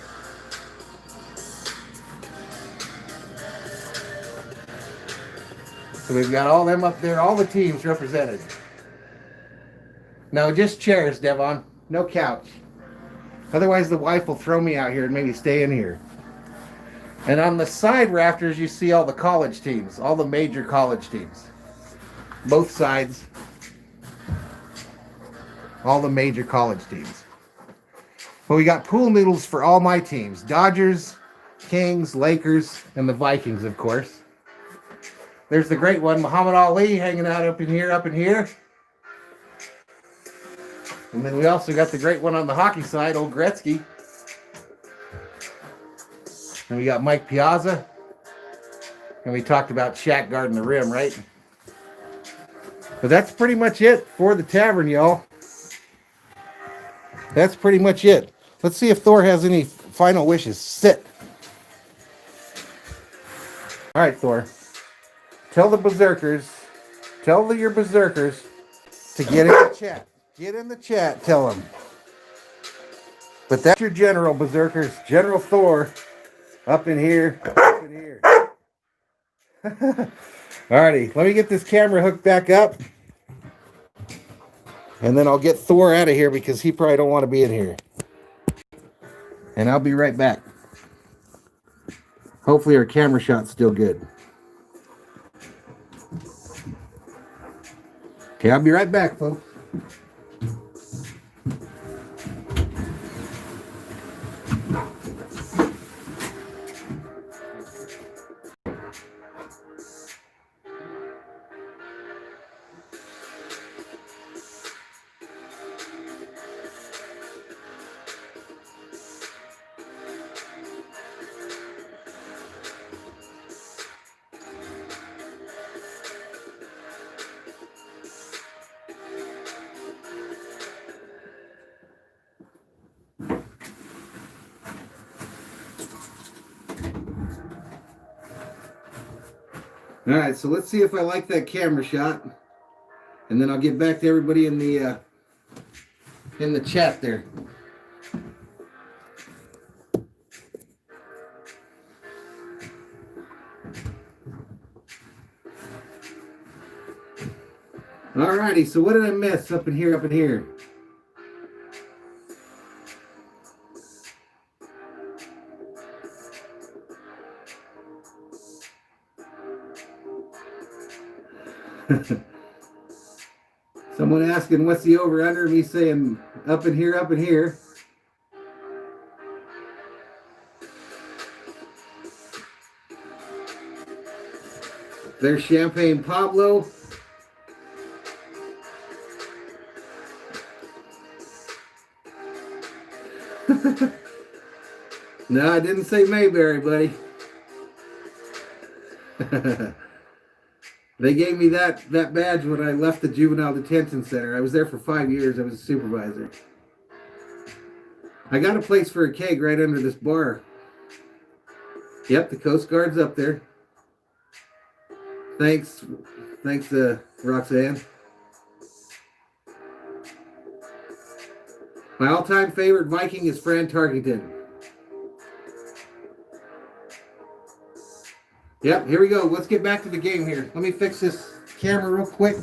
So we've got all them up there, all the teams represented. No, just chairs, Devon. No couch. Otherwise the wife will throw me out here and maybe stay in here. And on the side rafters, you see all the college teams, all the major college teams. Both sides. All the major college teams. Well, we got pool noodles for all my teams. Dodgers, Kings, Lakers, and the Vikings, of course. There's the great one, Muhammad Ali, hanging out up in here, up in here. And then we also got the great one on the hockey side, old Gretzky. And we got Mike Piazza. And we talked about Shaq guarding the rim, right? But that's pretty much it for the tavern, y'all. That's pretty much it. Let's see if Thor has any final wishes. Sit. All right, Thor. Tell the berserkers, your berserkers to get in the chat. Get in the chat, tell them. But that's your general, berserkers. General Thor, up in here, up in here. Alrighty, let me get this camera hooked back up. And then I'll get Thor out of here because he probably don't want to be in here. And I'll be right back. Hopefully our camera shot's still good. Okay, I'll be right back, folks. All right, so let's see if I like that camera shot, and then I'll get back to everybody in the chat there. All righty, so what did I miss up in here, up in here? Someone asking what's the over under, me saying up in here, up in here. There's Champagne Pablo. No, I didn't say Mayberry, buddy. They gave me that badge when I left the juvenile detention center. I was there for 5 years. I was a supervisor. I got a place for a keg right under this bar. Yep, the Coast Guard's up there. Thanks, Roxanne. My all-time favorite Viking is Fran Tarkington. Yep, here we go. Let's get back to the game here. Let me fix this camera real quick.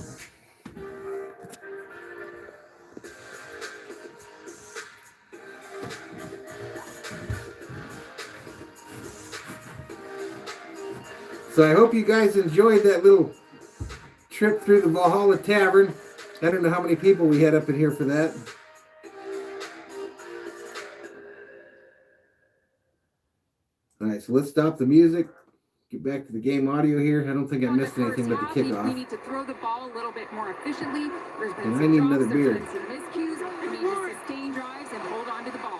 So I hope you guys enjoyed that little trip through the Valhalla Tavern. I don't know how many people we had up in here for that. All right, so let's stop the music. Get back to the game audio here. I don't think I missed anything but the kickoff. We need to throw the ball a little bit more efficiently. There's been And some I need drops, another there's beer. been some miscues. We need to sustain drives and hold on to the ball.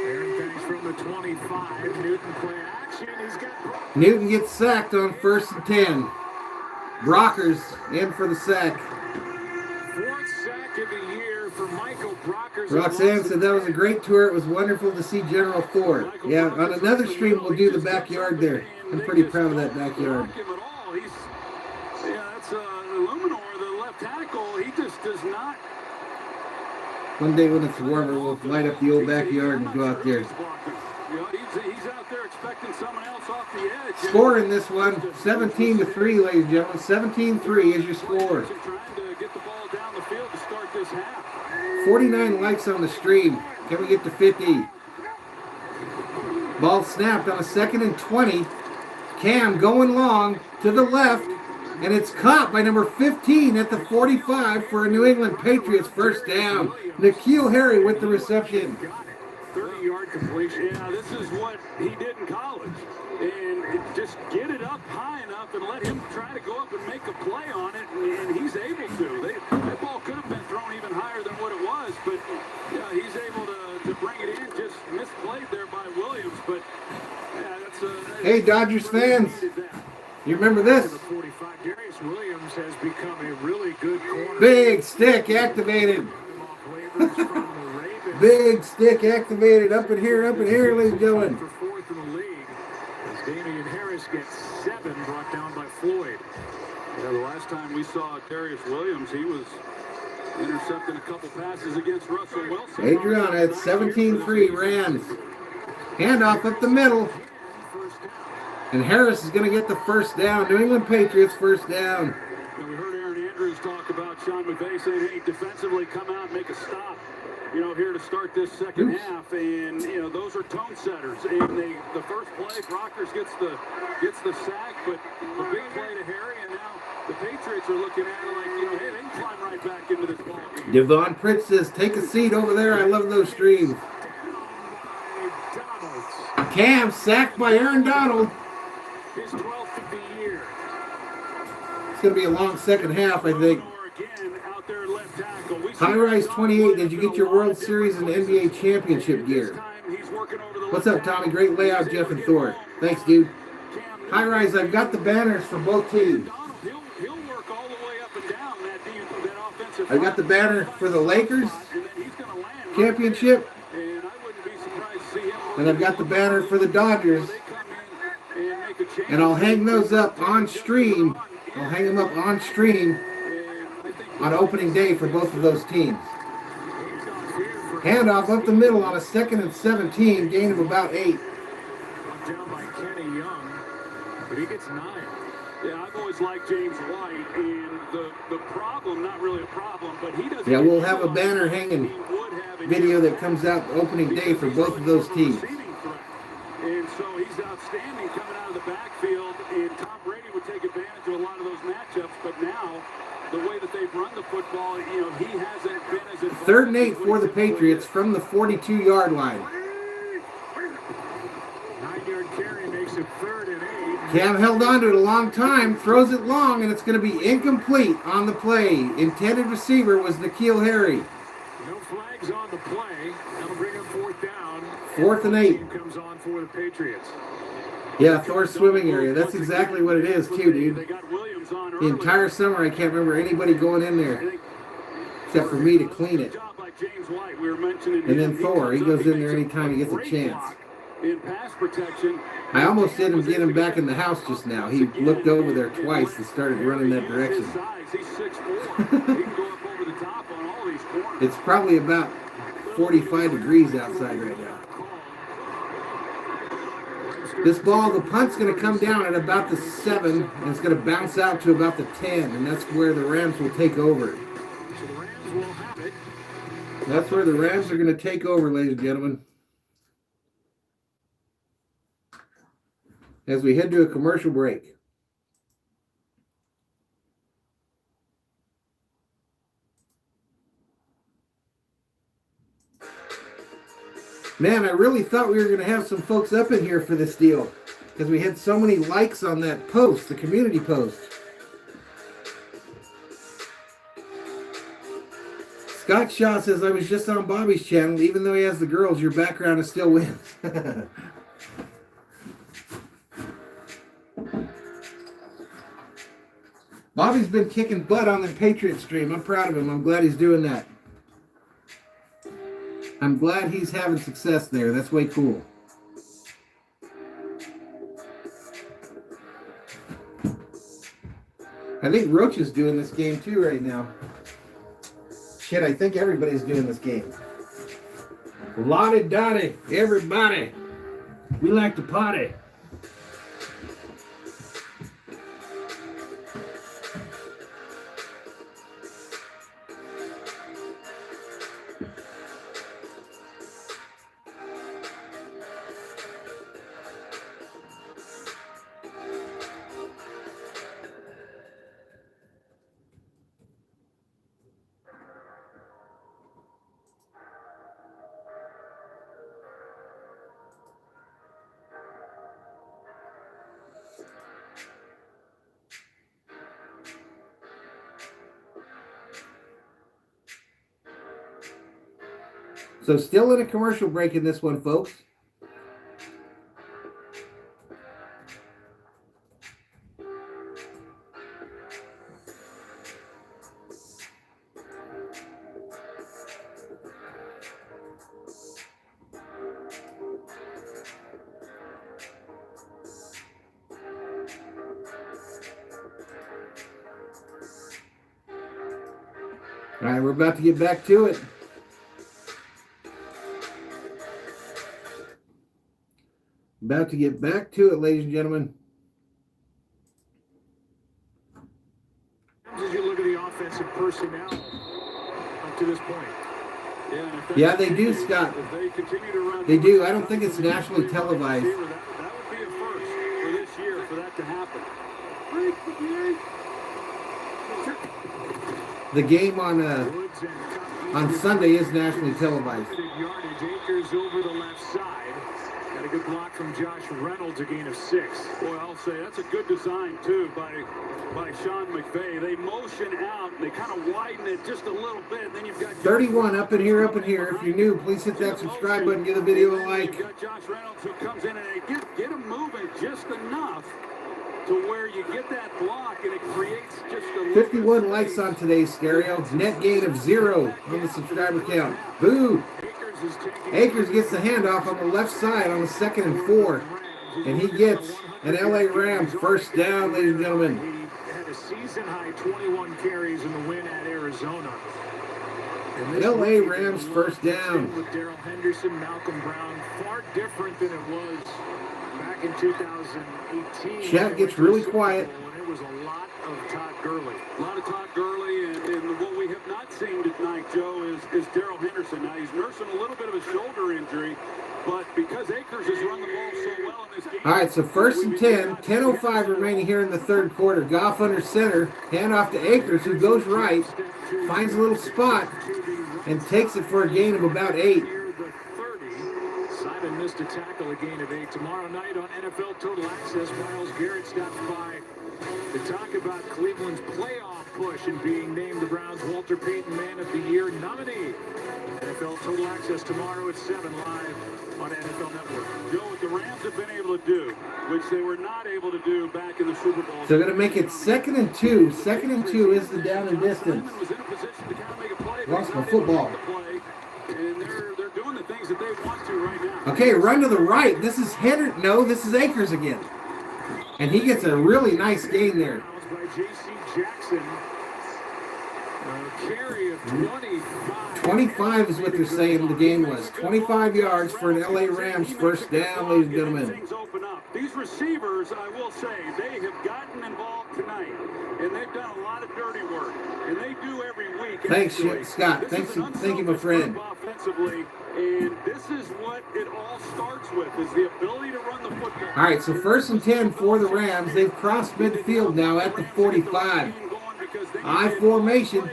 Aaron Banks from the 25. Newton play action. action. He's got Newton gets sacked on 1st and 10. Brockers in for the sack. 4th sack of the year for Michael Brockers. Roxanne said that was a great tour. It was wonderful to see General Thor. Yeah, on another stream we'll do the backyard there. I'm pretty proud of that backyard. Yeah, that's Illuminor, the left tackle. He just does not. One day when it's warmer, we'll light up the old backyard and go out there. He's out there expecting someone else off the edge. Score in this one, 17-3, ladies and gentlemen. 17-3 is your score. Trying to get the ball down the field to start this half. 49 likes on the stream. Can we get to 50? Ball snapped on a 2nd and 20. Cam going long to the left, and it's caught by number 15 at the 45 for a New England Patriots first down. N'Keal Harry with the reception. 30-yard completion. Yeah, this is what he did in college. And just get it up high enough and let him try to go up and make a play on it, and he's able to. That ball could have been thrown even higher than what it was, but yeah, he's able to bring it in. Just misplayed there by Williams, but yeah, that's Hey, Dodgers fans, you remember this? 45. Darius Williams has become a really good corner. Big stick activated. Big stick activated up in here, ladies and gentlemen. For 4th in the league, as Damian Harris gets 7 brought down by Floyd. Yeah, the last time we saw Darius Williams, he was intercepting a couple passes against Russell Wilson. Adriana at 17-3 Rams. Handoff up the middle. And Harris is going to get the first down. New England Patriots first down. And we heard Aaron Andrews talk about Sean McVay saying, hey, defensively come out and make a stop, here to start this second half. And, those are tone setters. And the first play, Brockers gets the sack, but the big play to Harry, and now the Patriots are looking at it like, hey, they can climb right back into this ball game. Devon Pritz says, take a seat over there. I love those streams. Cam sacked by Aaron Donald. His 12th of the year. It's going to be a long second half, I think. High Rise 28, did you get your World Series and NBA Championship gear? What's up, Tommy? Great layout, Jeff and Thor. Thanks, dude. High Rise, I've got the banners for both teams. I've got the banner for the Lakers championship, and I've got the banner for the Dodgers. And I'll hang those up on stream. I'll hang them up on stream on opening day for both of those teams. Handoff up the middle on a 2nd and 17, gain of about 8. Down by Kenny Young, but he gets 9. Yeah, I've always liked James White, and the problem, not really a problem, but he doesn't. Yeah, we'll have a banner hanging video that comes out opening day for both of those teams. And so he's outstanding coming out of the backfield, and Tom Brady would take advantage of a lot of those matchups, but now the way that they've run the football, he hasn't been as involved. 3rd and 8 for the Patriots from the 42-yard line. 9-yard carry makes it 3rd and 8. Cam held on to it a long time, throws it long, and it's going to be incomplete on the play. Intended receiver was N'Keal Harry. No flags on the play. That'll bring him 4th down. 4th and 8. Team comes on for the Patriots. Yeah, Thor's swimming area. That's exactly what it is, too, dude. They got Williams on The early. entire summer, I can't remember anybody going in there except for me to clean it. And then Thor, he goes in there anytime he gets a chance. In pass protection. I almost didn't get him back in the house just now. He looked over there twice and started running that direction. He's 6'4". He can go up over the top on all these corners. It's probably about 45 degrees outside right now. This ball, the punt's going to come down at about the 7, and it's going to bounce out to about the 10, and that's where the Rams will take over. So the Rams will have it. That's where the Rams are going to take over, ladies and gentlemen. As we head to a commercial break. Man, I really thought we were going to have some folks up in here for this deal because we had so many likes on that post, the community post. Scott Shaw says, I was just on Bobby's channel. Even though he has the girls, your background is still wins. Bobby's been kicking butt on the Patriots stream. I'm proud of him. I'm glad he's doing that. I'm glad he's having success there. That's way cool. I think Roach is doing this game too right now. Shit, I think everybody's doing this game. Lottie Dottie, everybody. We like to party. So still in a commercial break in this one, folks. All right, we're about to get back to it. About to get back to it, ladies and gentlemen. As you look at the offensive personnel up to this point. Yeah, they do, Scott. They do. I don't think it's nationally televised. That would be a first for this year for that to happen. The game on Sunday is nationally televised. Yardage, Akers over the left side. Got a good block from Josh Reynolds, a gain of 6. Boy, I'll say that's a good design too by Sean McVay. They motion out, they kind of widen it just a little bit. Then you've got 31 up in here, up in here. If you're new, please hit that subscribe button, give the video a like. You've got Josh Reynolds who comes in and they get him moving just enough to where you get that block and it creates just a 51 likes on today's stereo. Net gain of 0 on the subscriber count. Boo! Akers gets the handoff on the left side on the 2nd and 4. And he gets an LA Rams first down, ladies and gentlemen. He had a season-high 21 carries in the win at Arizona. LA Rams first down. With Darrell Henderson, Malcolm Brown, far different than it was back in 2018. Chat gets really quiet. And it was a lot of Todd Gurley. A lot of Todd Gurley, and what we have not seen tonight, Joe, is Darrell Henderson. Now, he's nursing a little bit of a shoulder injury, but because Akers has run the ball so well in this game. All right, so first and 10, 10:05 remaining here in the third quarter. Goff under center, hand off to Akers, who goes right, finds a little spot, and takes it for a gain of about 8. Simon missed a tackle, a gain of 8. Tomorrow night on NFL Total Access, Myles Garrett stops by to talk about Cleveland's playoff push and being named the Browns' Walter Payton Man of the Year nominee. NFL Total Access tomorrow at 7 live on NFL Network. Joe, what the Rams have been able to do, which they were not able to do back in the Super Bowl. So they're going to make it 2nd and 2. 2nd and 2 is the down and distance. Lost my football. And they're doing the things that they want to right now. Okay, run to the right. This is Henry. No, this is Akers again. And he gets a really nice gain there. By J.C. Jackson. A carry of 25. 25 is what they're saying the game was. 25 yards for an LA Rams first down, ladies and gentlemen. Things open up. These receivers, I will say, they have gotten involved tonight, and they've done a lot of dirty work, and they do every week. Thanks, Scott. Thank you, my friend. Offensively, and this is what it all starts with, is the ability to run the football. All right, so first and 10 for the Rams. They've crossed midfield now at the 45. I formation.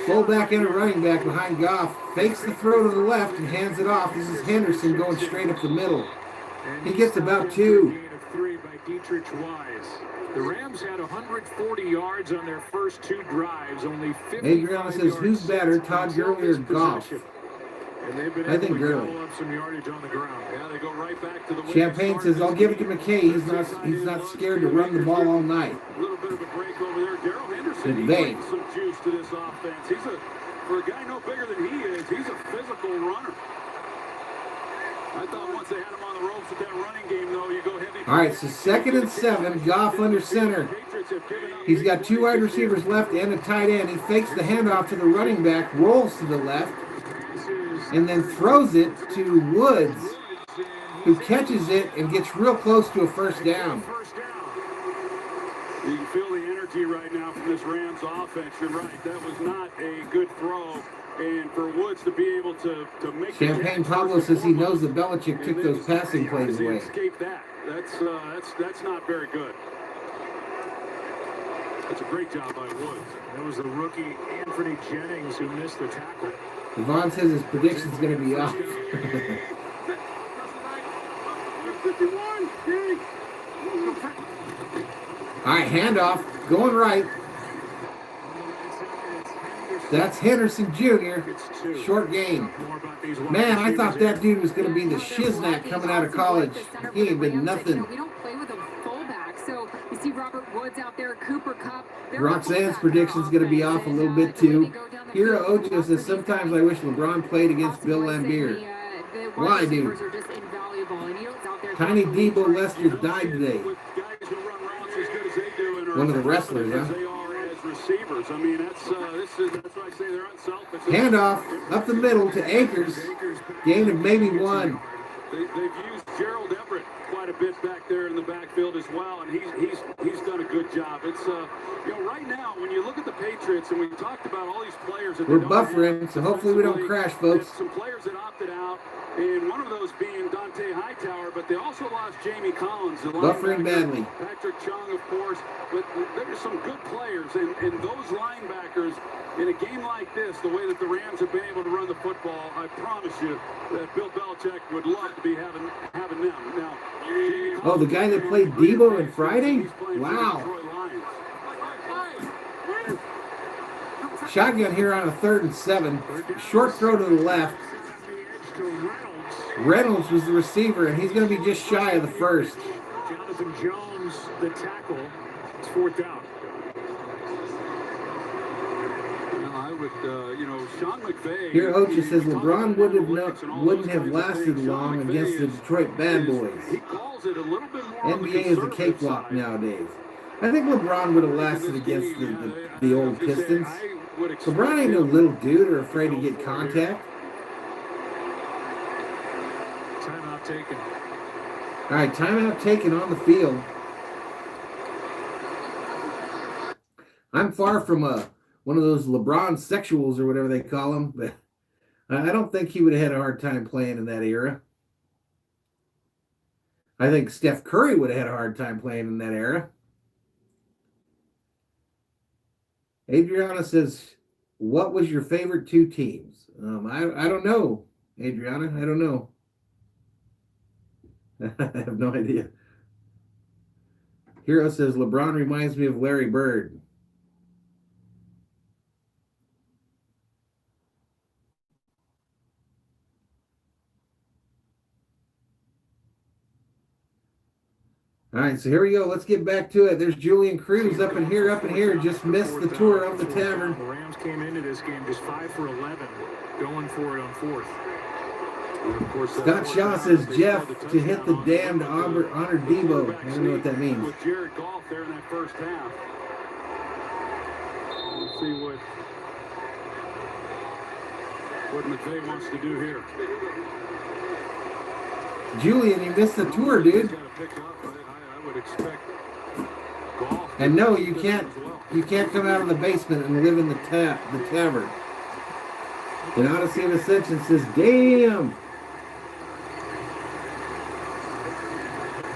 Fullback and a running back behind Goff. Fakes the throw to the left and hands it off. This is Henderson going straight up the middle. He gets about 2. Gain of 3 by Dietrich Wise. The Rams had 140 yards on their first 2 drives. Only 50. Adriana says, who's better, Todd Gurley or Goff? And they've been I think able to Gurley. gobble up some yardage on the ground. Yeah, they go right back to the way Champagne they started says, I'll this give it to game. McKay. He's not scared to run the ball all night. A little bit of a break over there. Darrell Henderson, he McVay. brings some juice to this offense. For a guy no bigger than he is, he's a physical runner. I thought once they had him on the ropes with that running game, though, you go heavy. All right, so 2nd and 7. Goff under center. He's got 2 wide receivers left and a tight end. He fakes the handoff to the running back, rolls to the left, and then throws it to Woods, who catches it and gets real close to a first down. You can feel the energy right now from this Rams offense. You're right. That was not a good throw. And for Woods to be able to make Champagne Pablo says he knows that Belichick took those passing plays away. Escape that. That's not very good. That's a great job by Woods. That was the rookie Anthony Jennings who missed the tackle. Devon says his prediction's going to be off. All right, handoff, going right. That's Henderson Jr. Short game. Man, I thought that dude was going to be the shiznak coming out of college. He ain't been nothing. We don't play with a fullback, so you see Robert Woods out there, Cooper Kupp. Roxanne's prediction's going to be off a little bit too. Hero Ocho says, sometimes I wish LeBron played against Bill Lambier. Why, dude? Tiny Debo Lester died today. One of the wrestlers, huh? Receivers. I mean, that's why I say they're unselfish. Handoff up the middle to Akers. Gain of maybe 1. They've used Gerald Everett quite a bit back there in the backfield as well, and he's done a good job. It's right now when you look at the Patriots, and we talked about all these players that we're buffering, so hopefully we don't crash, folks. Some players that opted out, and one of those being Dante Hightower, but they also lost Jamie Collins. Buffering badly. Patrick Chung, of course, but there are some good players, and those linebackers in a game like this, the way that the Rams have been able to run the football, I promise you that Bill Belichick would love to be having them. Now, oh, the guy that played Debo on Friday? Wow. Shotgun here on a 3rd and 7. Short throw to the left. Reynolds was the receiver, and he's going to be just shy of the first. Jonathan Jones, the tackle. It's 4th down. I would, Sean McVay. Here, Ocha says LeBron wouldn't have lasted long against the Detroit Bad Boys. He calls it a little bit more NBA is a cakewalk nowadays. I think LeBron would have lasted against the old Pistons. LeBron ain't no little dude or afraid to get contact. Timeout taken. All right, timeout taken on the field. I'm far from one of those LeBron sexuals or whatever they call them, but I don't think he would have had a hard time playing in that era. I think Steph Curry would have had a hard time playing in that era. Adriana says, what was your favorite 2 teams? I don't know, Adriana. I don't know. I have no idea. Hero says, LeBron reminds me of Larry Bird. All right, so here we go. Let's get back to it. There's Julian Cruz up in here. Just missed the tour of the Tavern. The Rams came into this game just 5 for 11, going for it on 4th. Of course, Scott Shaw says, Jeff, to hit the damned honor Debo. I don't know what that means. With Jared Goff there in that first half. Let's see what McVay wants to do here. Julian, you missed the tour, dude. I would expect Goff. And no, you can't come out of the basement and live in the tavern. The Odyssey of Ascension says, damn.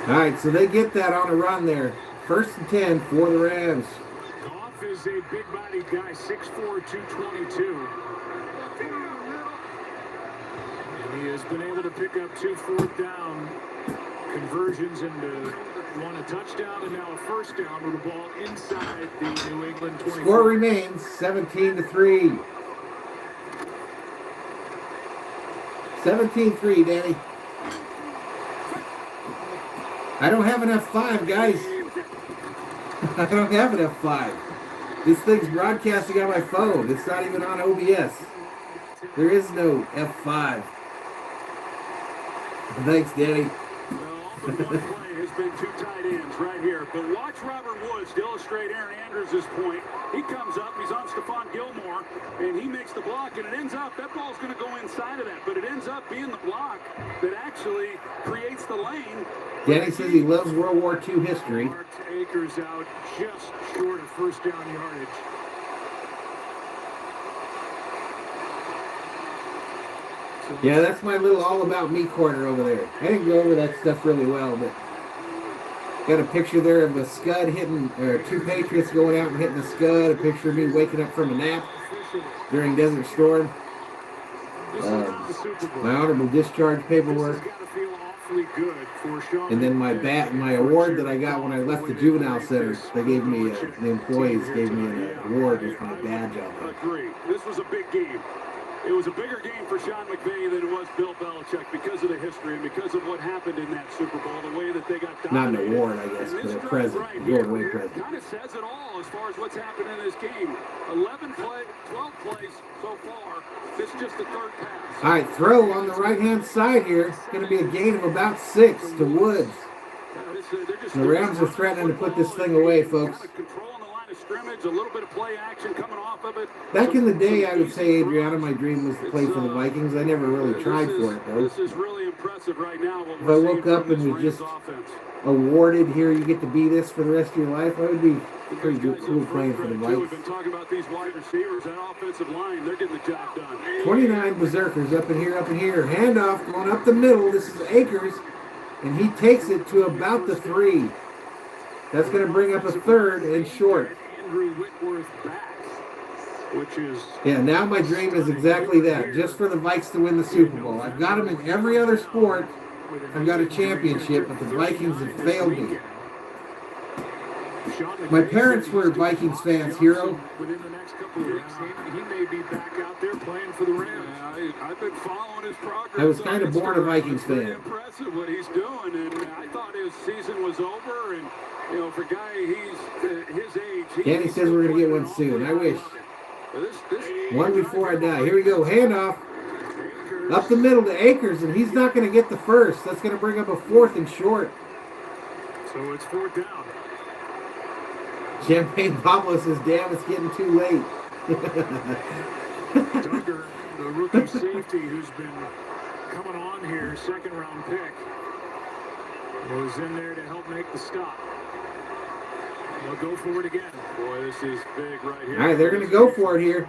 All right, so they get that on a run there. 1st and 10 for the Rams. Goff is a big-bodied guy, 6'4", 222. And he has been able to pick up 2 4th down conversions into 1 a touchdown and now a 1st down with the ball inside the New England 24. Score remains 17-3. 17-3, Danny. I don't have an F5, guys. I don't have an F5. This thing's broadcasting on my phone. It's not even on OBS. There is no F5. Thanks, Danny. Well, the one play has been two tight ends right here. But watch Robert Woods to illustrate Aaron Andrews' point. He comes up, he's on Stephon Gilmore, and he makes the block, and it ends up, that ball's going to go inside of that, but it ends up being the block that actually creates the lane. Danny says he loves World War II history. Mark Akers out just short of first down yardage. Yeah, that's my little all about me corner over there. I didn't go over that stuff really well, but got a picture there of a scud hitting, or two Patriots going out and hitting a scud, a picture of me waking up from a nap during Desert Storm. My honorable discharge paperwork. And then my award that I got when I left the juvenile center. They gave me, the employees gave me an award with my badge on it. Agree. This was a big game. It was a bigger game for Sean McVay than it was Bill Belichick because of the history and because of what happened in that Super Bowl, the way that they got dominated. Not an award, I guess, but a present, a go-away present. Kind of says it all as far as what's happened in this game. 12 plays so far. This is just the third pass. All right, throw on the right-hand side here. It's going to be a gain of about 6 to Woods. The Rams are threatening to put this thing away, folks. Scrimmage, a little bit of play action coming off of it. Back in the day, I would say, Adriana, my dream was to play for the Vikings. I never really tried for it, though. This is really impressive right now. If I woke up and was just awarded, here you get to be this for the rest of your life, I would be pretty cool playing for the Vikings. We've been talking about these wide receivers, that offensive line, they're getting the job done. 29 Berserkers up in here, Handoff going up the middle. This is Akers, and he takes it to about the 3. That's going to bring up a third and short. Whitworth back, which is... Yeah, now my dream is exactly that, just for the Vikes to win the Super Bowl. I've got them in every other sport. I've got a championship, but the Vikings have failed me. My parents were Vikings fans, Hero. Within the next couple of weeks, he may be back out there playing for the Rams. I've been following his progress. I was kind of born a Vikings fan. It's impressive what he's doing, and I thought his season was over, and you know, for a guy his age... Danny says we're going to get one soon. I wish. One before I die. Here we go. Handoff. Up the middle to Akers, and he's not going to get the first. That's going to bring up a 4th and short. So it's 4th down. Champagne Pablo says, damn, it's getting too late. Duggar, the rookie safety who's been coming on here, 2nd-round pick, was in there to help make the stop. They'll go for it again. Boy, this is big right here. All right, they're going to go for it here.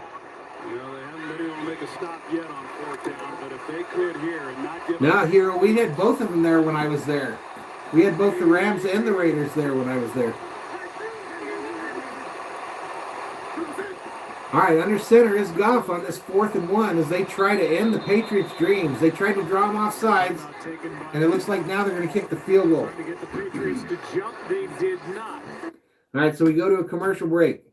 You know, they haven't been able to make a stop yet on 4th down, but if they could here and not give No, Hero, we had both of them there when I was there. We had both the Rams and the Raiders there when I was there. All right, under center is Goff on this 4th and 1 as they try to end the Patriots' dreams. They tried to draw them off sides, and it looks like now they're going to kick the field goal. To get the Patriots to jump, they did not. All right, so we go to a commercial break.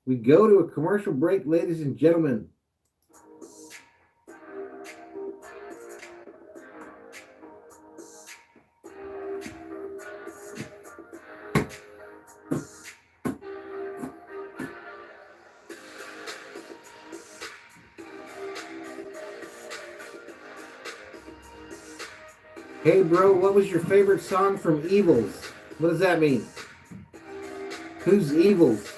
We go to a commercial break, ladies and gentlemen. Hey, bro, what was your favorite song from Evils? What does that mean? Who's Evils?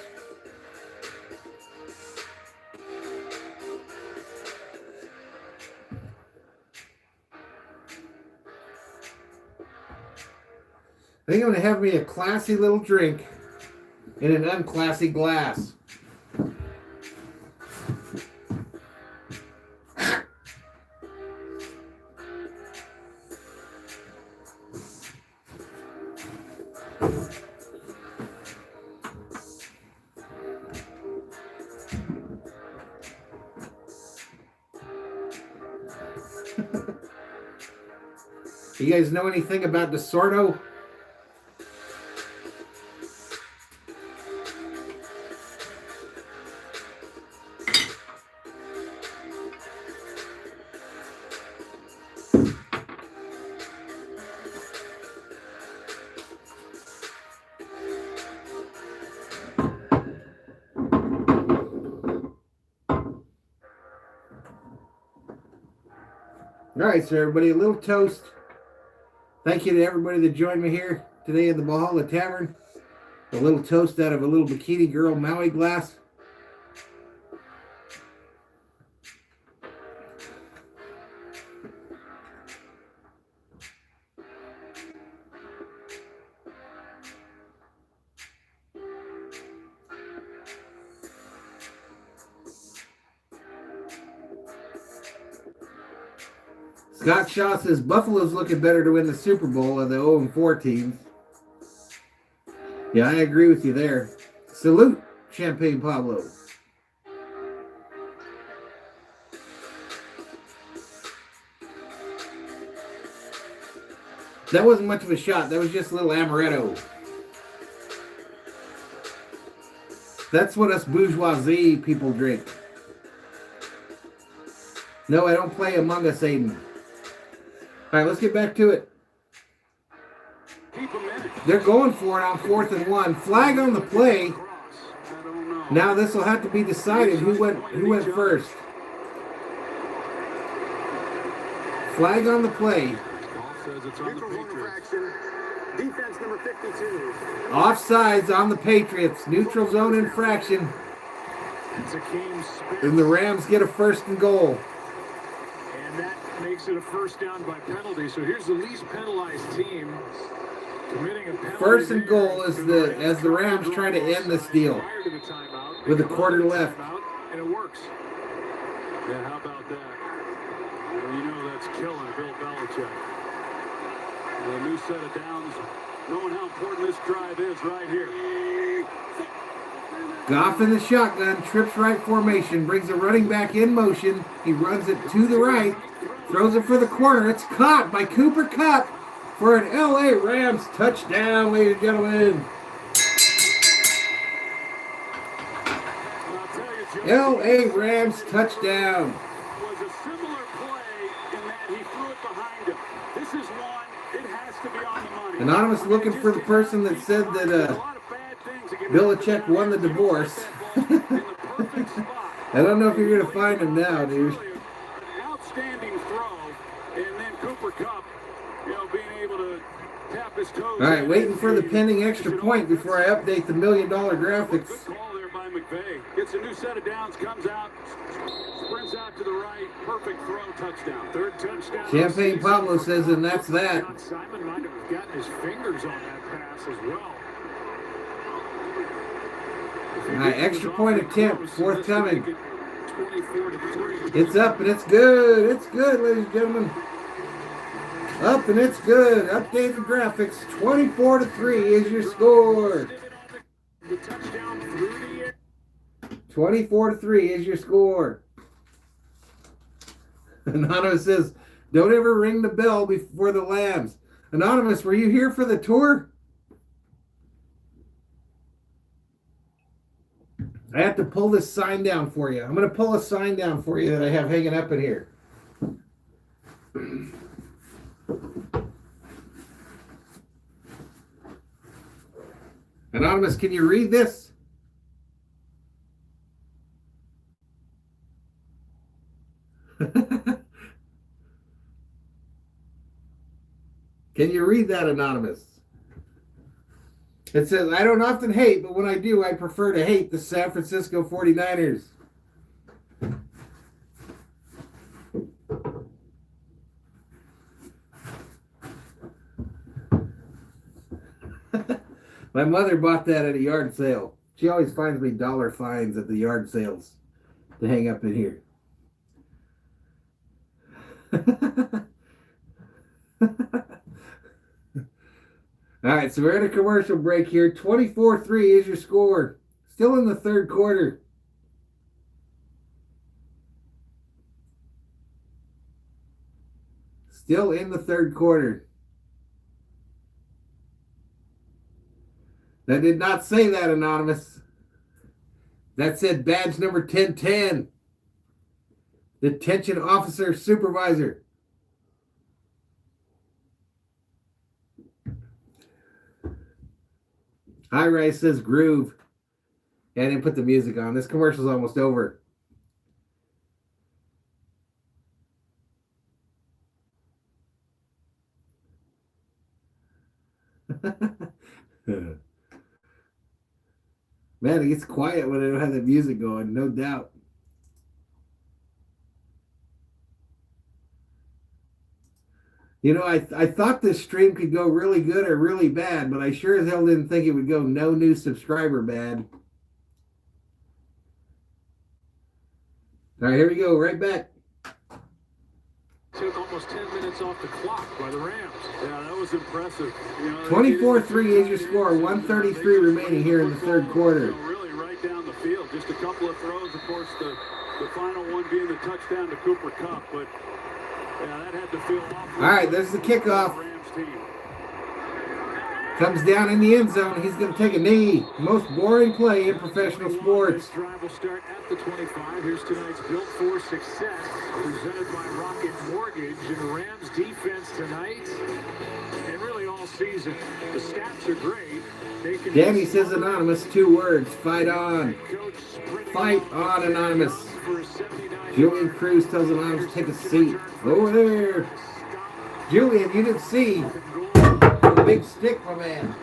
I think I'm going to have me a classy little drink in an unclassy glass. You guys know anything about DeSorto? All right, so everybody, a little toast. Thank you to everybody that joined me here today at the Valhalla Tavern. A little toast out of a little bikini girl Maui glass. Scott Shaw says Buffalo's looking better to win the Super Bowl of the 0-4 teams. Yeah, I agree with you there. Salute, Champagne Pablo. That wasn't much of a shot. That was just a little amaretto. That's what us bourgeoisie people drink. No, I don't play Among Us, Aiden. All right, let's get back to it. They're going for it on 4th and 1. Flag on the play. Now this will have to be decided who went first. Flag on the play. Defense number 52. Offsides on the Patriots. Neutral zone infraction. And the Rams get a 1st and goal. And that makes it a first down by penalty. So here's the least penalized team committing a penalty. 1st and goal as the Rams try to end this deal with a quarter left. And it works. Yeah, how about that? You know that's killing Bill Belichick. A new set of downs, knowing how important this drive is right here. Goff in the shotgun, trips right formation, brings the running back in motion. He runs it to the right, throws it for the corner. It's caught by Cooper Kupp for an LA Rams touchdown, ladies and gentlemen. LA Rams touchdown. Was a similar play in that he threw it behind him. This is one, it has to be on the money. Anonymous looking for the person that said that Belichick won the divorce. I don't know if you're going to find him now, dude. Outstanding throw, and then Cooper Kupp, being able to tap his toes. All right, waiting for the pending extra point before I update the $1 million graphics. Good call there by McVay. Gets a new set of downs, comes out, sprints out to the right, perfect throw, touchdown. Third touchdown. Champagne Pablo says, and that's that. Simon might have gotten his fingers on that pass as well. All right, extra point attempt, forthcoming. It's up and it's good. It's good, ladies and gentlemen. Up and it's good. Update the graphics. 24-3 is your score. 24-3 is your score. Anonymous says, don't ever ring the bell before the Lambs. Anonymous, were you here for the tour? I have to pull this sign down for you. I'm going to pull a sign down for you that I have hanging up in here. Anonymous, can you read this? Can you read that, Anonymous? It says, I don't often hate, but when I do, I prefer to hate the San Francisco 49ers. My mother bought that at a yard sale. She always finds me dollar finds at the yard sales to hang up in here. All right, so we're at a commercial break here. 24-3 is your score. Still in the third quarter. Still in the third quarter. That did not say that, Anonymous. That said badge number 1010. Detention officer supervisor. High Rise says groove. Yeah, I didn't put the music on. This commercial's almost over. Man, it gets quiet when I don't have the music going, no doubt. You know, I thought this stream could go really good or really bad, but I sure as hell didn't think it would go no new subscriber bad. All right, here we go, right back. Took almost 10 minutes off the clock by the Rams. Yeah, that was impressive. You know, 24-3 is your score. 133 remaining here in the third quarter. Really right down the field. Just a couple of throws, of course, the final one being the touchdown to Cooper Kupp. But, yeah, that had to feel awful. All right, there's the kickoff. Rams team. Comes down in the end zone. He's going to take a knee. Most boring play in professional sports. This drive will start at the 25. Here's tonight's Built for Success, presented by Rocket Mortgage. And the Rams defense tonight, and really all season, the stats are great. Danny says anonymous, 2 words. Fight on. Fight on, anonymous. Julian Cruz tells anonymous to take a seat. Over there. Julian, you didn't see the big stick, my man.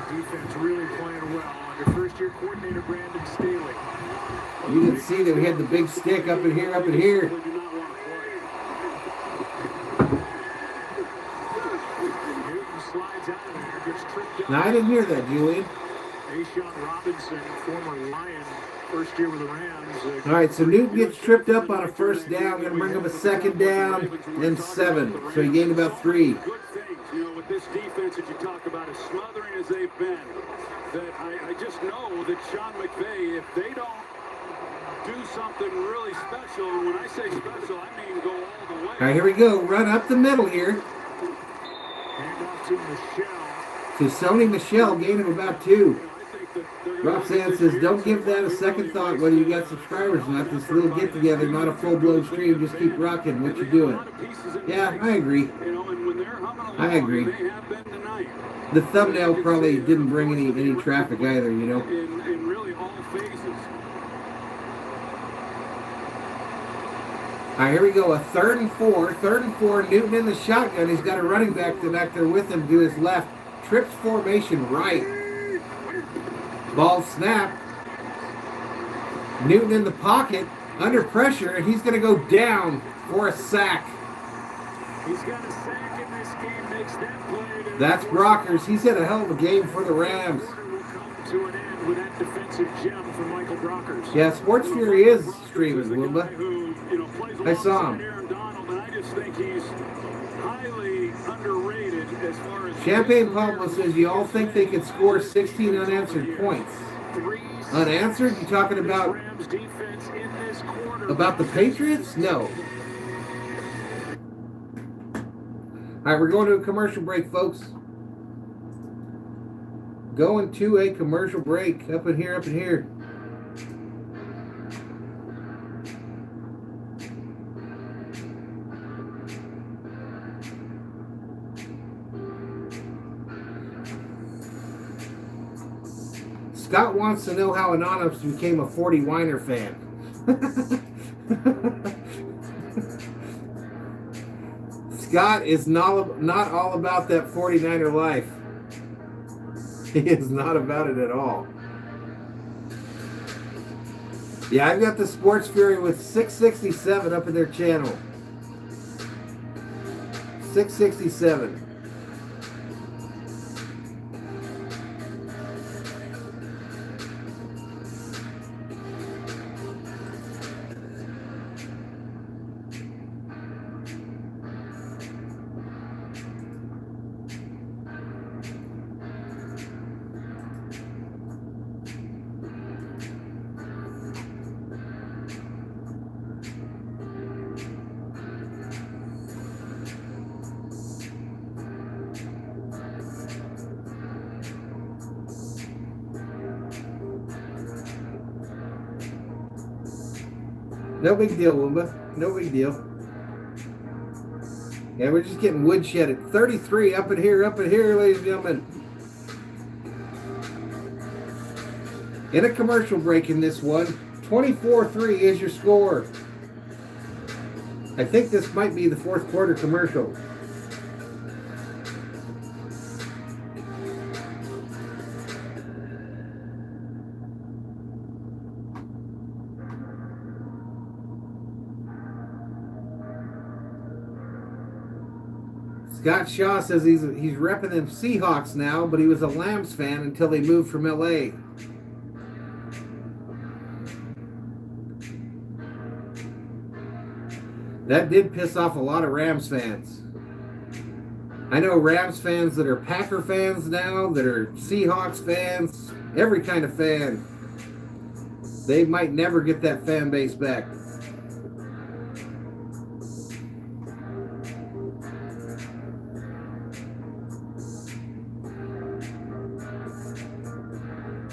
Defense really playing well under first-year coordinator Brandon Staley. You didn't see that we had the big stick up in here, up in here. Now, I didn't hear that, Julian. Ashawn Robinson, former Lion, first year with the Rams. All right, so Newton gets tripped up on a first down. Going to bring him a second down and 7. So he gained about 3. Good things, you know, with this defense that you talk about, as smothering as they've been, that I just know that Sean McVay, if they don't do something really special, and when I say special, I mean go all the way. All right, here we go. Run up the middle here. Hand off to Michelle. To Sony Michelle, gain of about 2. Roxanne says, don't give that a second thought whether you got subscribers or not. This little get-together, not a full-blown stream. Just keep rocking what you're doing. Yeah, I agree. I agree. The thumbnail probably didn't bring any traffic either, you know. In really all phases. All right, here we go. A 3rd and 4. 3rd and 4. Newton in the shotgun. He's got a running back back there with him to his left. Trips formation right. Ball snap. Newton in the pocket. Under pressure. And he's going to go down for a sack. He's got a sack in this game. Makes that play. That's Brockers. He's had a hell of a game for the Rams. Will come to an end with that defensive gem from Michael Brockers. Yeah, Sports Fury is streaming, Woomba. I saw him. Aaron Donald, and I just think he's highly underrated as far as Champagne Pablo says, you all think they could score 16 unanswered points. Unanswered? You talking about the Patriots? No. All right, we're going to a commercial break, folks. Going to a commercial break. Up in here, up in here. Scott wants to know how Anonymous became a 40 Weiner fan. Scott is not all about that 49er life. He is not about it at all. Yeah, I've got the Sports Fury with 667 up in their channel. 667. No big deal, Woomba. No big deal. Yeah, we're just getting woodshed at 33 up in here, ladies and gentlemen. In a commercial break in this one, 24-3 is your score. I think this might be the fourth quarter commercial. Scott Shaw says he's repping them Seahawks now, but he was a Lambs fan until they moved from LA. That did piss off a lot of Rams fans. I know Rams fans that are Packer fans now, that are Seahawks fans, every kind of fan. They might never get that fan base back.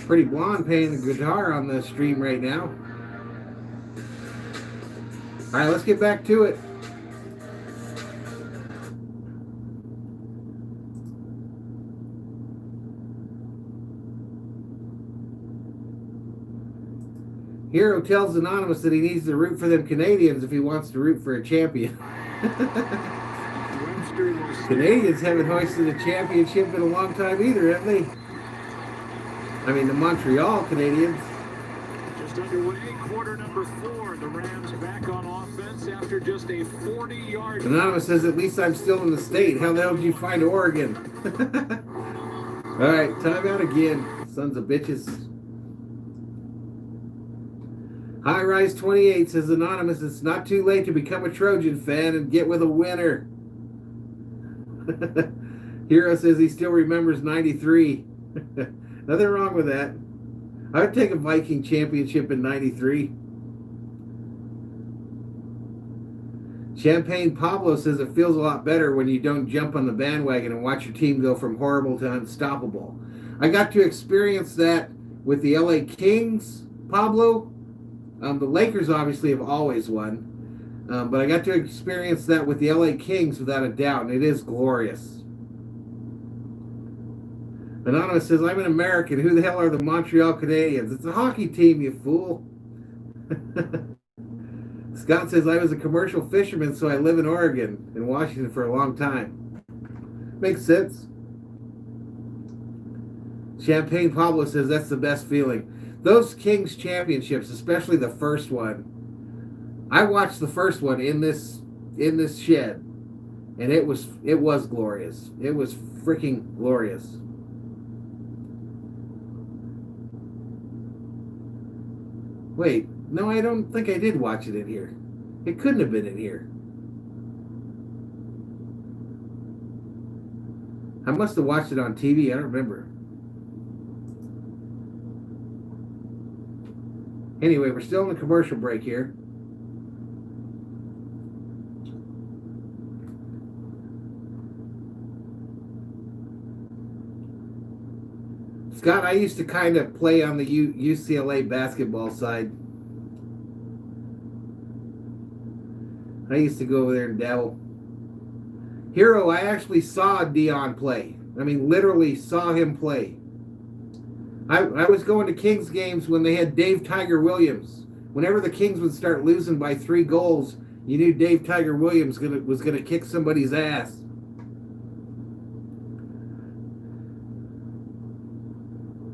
Pretty Blonde playing the guitar on the stream right now. All right, let's get back to it. Hero tells Anonymous that he needs to root for them Canadians if he wants to root for a champion. Canadians haven't hoisted a championship in a long time either, have they? I mean, the Montreal Canadiens. Just underway, quarter number 4. The Rams back on offense after just a 40-yard. Anonymous says, at least I'm still in the state. How the hell did you find Oregon? All right, time out again, sons of bitches. High Rise 28 says, Anonymous, it's not too late to become a Trojan fan and get with a winner. Hero says he still remembers 93. Nothing wrong with that. I would take a Viking championship in 93. Champagne Pablo says it feels a lot better when you don't jump on the bandwagon and watch your team go from horrible to unstoppable. I got to experience that with the LA Kings, Pablo. The Lakers obviously have always won. But I got to experience that with the LA Kings without a doubt, and it is glorious. Anonymous says, I'm an American. Who the hell are the Montreal Canadiens? It's a hockey team, you fool. Scott says, I was a commercial fisherman, so I live in Oregon and Washington for a long time. Makes sense. Champagne Pablo says, that's the best feeling. Those Kings championships, especially the first one, I watched the first one in this shed, and it was glorious. It was freaking glorious. Wait, no, I don't think I did watch it in here. It couldn't have been in here. I must have watched it on TV. I don't remember. Anyway, we're still in the commercial break here. Scott, I used to kind of play on the UCLA basketball side. I used to go over there and dabble. Hero, I actually saw Dion play. I mean, literally saw him play. I was going to Kings games when they had Dave Tiger Williams. Whenever the Kings would start losing by 3 goals, you knew Dave Tiger Williams was going to kick somebody's ass.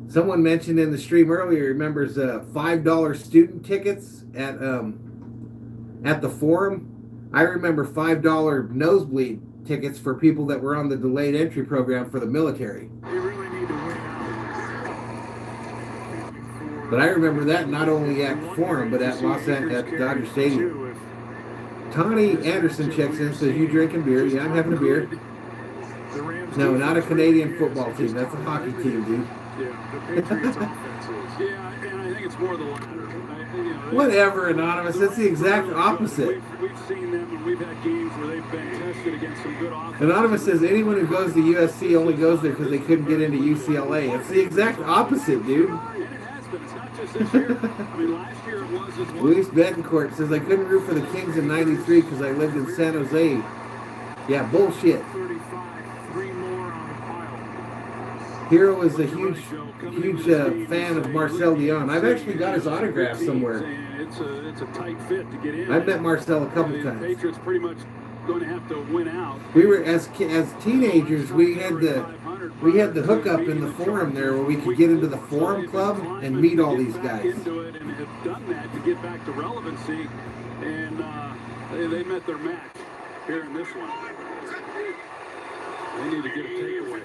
Someone mentioned in the stream earlier, remembers $5 student tickets at the Forum. I remember $5 nosebleed tickets for people that were on the delayed entry program for the military. They really need to win out. But I remember that not only at the Forum, but at Dodger Stadium. Tony Anderson checks in, says, you drinking beer? Yeah, I'm having a beer. No, not a Canadian football team. That's a hockey team, dude. Yeah, the Patriots offense is. Yeah, and I think it's more the latter. Whatever, Anonymous. That's the exact opposite. We've seen them, and we've had games where they've been tested against some good offense. Anonymous says anyone who goes to USC only goes there because they couldn't get into UCLA. It's the exact opposite, dude. And it has been. It's not just this year. I mean, last year it was as well. Luis Betancourt says, I couldn't root for the Kings in 93 because I lived in San Jose. Yeah, bullshit. 35, 3 more on the pile. Hero is a huge fan of Marcel Dion. I've actually got his autograph somewhere. It's a tight fit to get in. I've met Marcel a couple times. The Patriots pretty much going to have to win out. We were as teenagers. We had the hookup in the Forum there where we could get into the Forum Club and meet all these guys. Into it and have done that to get back to relevancy, and they met their match here in this one. They need to get a takeaway.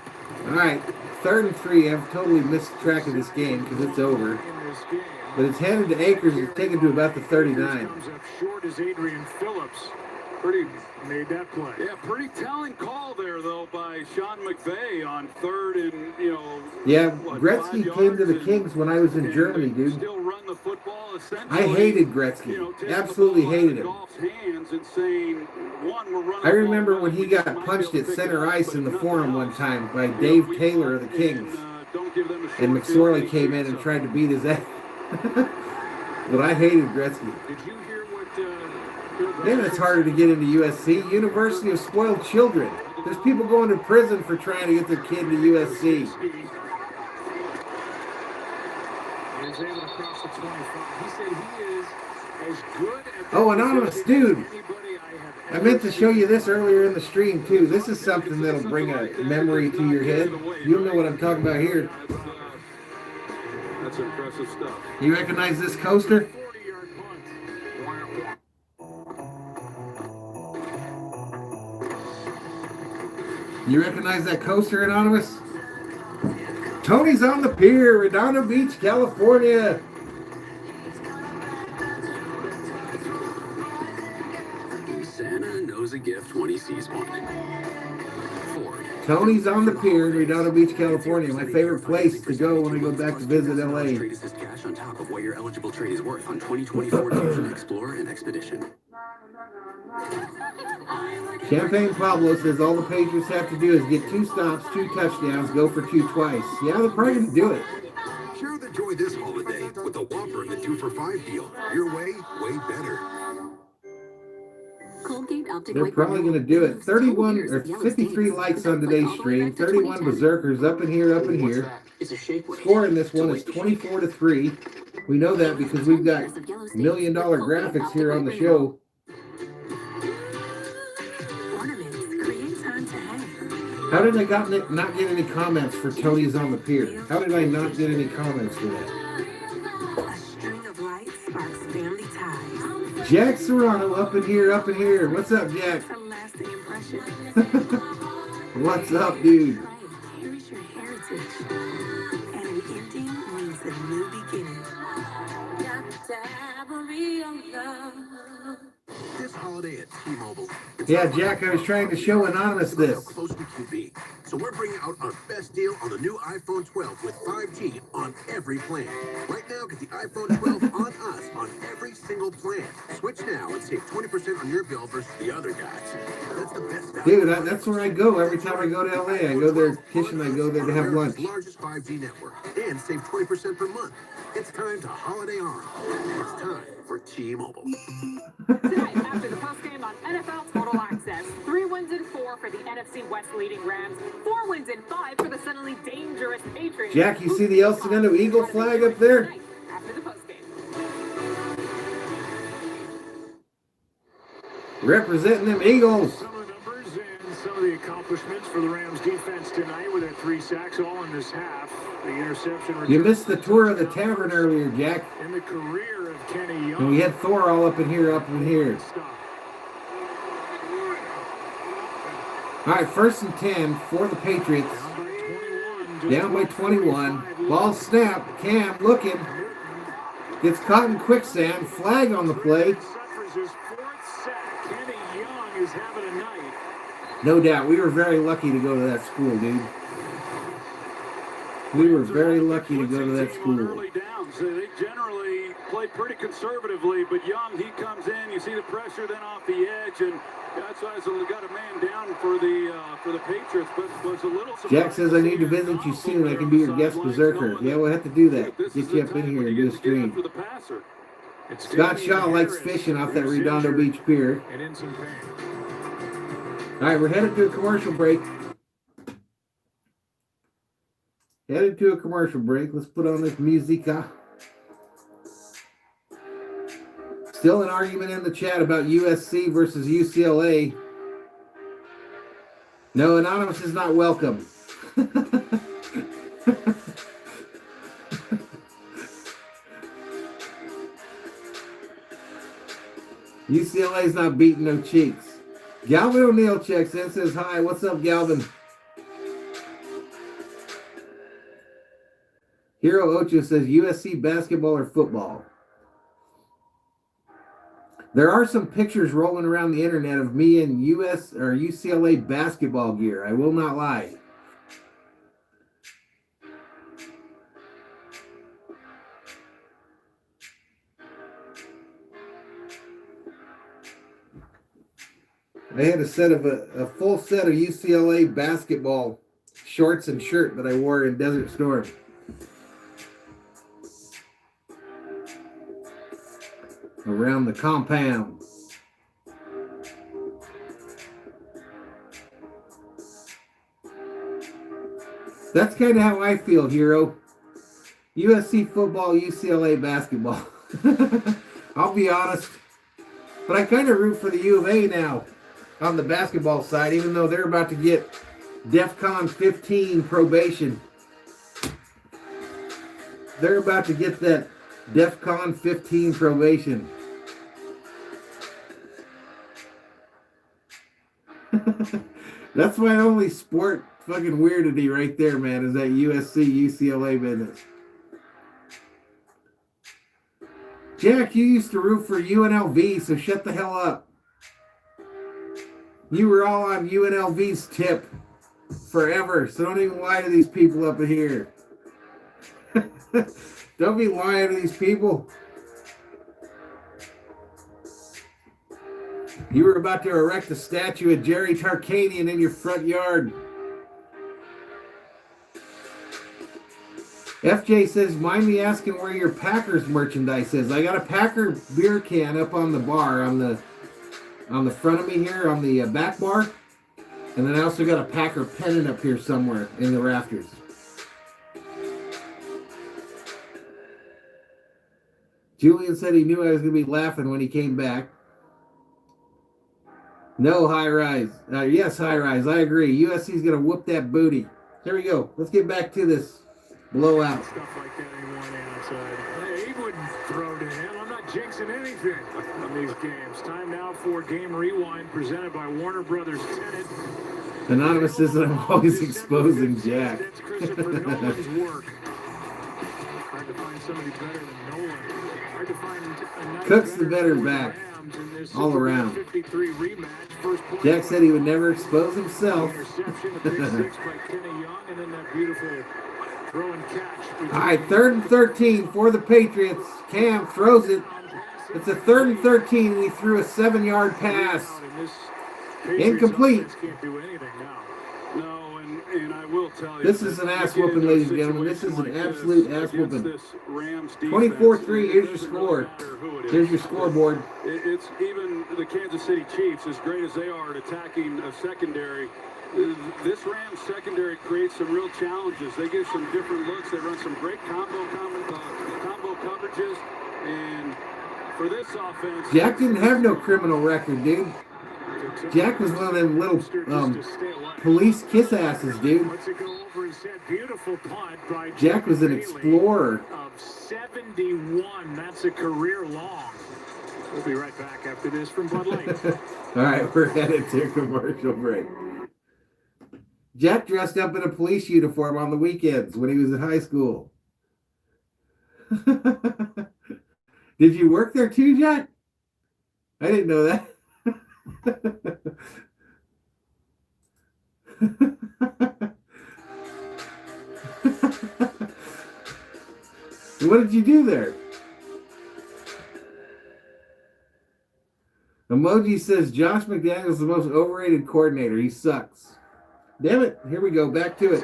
All right, 3rd and 3. I've totally missed track of this game because it's over. But it's headed to Akers. It's taken to about the 39. Comes up short as Adrian Phillips Pretty, made that play. yeah, pretty telling call there, though, by Sean McVay on 3rd and, Yeah, what, Gretzky 5 came to the yards Kings when I was in and Germany, dude. Still run the football, I hated Gretzky. taking Absolutely the ball out hated of him. Goff's hands and saying, one, we're running I remember the ball, when he we just got might punched be at able to pick center it up, ice but in the nothing Forum one else. time by You know, Dave we Taylor of the punt Kings. don't give them a And short field, McSorley they came shoot in and something. tried to beat his ass. But I hated Gretzky. Did you hear what Man, it's harder to get into USC. University of Spoiled Children. There's people going to prison for trying to get their kid into USC. He was able to cross the 25. He said he is as good at Oh, anonymous dude. anybody I I have meant to show you this earlier in the stream, too. This is something that'll bring a memory to your head. You'll know what I'm talking about here. That's impressive stuff. You recognize this coaster? 40-yard punt. You recognize that coaster, Anonymous? Tony's on the Pier, Redondo Beach, California. Santa knows a gift when he sees one. Ford. Tony's on the Pier in Redondo Beach, California. My favorite place to go when I go back to visit LA. Trade assist cash on top of what your eligible trade is worth on 2024 Fusion Explorer and Expedition. Champagne Pablo says all the Patriots have to do is get 2 stops, 2 touchdowns, go for 2 twice. Yeah, they're probably going to do it. Share the joy this holiday with the Whopper and the 2 for $5 deal. Your way better. They're probably going to do it. 31 or 53 likes on today's stream. 31 berserkers up in here, up in here. Score in this one is 24-3. We know that because we've got $1 million graphics here on the show. How did I not get any comments for Tony's on the Pier? How did I not get any comments for that? Jack Serrano up in here, up in here. What's up, Jack? What's up, dude? This holiday at T-Mobile. Yeah, Jack, I was trying to show Anonymous this. How close we can be. So we're bringing out our best deal on the new iPhone 12 with 5G on every plan. Right now, get the iPhone 12 on us on every single plan. Switch now and save 20% on your bill versus the other guys. That's the best value. Dude, that's where I go every time I go to LA. I go there, Kitchen, I go there to have lunch. Largest 5G network and save 20% per month. It's time to holiday on. It's time for T-Mobile. Tonight, after the postgame on NFL Total Access, 3 wins in 4 for the NFC West leading Rams, 4 wins in 5 for the suddenly dangerous Patriots. Jack, you see the El Segundo Eagle flag up there? Tonight, after the postgame. Representing them Eagles. Some of the numbers and some of the accomplishments for the Rams defense tonight with their 3 sacks all in this half. The interception. You missed the tour of the Tavern earlier, Jack. In the career of Kenny Young. And we had Thor all up in here, up in here. All right, 1st and 10 for the Patriots. Down by 21. Ball snap. Cam looking. Gets caught in quicksand. Flag on the play. Suffers his 4th sack. Kenny Young is having a night. No doubt. We were very lucky to go to that school, dude. We were very lucky to go to that school. Early downs, they generally play pretty conservatively, but Young, he comes in. You see the pressure then off the edge, and that's why they got a man down for the Patriots. But was a little. Jack says I need to visit you soon. I can be your guest berserker. Yeah, we'll have to do that. Get you up in here and do a stream. Scott Shaw likes fishing off that Redondo Beach Pier. All right, we're headed to a commercial break. Headed to a commercial break. Let's put on this musica. Still an argument in the chat about USC versus UCLA. No, Anonymous is not welcome. UCLA's not beating no cheeks. Galvin O'Neill checks in, says hi. What's up, Galvin? Hero Ocho says USC basketball or football. There are some pictures rolling around the internet of me in US or UCLA basketball gear. I will not lie. I had a full set of UCLA basketball shorts and shirt that I wore in Desert Storm. Around the compound. That's kind of how I feel, Hero. USC football, UCLA basketball. I'll be honest. But I kind of root for the U of A now on the basketball side, even though they're about to get DEFCON 15 probation. They're about to get that DEFCON 15 probation. That's my only sport fucking weirdity right there, man, is that USC, UCLA business. Jack, you used to root for UNLV, so shut the hell up. You were all on UNLV's tip forever, so don't even lie to these people up in here. Don't be lying to these people. You were about to erect a statue of Jerry Tarkanian in your front yard. FJ says, mind me asking where your Packers merchandise is. I got a Packer beer can up on the bar on the front of me here on the back bar. And then I also got a Packer pennant up here somewhere in the rafters. Julian said he knew I was going to be laughing when he came back. No, High Rise. Yes, High Rise. I agree. USC's going to whoop that booty. Here we go. Let's get back to this blowout. Stuff like that anymore on the outside. Hey, he wouldn't throw to him. I'm not jinxing anything on these games. Time now for Game Rewind presented by Warner Brothers Tenet. Anonymous says that I'm always exposing Jack. That's Christopher Nolan's work. Hard to find somebody better than Nolan. Hard to find another Cook's the better back. All around. Jack said he would never expose himself. All right, 3rd and 13 for the Patriots. Cam throws it. It's a 3rd and 13. We threw a 7-yard pass. Incomplete. And I will tell you, this is an ass whooping, ladies and gentlemen. This is an absolute ass whooping. 24-3, here's your score. Here's your scoreboard. It's even the Kansas City Chiefs, as great as they are at attacking a secondary. This Rams secondary creates some real challenges. They give some different looks. They run some great combo coverages. And for this offense... Jack didn't have no criminal record, dude. Jack was one of them little police kiss asses, dude. Jack was an explorer. Of 71, that's a career long. We'll be right back after this from Bud Light. All right, we're headed to a commercial break. Jack dressed up in a police uniform on the weekends when he was in high school. Did you work there too, Jack? I didn't know that. What did you do there? Emoji says Josh McDaniels is the most overrated coordinator. He sucks. Damn it. Here we go. Back to it.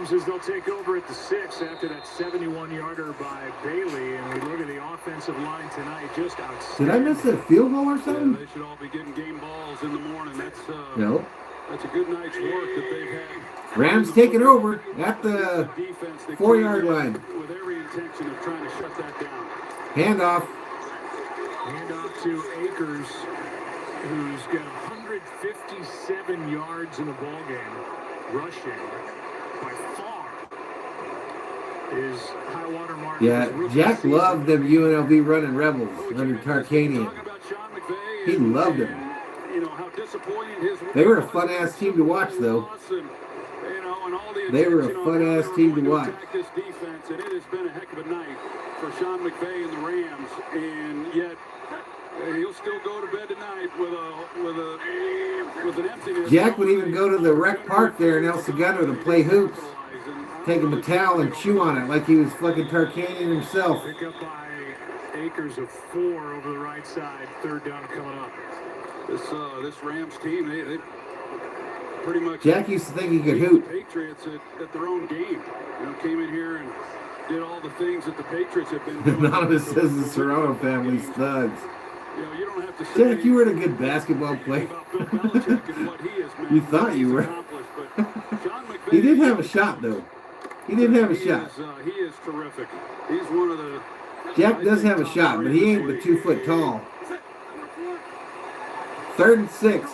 As they'll take over at the 6 after that 71-yarder by Bailey. And we look at the offensive line tonight, just outstanding. Did I miss a field goal or something? Yeah, they should all be getting game balls in the morning. That's no. That's a good night's work that they've had. Rams taking over at the 4-yard line. With every intention of trying to shut that down. Handoff. Handoff to Akers, who's got 157 yards in the ballgame, rushing. By far is high water mark. Yeah, Jack loved them UNLV running rebels under Tarkanian. He loved them. They were a fun-ass team to watch, though. They were a fun-ass team to watch. Patriots, and it has been a heck of a night for Sean McVay and the Rams, and yet he'll still go to bed tonight with an emptiness. Jack would even go to the rec park there in El Segundo to play hoops. Take him a towel and chew on it like he was fucking Tarkanian himself. Pick up by Akers of 4 over the right side. Third down coming up. This Rams team, they pretty much. Jack used to think he could hoop. The Patriots at their own game. Came in here and did all the things that the Patriots have been doing. Anonymous says the Serrano family's thugs. You don't have to say Jack, you were a good basketball player. You thought you were. He did have a shot, though. He did have a shot. He is terrific. He's one of the. Jack does have a shot, but he ain't but 2 foot tall. 3rd and 6.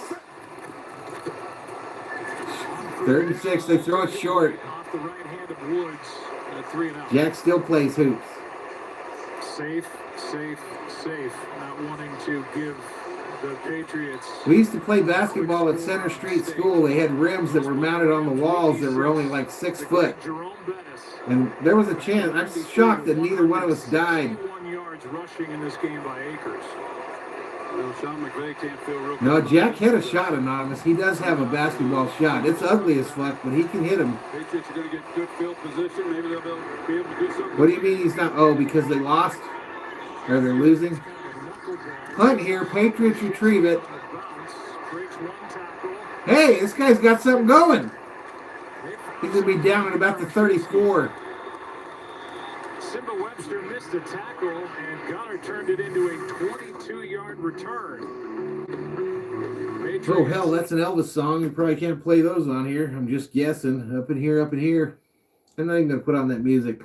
3rd and 6. They throw it short. Off the right hand of Woods. 3 and out. Jack still plays hoops. Safe. Not wanting to give the Patriots. We used to play basketball at Center Street School. They had rims that were mounted on the walls that were only like 6 foot. And there was a chance. I'm shocked that neither one of us died. 61 yards rushing in this game by Akers. Sean McVay can't feel real. No, Jack hit a shot, Anonymous. He does have a basketball shot. It's ugly as fuck, but he can hit him. Patriots are going to get good field position. Maybe they'll be able to do something. What do you mean he's not? Oh, because they lost? Or they're losing? Punt here. Patriots retrieve it. Hey, this guy's got something going. He's going to be down at about the 34. Simba Webster missed a tackle, and Goddard turned it into a 22-yard return. Oh, hell, that's an Elvis song. You probably can't play those on here. I'm just guessing. Up in here, up in here. I'm not even going to put on that music.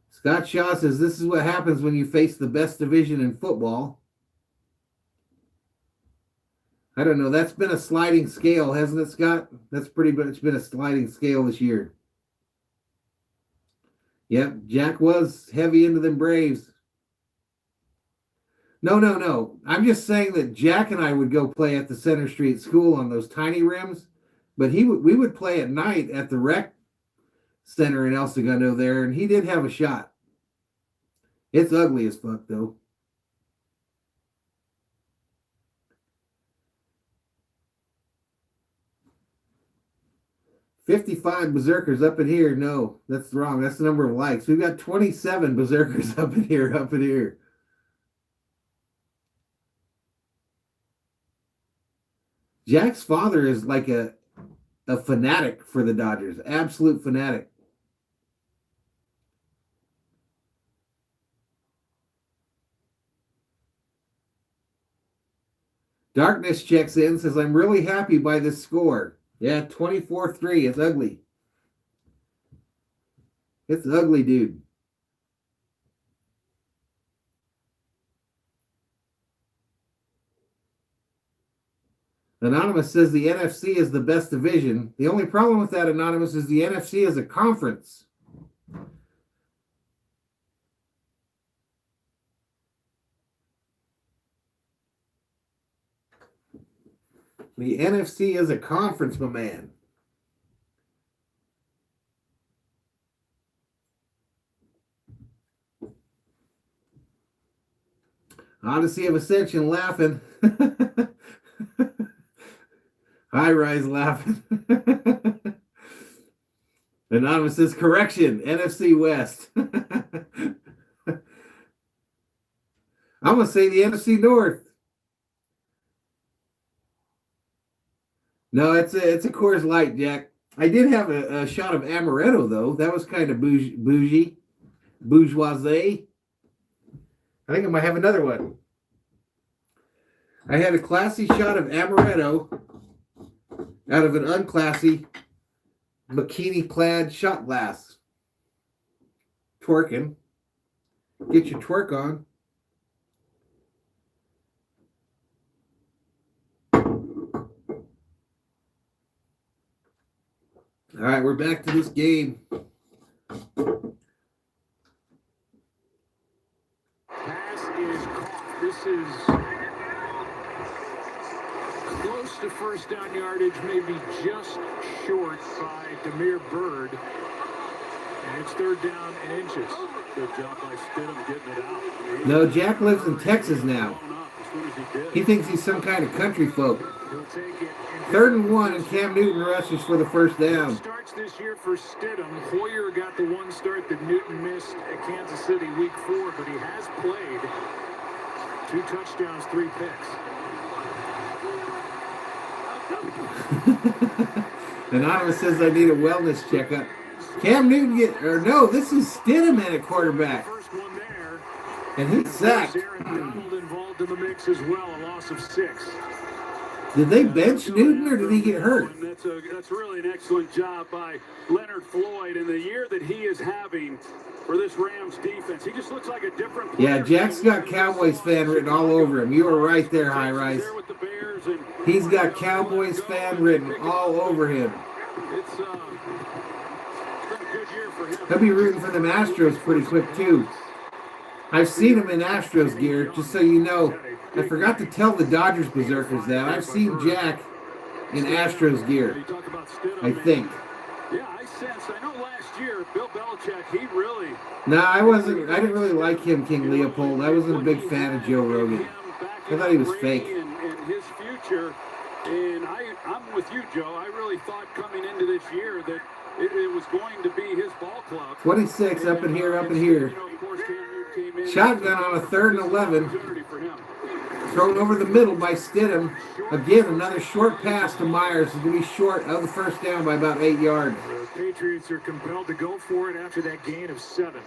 Scott Shaw says, this is what happens when you face the best division in football. I don't know. That's been a sliding scale, hasn't it, Scott? That's pretty much been a sliding scale this year. Yep, Jack was heavy into them Braves. No. I'm just saying that Jack and I would go play at the Center Street School on those tiny rims, but we would play at night at the rec center in El Segundo there, and he did have a shot. It's ugly as fuck, though. $55 berserkers up in here. No, that's wrong. That's the number of likes. We've got 27 berserkers up in here. Jack's father is like a fanatic for the Dodgers. Absolute fanatic. Darkness checks in, says, I'm really happy by this score. Yeah, 24-3. It's ugly. It's ugly, dude. Anonymous says the NFC is the best division. The only problem with that, Anonymous, is the NFC is a conference. The NFC is a conference, my man. Odyssey of Ascension laughing. High Rise laughing. Anonymous says, correction, NFC West. I'm going to say the NFC North. No, it's a Coors Light, Jack. I did have a shot of amaretto, though. That was kind of bourgeoisie. I think I might have another one. I had a classy shot of amaretto out of an unclassy bikini-clad shot glass. Twerking. Get your twerk on. All right, we're back to this game. Pass is caught. This is close to first down yardage, maybe just short by Demir Bird. And it's third down and inches. Good job by Stidham getting it out. No, Jack lives in Texas now. As soon as he did. He thinks he's some kind of country folk. He'll take it. 3rd and 1, and Cam Newton rushes for the first down. Starts this year for Stidham. Hoyer got the one start that Newton missed at Kansas City week 4, but he has played 2 touchdowns, 3 picks. Anonymous says I need a wellness checkup. Cam Newton this is Stidham in at quarterback. First one there. And he's sacked. Aaron Donald involved in the mix as well, a loss of 6. Did they bench Newton or did he get hurt? That's really an excellent job by Leonard Floyd in the year that he is having for this Rams defense. He just looks like a different player. Yeah, Jack's got Cowboys fan written all over him. You were right there, High Rise. He's got Cowboys fan written all over him. It's been a good year for him. He'll be rooting for them Astros pretty quick, too. I've seen him in Astros gear, just so you know. I forgot to tell the Dodgers berserkers that. I've seen Jack in Astros gear, I think. Yeah, I know last year, Bill Belichick, he really... No, I didn't really like him, King Leopold. I wasn't a big fan of Joe Rogan. I thought he was fake. And his future, and I'm with you, Joe. I really thought coming into this year that it was going to be his ball club. 26, up in here, up in here. Shotgun on a 3rd and 11. Thrown over the middle by Stidham. Again, another short pass to Myers. It's going to be short of the first down by about 8 yards. The Patriots are compelled to go for it after that gain of 7.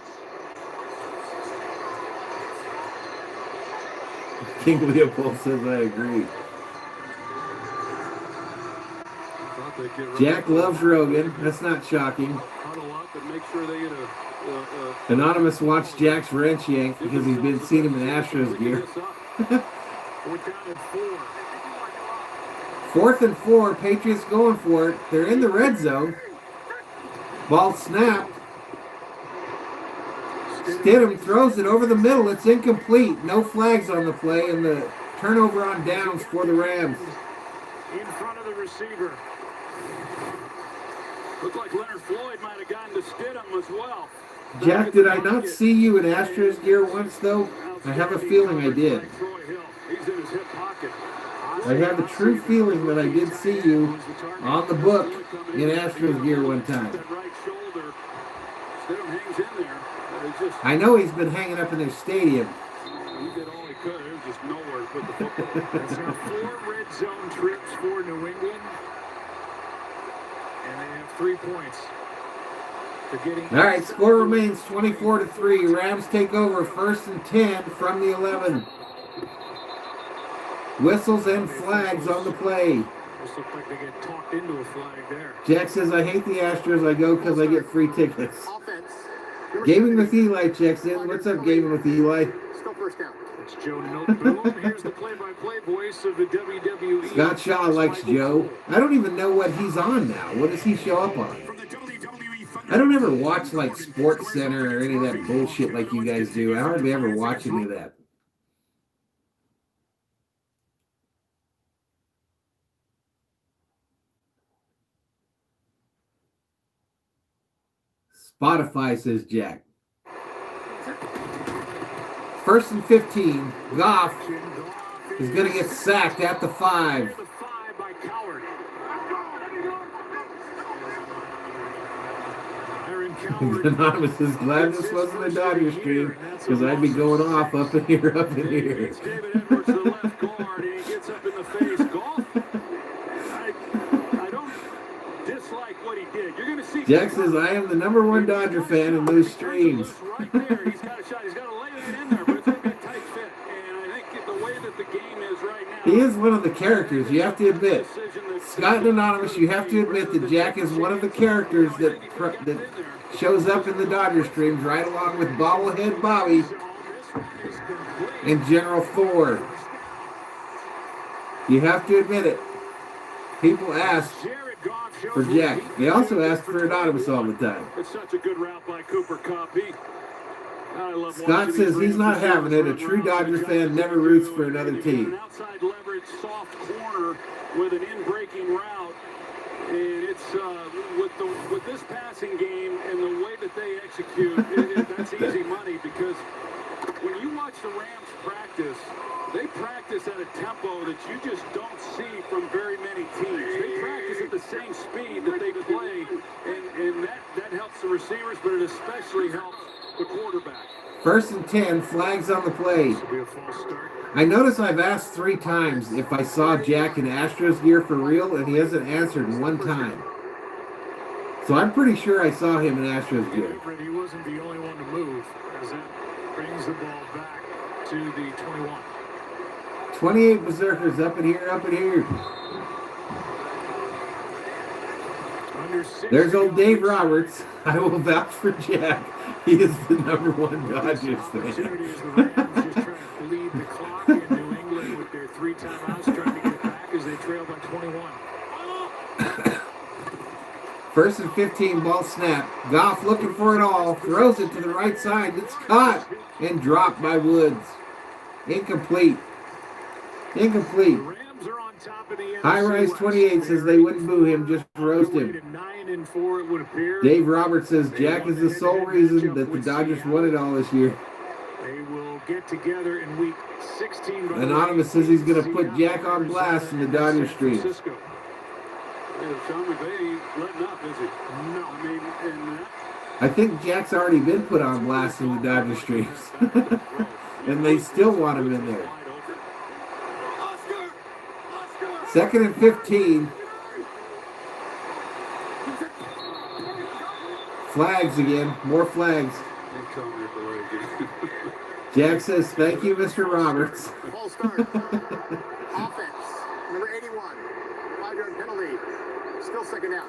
King Leopold says I agree. Jack loves Rogan. That's not shocking. Huddle up and make sure they get Anonymous watched Jack's wrench yank because he's been seeing him in Astros gear. 4th and 4, Patriots going for it. They're in the red zone. Ball snapped. Stidham throws it over the middle. It's incomplete. No flags on the play, and the turnover on downs for the Rams. In front of the receiver. Looked like Leonard Floyd might have gotten to Stidham as well. Jack, did I not see you in Astros gear once, though? I have a feeling I did. He's in his hip pocket. I have a true feeling that I did see you on the book in Astros gear one time. Right shoulder. Stidham hangs in there. I know he's been hanging up in their stadium. He did all he could. There was just nowhere to put the football. It's now 4 red zone trips for New England. And they have 3 points. All right, score remains 24-3. Rams take over 1st and 10 from the 11. Whistles and flags on the play. Just looked like they get talked into a flag there. Jack says, I hate the Astros. I go because I get free tickets. Gaming with Eli checks in. What's up, Gaming with Eli? Still first down. It's Joe Boom. Here's the play-by-play voice of the WWE. Scott Shaw likes Joe. I don't even know what he's on now. What does he show up on? I don't ever watch like Sports Center or any of that bullshit like you guys do. I hardly ever watch any of that. Spotify, says Jack. 1st and 15. Goff is going to get sacked at the 5. Anonymous is glad this wasn't a Dodger stream because I'd be going off up in here, up in here. David Edwards to the left guard, and he gets up in the face. Golf, I don't dislike what he did. You're going to see. Jack says, I am the #1 Dodger fan in those streams. Right there, he's got a shot. He's got to lay it in there, but it's going to be a tight fit. And I think the way that the game is right now. He is one of the characters, you have to admit. Scott and Anonymous, you have to admit that Jack is one of the characters that shows up in the Dodger streams right along with Bobblehead Bobby and General Thor. You have to admit it. People ask for Jack. They also ask for Anonymous all the time. It's such a good route by Cooper Kupp. I love Scott watching says these he's not Rams having it. A run true routes Dodger and fan try never to roots do, for another and if you have team. an outside leverage soft corner with an in-breaking route, and it's with this passing game and the way that they execute, that's easy money, because when you watch the Rams practice, they practice at a tempo that you just don't see from very many teams. They practice at the same speed that they play, and that helps the receivers, but it especially helps the quarterback. 1st and 10, flags on the play. This will be a false start. I notice I've asked 3 times if I saw Jack in Astros gear for real, and he hasn't answered 1 time. So I'm pretty sure I saw him in Astros gear. But he wasn't the only one to move, as it brings the ball back to the 21. 28 Berserkers up in here, up in here. Under 6 There's old Dave yards. Roberts. I will vouch for Jack. He is the #1 Dodgers Opportunity as the fan. Rams just trying to bleed the clock in New England with their 3 timeouts, trying to get it back as they trail by 21. 1st and 15, ball snap. Goff looking for it all. Throws it to the right side. It's caught and dropped by Woods. Incomplete. Incomplete. The Rams are on top of the NFC High Rise West. 28 says they wouldn't boo him, just roast him. 9-4, it would appear. Dave Roberts says Jack is the sole reason that the Dodgers won it all this year. They will get together in week 16. Anonymous says he's going to put Jack on blast in the Dodgers streams. Sean McVay ain't letting up, is he? No. I mean, and I think Jack's already been put on blast in the Dodgers streams. And they still want him in there. 2nd and 15. Flags again. More flags. Jack says, thank you, Mr. Roberts. False start. Offense. Number 81. 5-yard penalty. Still 2nd down.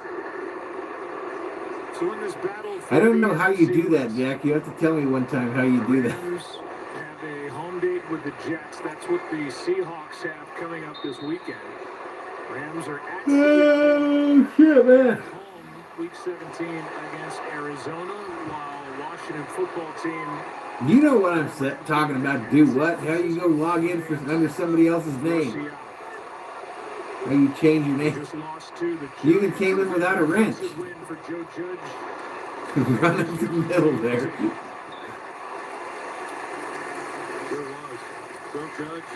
So in this battle, I don't know how you do that, Jack. You have to tell me one time how you do that. Rams have a home date with the Jets. That's what the Seahawks have coming up this weekend. Rams are at Oh, shit, man. home week 17 against Arizona, while Washington football team. You know what I'm talking about. Do what? How you go log in for under somebody else's name? How you change your name? Just lost to the You even came in without a wrench. win for Joe Judge. Run into the middle there. There was. Joe Judge,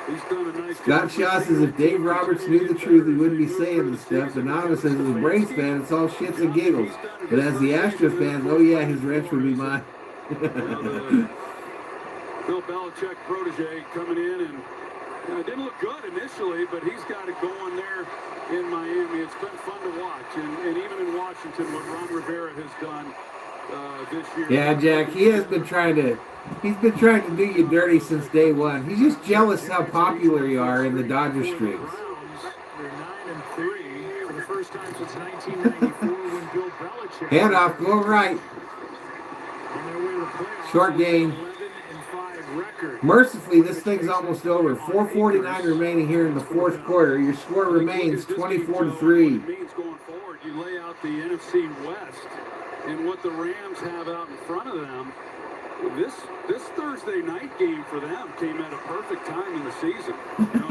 he's done a nice Scott job. Shaw says if Dave Roberts knew the truth, he wouldn't be saying this stuff. Anonymous says as a Braves fan, it's all shits and giggles. But as the Astros fans, oh yeah, his wrench would be mine. Bill Belichick protege coming in, and it didn't look good initially, but he's got it going there in Miami. It's been fun to watch, and even in Washington, what Ron Rivera has done this year. Yeah, Jack, he's been trying to do you dirty since day one. He's just jealous how popular you are in the Dodger streams. They're 9-3 for the first time since 1994 when Bill Belichick. Handoff, go right. On their way to the playoffs, Short gain. 11-5 record. Mercifully, this thing's almost over. 4:49 remaining here in the 4th quarter. Your score remains 24-3. What it means going forward, you lay out the NFC West and what the Rams have out in front of them. This Thursday night game for them came at a perfect time in the season.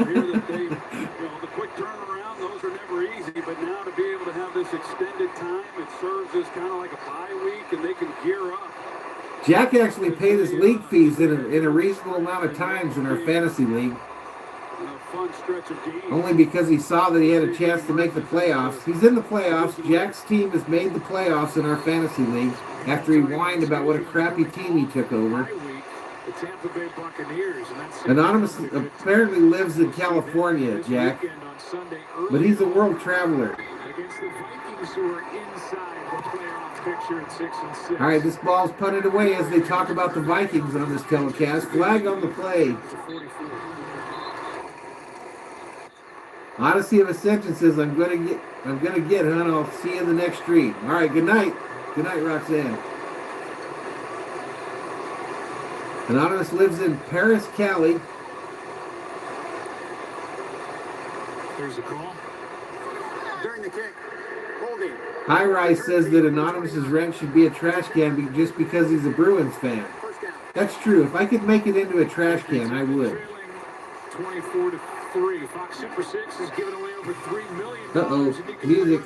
Here that they, the quick turnaround, those are never easy. But now to be able to have this extended time, it serves as kind of like a bye week, and they can gear up. Jack actually paid his league fees in a reasonable amount of times in our fantasy league. A fun stretch of games. Only because he saw that he had a chance to make the playoffs. He's in the playoffs. Jack's team has made the playoffs in our fantasy league after he whined about what a crappy team he took over. The Tampa Bay Buccaneers, and that's Anonymous apparently lives in California, Jack, but he's a world traveler. against the Vikings, who are inside the playoff picture at 6-6. All right, this ball's punted away as they talk about the Vikings on this telecast. Flag on the play. Odyssey of Ascension says, I'm gonna get, hon. I'll see you in the next stream. All right, good night. Good night, Roxanne. Anonymous lives in Paris, Cali. There's a call. During the kick, Holding. High Rise says that Anonymous's wrench should be a trash can just because he's a Bruins fan. First down. That's true. If I could make it into a trash can, I would. 24-3. Fox Super 6 has given away over $3 million. Uh-oh. Music.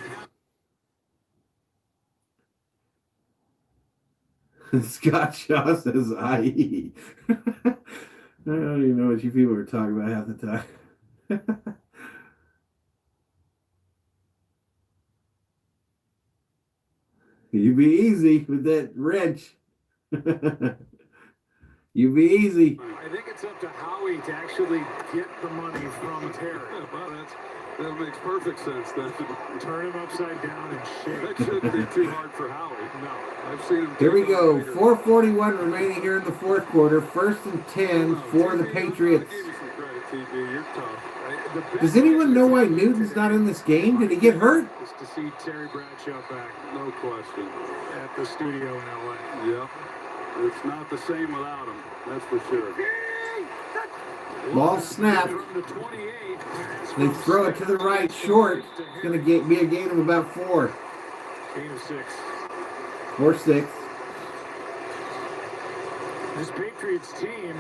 Scott Shaw says IE. I don't even know what you people are talking about half the time. You be easy with that wrench. You be easy. I think it's up to Howie to actually get the money from Terry. Well, that makes perfect sense. Then Turn him upside down and shake. that shouldn't be too hard for Howie. No. I've seen him. Here we take go. on later. 4:41 remaining here in the fourth quarter. 1st and 10 for the Patriots. I'll give you some credit, TB. You're tough. Does anyone know why Newton's not in this game? Did he get hurt? Just to see Terry Bradshaw back No question. at the studio in LA. Yep. It's not the same without him. That's for sure. Ball snapped. From the 28. They throw it to the right, short. It's going to be a gain of about 4. Gain of 6. Or 6. This Patriots team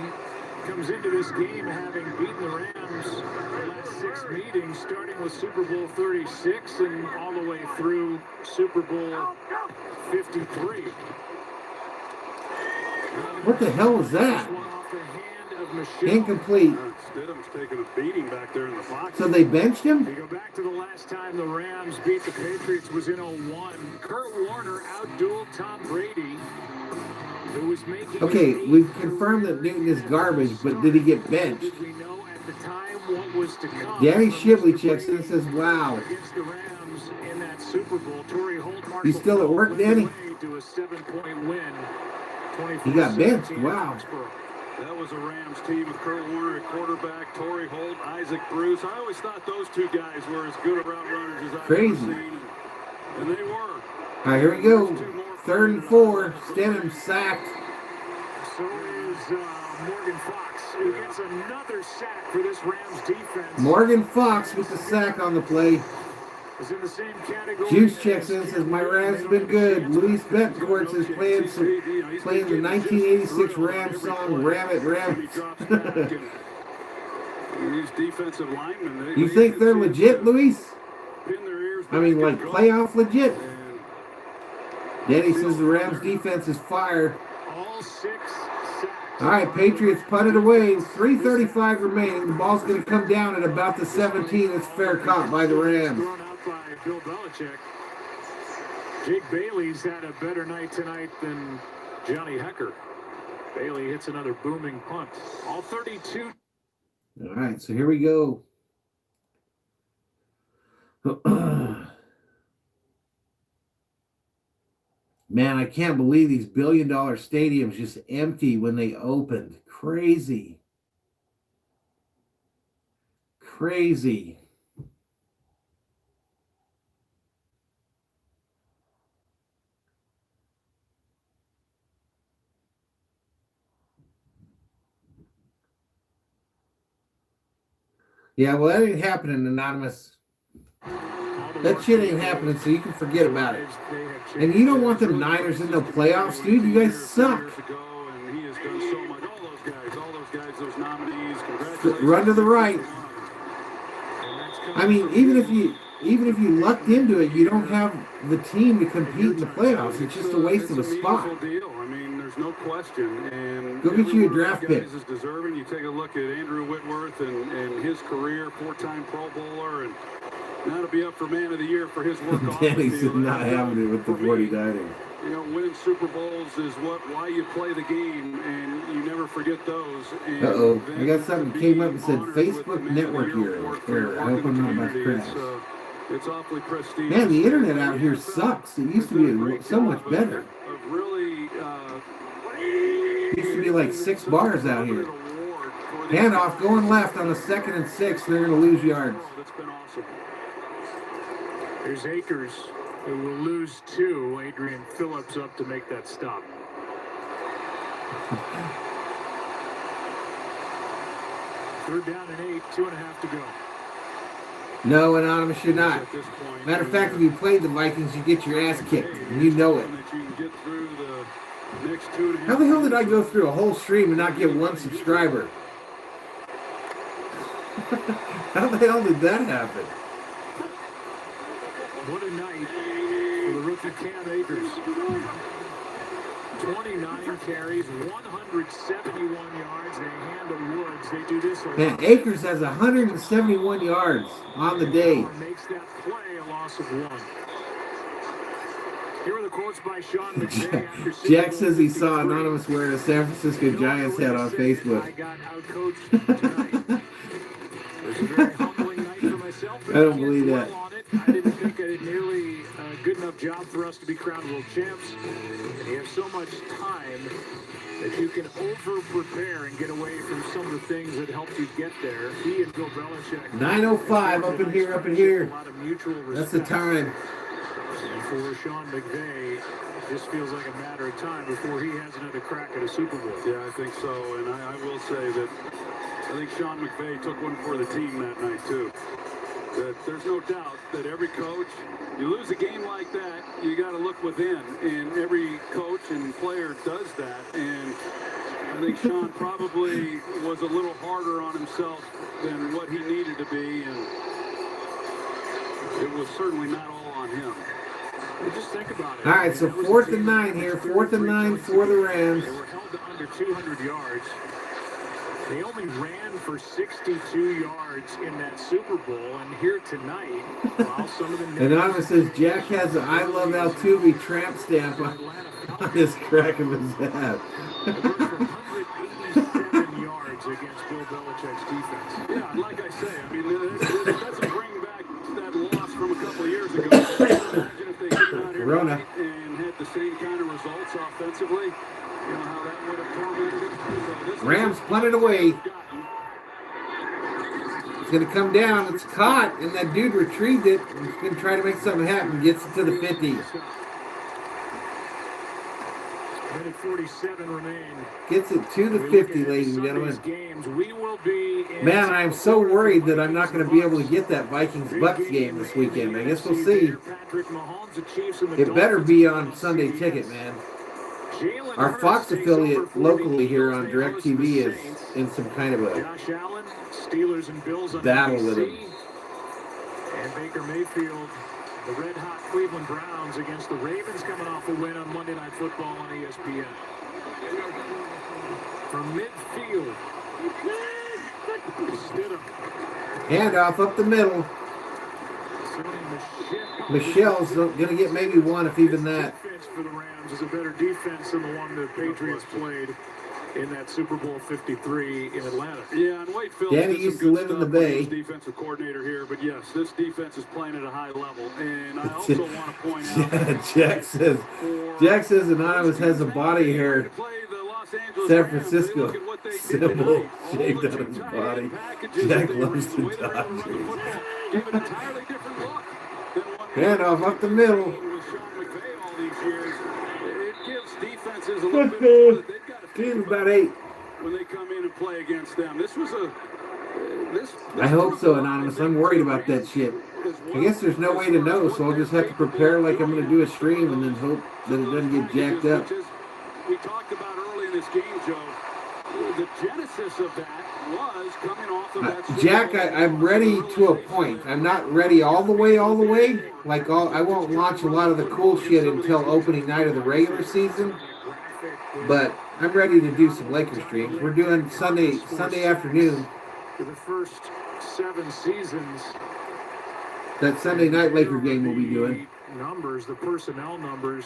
comes into this game having beaten the Rams the last 6 meetings, starting with Super Bowl 36 and all the way through Super Bowl 53. What the hell was that? One off the hand of Michelle. Incomplete. Stidham's taking a beating back there in the box. So they benched him? We go back to the last time the Rams beat the Patriots was in 01. Kurt Warner outdueled Tom Brady, who was making. Okay, we've confirmed that Newton is garbage, but did he get benched? Did we know at the time what was to come? Danny Shibley checks in and says, wow. Against the Rams in that Super Bowl, Torrey Holt You still at work, Danny? to a 7-point win. He got benched. Wow. That was a Rams team with Kurt Warner at quarterback, Torrey Holt, Isaac Bruce. I always thought those two guys were as good a route runners as I've Crazy. ever seen. And they were. All right, here we go. 3rd and 4. Stidham sacked. So is Morgan Fox, who gets another sack for this Rams defense. Morgan Fox with the sack on the play. Is in the same category. Juice checks in and says, my Rams have been good. Luis Betancourt is playing the 1986 Rams song, Ram It, Ram It. These defensive linemen. You think they're legit, Luis? Pin their ears I mean, like back and go. playoff legit? And Danny says the Rams defense is fire. All 6 sacks. All right, Patriots punted away. 3:35 remaining. The ball's going to come down at about the 17. It's fair caught by the Rams. Thrown out by Bill Belichick. Jake Bailey's had a better night tonight than Johnny Hecker. Bailey hits another booming punt. All 32. All right, so here we go. Man, I can't believe these billion-dollar stadiums just empty when they opened. Crazy. Crazy. Yeah, well, that ain't happening, Anonymous. That shit ain't happening, so you can forget about it. And you don't want the Niners in the playoffs, dude. You guys suck. Run to the right. I mean, even if you lucked into it, you don't have the team to compete in the playoffs. It's just a waste of a spot. I mean, there's no question. And go get you a draft pick. Is deserving. You take a look at Andrew Whitworth and his career, 4-time Pro Bowler, and now to be up for Man of the Year for his work off the Danny's field. not having it with the 49ers. You know, winning Super Bowls is why you play the game, and you never forget those. Uh-oh. I got something that came up and said Facebook network error. I hope I'm not about to crash. It's awfully prestigious. Man, the internet out here sucks. It used to be so much better. It used to be like 6 bars out here. Handoff going left on a 2nd and 6. They're going to lose yards. That's been awesome. There's Akers, who will lose 2. Adrian Phillips up to make that stop. Third down and 8, 2.5 to go. No, Anonymous, you're not. At this point, Matter of fact, if you played the Vikings, you get your ass kicked, and you know it. that you can get through the next 2.5 How the hell did I go through a whole stream and not get one subscriber? How the hell did that happen? What a night for the rookie Cam Akers. 29 carries, 171 yards. They handle Woods. They do this a lot. Man, Akers has 171 yards on the day. Makes that play a loss of 1. Here are the quotes by Sean McVay after Super Jack Bowl says he saw 53. Anonymous wearing a San Francisco Giants hat on Facebook. I got outcoached tonight. It was a very humbling night for myself. I don't believe that. On it. I didn't think I did nearly a good enough job for us to be crowned world champs. And you have so much time that you can over-prepare and get away from some of the things that helped you get there. He and Bill Belichick. 9:05 up in here, up in here. A lot of mutual That's the respect. time. And for Sean McVay, it just feels like a matter of time before he has another crack at a Super Bowl. Yeah, I think so. And I will say that I think Sean McVay took one for the team that night, too. That there's no doubt that every coach, you lose a game like that, you got to look within. And every coach and player does that. And I think Sean probably was a little harder on himself than what he needed to be. And it was certainly not all on him. Well, just think about it. All right, so 4th and 9 here. 4th and 9 for the Rams. They were held to under 200 yards. They only ran for 62 yards in that Super Bowl, and here tonight, while some of the Anonymous says Jack has an I Love Altuve tramp stamp on his crack of his hat. They rushed for 187 yards against Bill Belichick's defense. Yeah, like I say, I mean, it doesn't bring back that loss from a couple of years ago. Imagine if they came out here Corona. and had the same kind of results offensively. You know how that would have tormented it. So this Rams punted away. It's going to come down. It's caught, and that dude retrieved it. He's going to try to make something happen. Gets it to the 50. Minute 47 remain. Gets it to the We look 50, at ladies and Sunday's gentlemen. games. We will be in Man, I am so worried that I'm not going to be able to get that Vikings-Bucks game this weekend. I guess we'll see. Patrick Mahomes, the Chiefs, and the It better Dolphins. be on Sunday Ticket, man. Jalen Our Hurts Fox takes affiliate over for locally the here on Eagles. They DirecTV host is the Saints. in some kind of a Josh Allen, Steelers and Bills on battle with NBC. him. And Baker Mayfield, the red-hot Cleveland Browns against the Ravens coming off a win on Monday Night Football on ESPN. From midfield, Stidham. Handoff up the middle. Michelle's going to get maybe one, if even that. Defense for the Rams is a better defense than the one the Patriots played in that Super Bowl 53 in Atlanta. Yeah, and Wade Phillips Danny did some used to good live in the stuff when he Bay. was defensive coordinator here, but yes, this defense is playing at a high level. And I also want to point out Jack says Anonymous has a body hair. San Francisco symbol shaved on his body. Jack loves the Dodgers. Handoff up the middle. Team about 8. When they come in and play against them, this was a. I hope so, Anonymous. I'm worried about that shit. I guess there's no way to know, so I'll just have to prepare like I'm going to do a stream and then hope that it doesn't get jacked up. We talked about early in this game, Joe. The genesis of that was coming off of that. Jack, I'm ready to a point. I'm not ready all the way. Like I won't launch a lot of the cool shit until opening night of the regular season. But I'm ready to do some Laker streams. We're doing Sunday afternoon. For the first 7 seasons, That Sunday night Laker game we'll be doing. Numbers, the personnel numbers.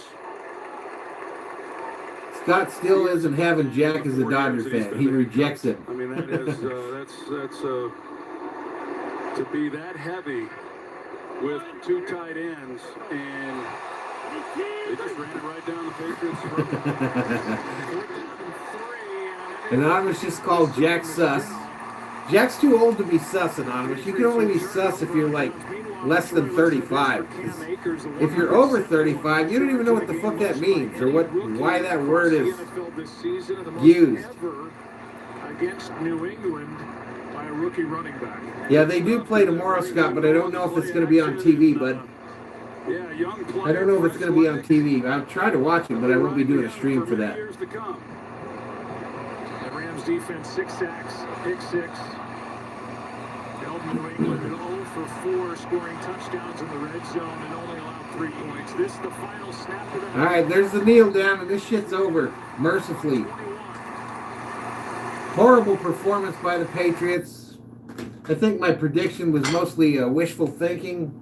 Scott still isn't having Jack as a Dodger fan. He rejects it. I mean, that is that's to be that heavy with 2 tight ends, and they just ran it right down the Patriots' throat. Anonymous just called Jack sus. Jack's too old to be sus, Anonymous. You can only be sus if you're like less than 35. If you're over 35, you don't even know what the fuck that means or why that word is used. Against New England by a rookie running back. Yeah, they do play tomorrow, Scott, but I don't know if it's going to be on TV, bud. Yeah, young player. I don't know if it's going to be on TV. I'll try to watch it, but I won't be doing a stream for that. The Rams defense, 6 sacks, pick 6. Held New England at 0 for 4, scoring touchdowns in the red zone and only allowed 3 points. This is the final snap of the. All right, there's the kneel down, and this shit's over, mercifully. Horrible performance by the Patriots. I think my prediction was mostly wishful thinking.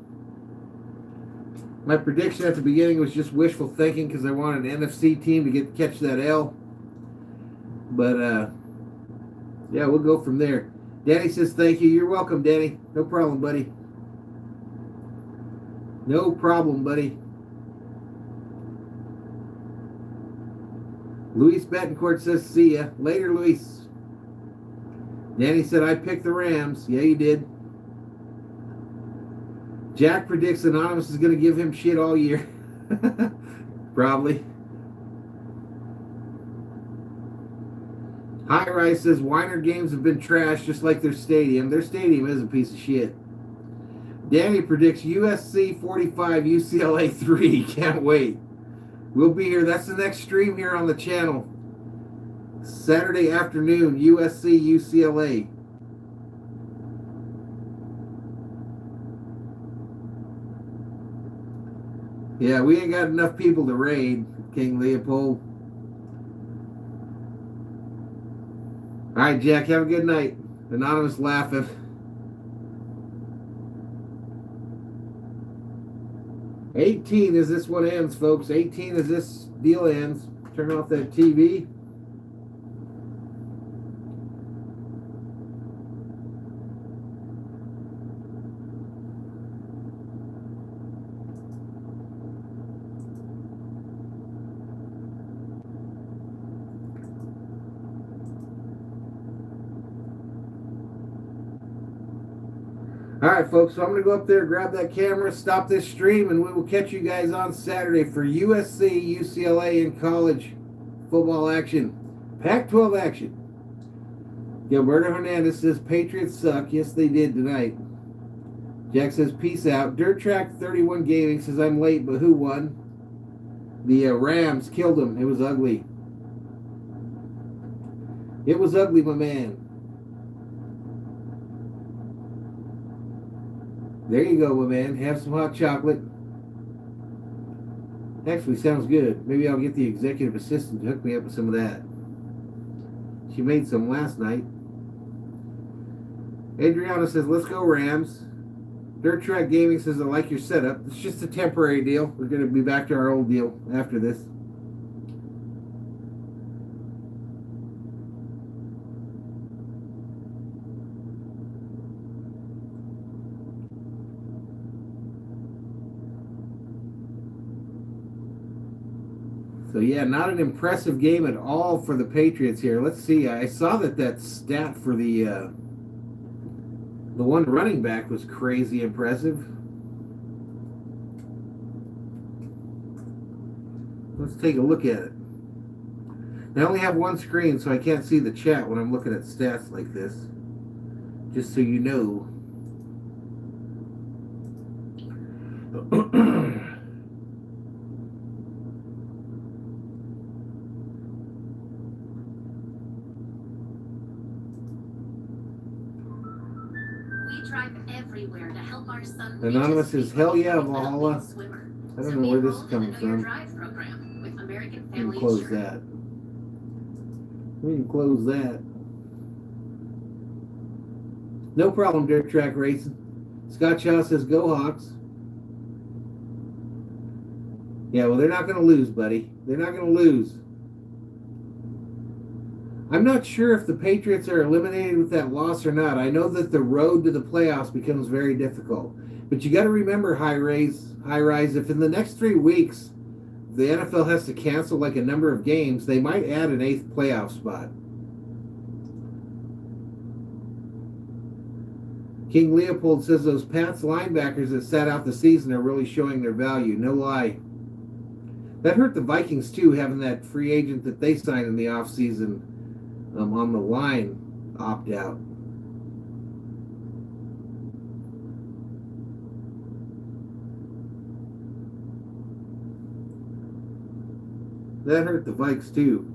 My prediction at the beginning was just wishful thinking because I wanted an NFC team to catch that L. But, yeah, we'll go from there. Danny says thank you. You're welcome, Danny. No problem, buddy. No problem, buddy. Luis Betancourt says see ya. Later, Luis. Danny said I picked the Rams. Yeah, you did. Jack predicts Anonymous is going to give him shit all year. Probably. High Rise says Weiner games have been trashed just like their stadium. Their stadium is a piece of shit. Danny predicts USC 45, UCLA 3. Can't wait. We'll be here. That's the next stream here on the channel. Saturday afternoon, USC, UCLA. Yeah, we ain't got enough people to raid, King Leopold. All right, Jack, have a good night. Anonymous laughing. $18 as this one ends, folks. $18 as this deal ends. Turn off that TV. All right, folks, so I'm going to go up there, grab that camera, stop this stream, and we will catch you guys on Saturday for USC, UCLA, and college football action. Pac-12 action. Gilberto Hernandez says, Patriots suck. Yes, they did tonight. Jack says, peace out. Dirt Track 31 Gaming says, I'm late, but who won? The Rams killed them. It was ugly. It was ugly, my man. There you go, my man. Have some hot chocolate. Actually, sounds good. Maybe I'll get the executive assistant to hook me up with some of that. She made some last night. Adriana says, let's go Rams. Dirt Track Gaming says, I like your setup. It's just a temporary deal. We're going to be back to our old deal after this. So, yeah, not an impressive game at all for the Patriots here. Let's see. I saw that stat for the one running back was crazy impressive. Let's take a look at it. I only have one screen, so I can't see the chat when I'm looking at stats like this. Just so you know. Anonymous says, hell yeah, Valhalla. I don't know where this is coming from. We can close that. We can close that. No problem, Dirt Track Racing. Scott Shaw says, go Hawks. Yeah, well, they're not going to lose, buddy. They're not going to lose. I'm not sure if the Patriots are eliminated with that loss or not. I know that the road to the playoffs becomes very difficult. But you got to remember, High Rise, if in the next 3 weeks the NFL has to cancel like a number of games, they might add an 8th playoff spot. King Leopold says those Pats linebackers that sat out the season are really showing their value. No lie. That hurt the Vikings too, having that free agent that they signed in the offseason on the line opt out. That hurt the Vikes too.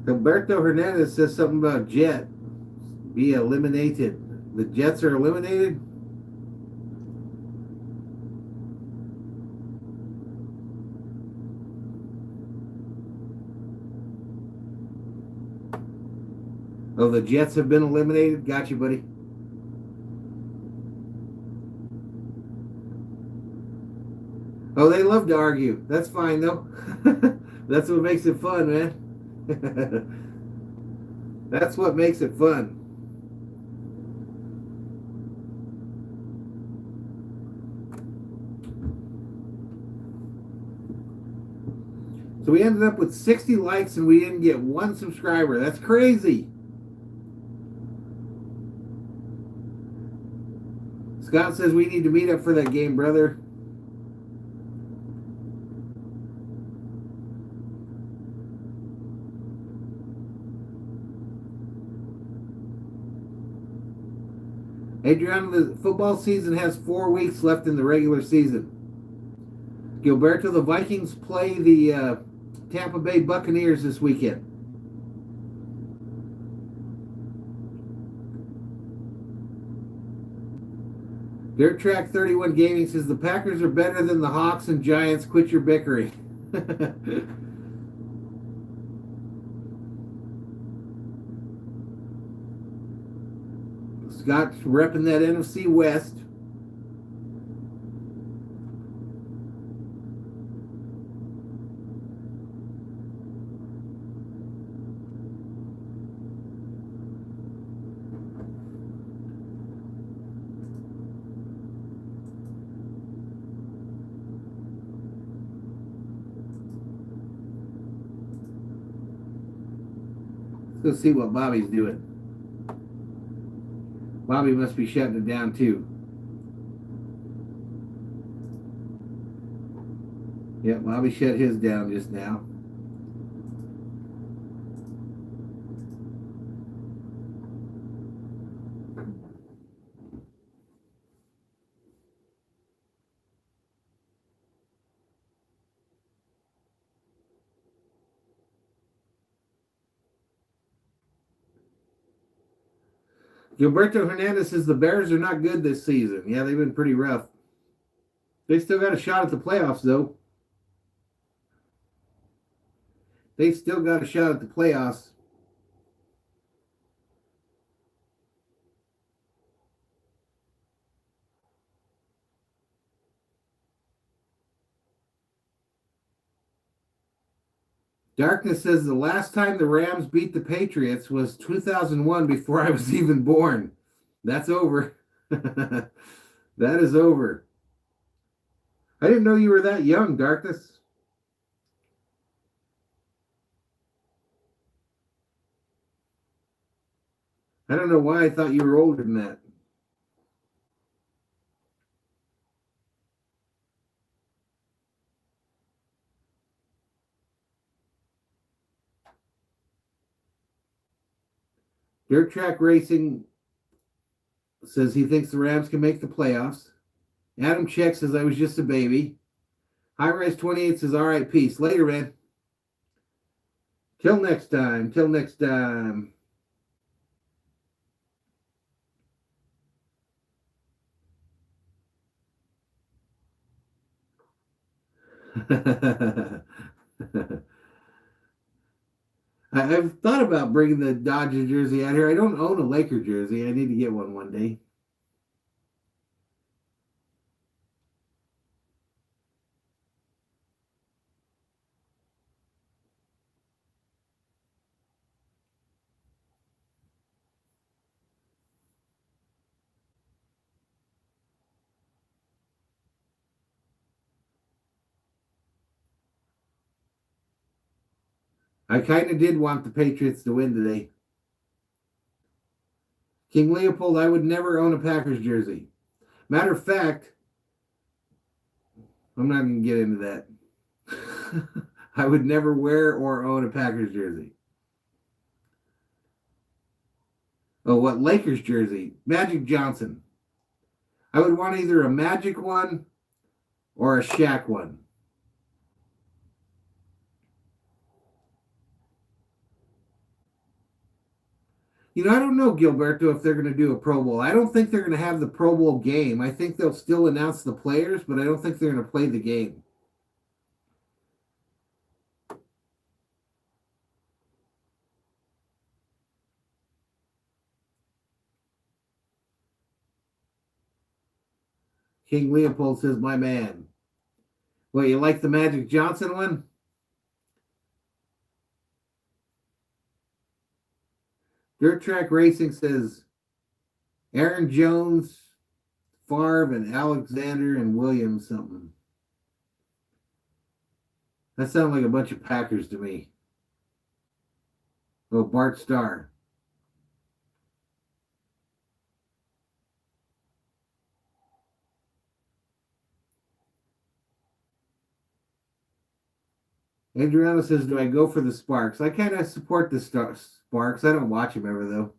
Humberto Hernandez says something about Jet be eliminated. The Jets are eliminated? Oh, the Jets have been eliminated? Got you, buddy. Oh, they love to argue. That's fine, though. That's what makes it fun, man. That's what makes it fun. So we ended up with 60 likes and we didn't get one subscriber. That's crazy. Scott says we need to meet up for that game, brother. Adriana, the football season has 4 weeks left in the regular season. Gilberto, the Vikings play the Tampa Bay Buccaneers this weekend. Dirt Track 31 Gaming says the Packers are better than the Hawks and Giants. Quit your bickering. Scott's repping that NFC West. Let's go see what Bobby's doing. Bobby must be shutting it down too. Yeah, Bobby shut his down just now. Gilberto Hernandez says the Bears are not good this season. Yeah, they've been pretty rough. They still got a shot at the playoffs, though. They still got a shot at the playoffs. Darkness says the last time the Rams beat the Patriots was 2001 before I was even born. That's over. That is over. I didn't know you were that young, Darkness. I don't know why I thought you were older than that. Dirt Track Racing says he thinks the Rams can make the playoffs. Adam Check says I was just a baby. High Rise 28 says all right, peace. Later, man. Till next time. Till next time. I've thought about bringing the Dodger jersey out here. I don't own a Laker jersey. I need to get one day. I kind of did want the Patriots to win today. King Leopold, I would never own a Packers jersey. Matter of fact, I'm not going to get into that. I would never wear or own a Packers jersey. Oh, what Lakers jersey? Magic Johnson. I would want either a Magic one or a Shaq one. You know, I don't know, Gilberto, if they're going to do a Pro Bowl. I don't think they're going to have the Pro Bowl game. I think they'll still announce the players, but I don't think they're going to play the game. King Leopold says, my man. Well, you like the Magic Johnson one? Dirt Track Racing says, Aaron Jones, Favre, and Alexander and Williams something. That sounds like a bunch of Packers to me. Oh, Bart Starr. Adriana says, do I go for the Sparks? I kind of support the Sparks. I don't watch them ever, though.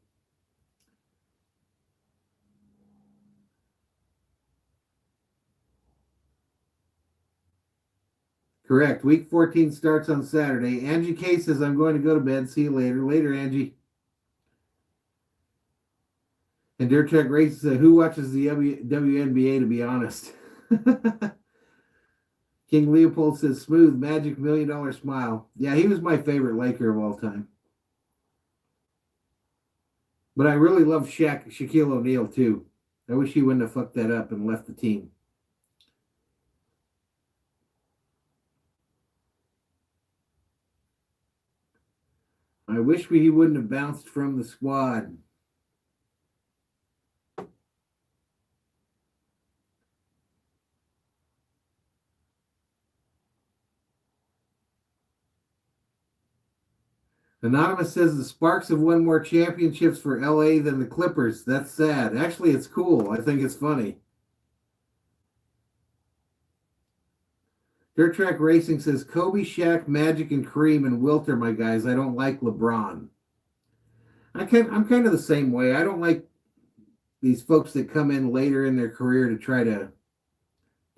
Correct. Week 14 starts on Saturday. Angie K says, I'm going to go to bed. See you later. Later, Angie. And Dirt Track Race says, who watches the WNBA, to be honest? King Leopold says, smooth, magic, $1 million smile. Yeah, he was my favorite Laker of all time. But I really love Shaquille O'Neal, too. I wish he wouldn't have fucked that up and left the team. I wish he wouldn't have bounced from the squad. Anonymous says the Sparks have won more championships for LA than the Clippers. That's sad. Actually, it's cool. I think it's funny. Dirt Track Racing says Kobe, Shaq, Magic, and Kareem and Wilt are my guys. I don't like LeBron. I'm kind of the same way. I don't like these folks that come in later in their career to try to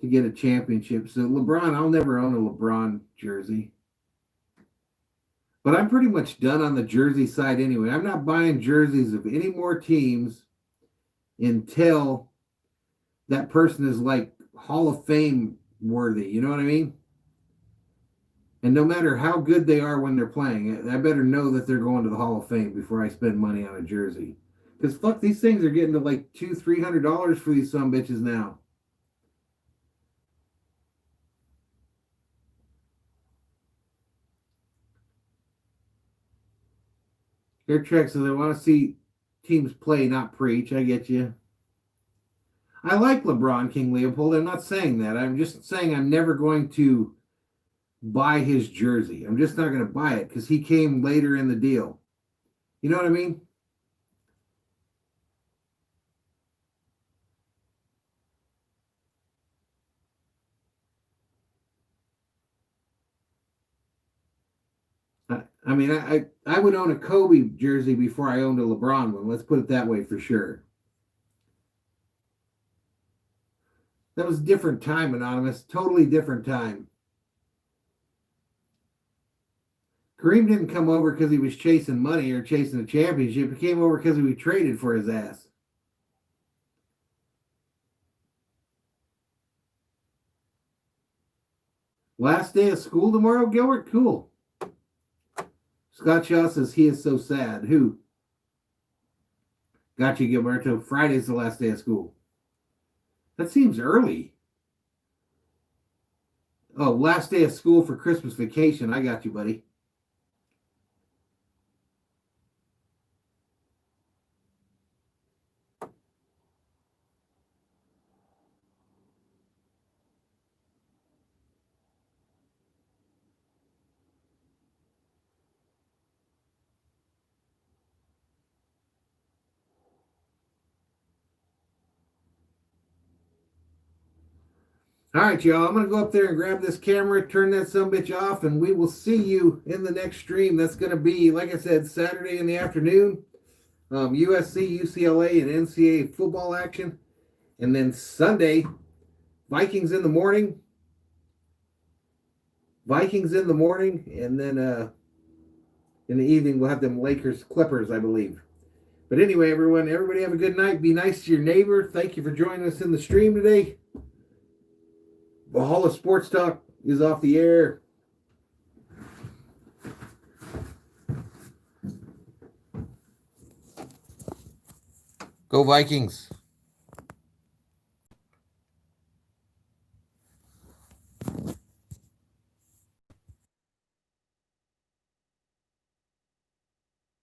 get a championship. So LeBron, I'll never own a LeBron jersey. But I'm pretty much done on the jersey side anyway. I'm not buying jerseys of any more teams until that person is like Hall of Fame worthy. You know what I mean? And no matter how good they are when they're playing, I better know that they're going to the Hall of Fame before I spend money on a jersey. Because fuck, these things are getting to like $200-$300 for these sumbitches now. Air Trek says, I want to see teams play, not preach. I get you. I like LeBron, King Leopold. I'm not saying that. I'm just saying I'm never going to buy his jersey. I'm just not going to buy it because he came later in the deal. You know what I mean? I would own a Kobe jersey before I owned a LeBron one. Let's put it that way for sure. That was a different time, Anonymous. Totally different time. Kareem didn't come over because he was chasing money or chasing a championship. He came over because he was traded for his ass. Last day of school tomorrow, Gilbert? Cool. Scott Shaw says he is so sad. Who? Got you, Gilberto. Friday's the last day of school. That seems early. Oh, last day of school for Christmas vacation. I got you, buddy. All right, y'all. I'm going to go up there and grab this camera, turn that sumbitch off, and we will see you in the next stream. That's going to be, like I said, Saturday in the afternoon. USC, UCLA, and NCAA football action. And then Sunday, Vikings in the morning. And then in the evening, we'll have them Lakers Clippers, I believe. But anyway, everybody have a good night. Be nice to your neighbor. Thank you for joining us in the stream today. Valhalla Sports Talk is off the air. Go Vikings.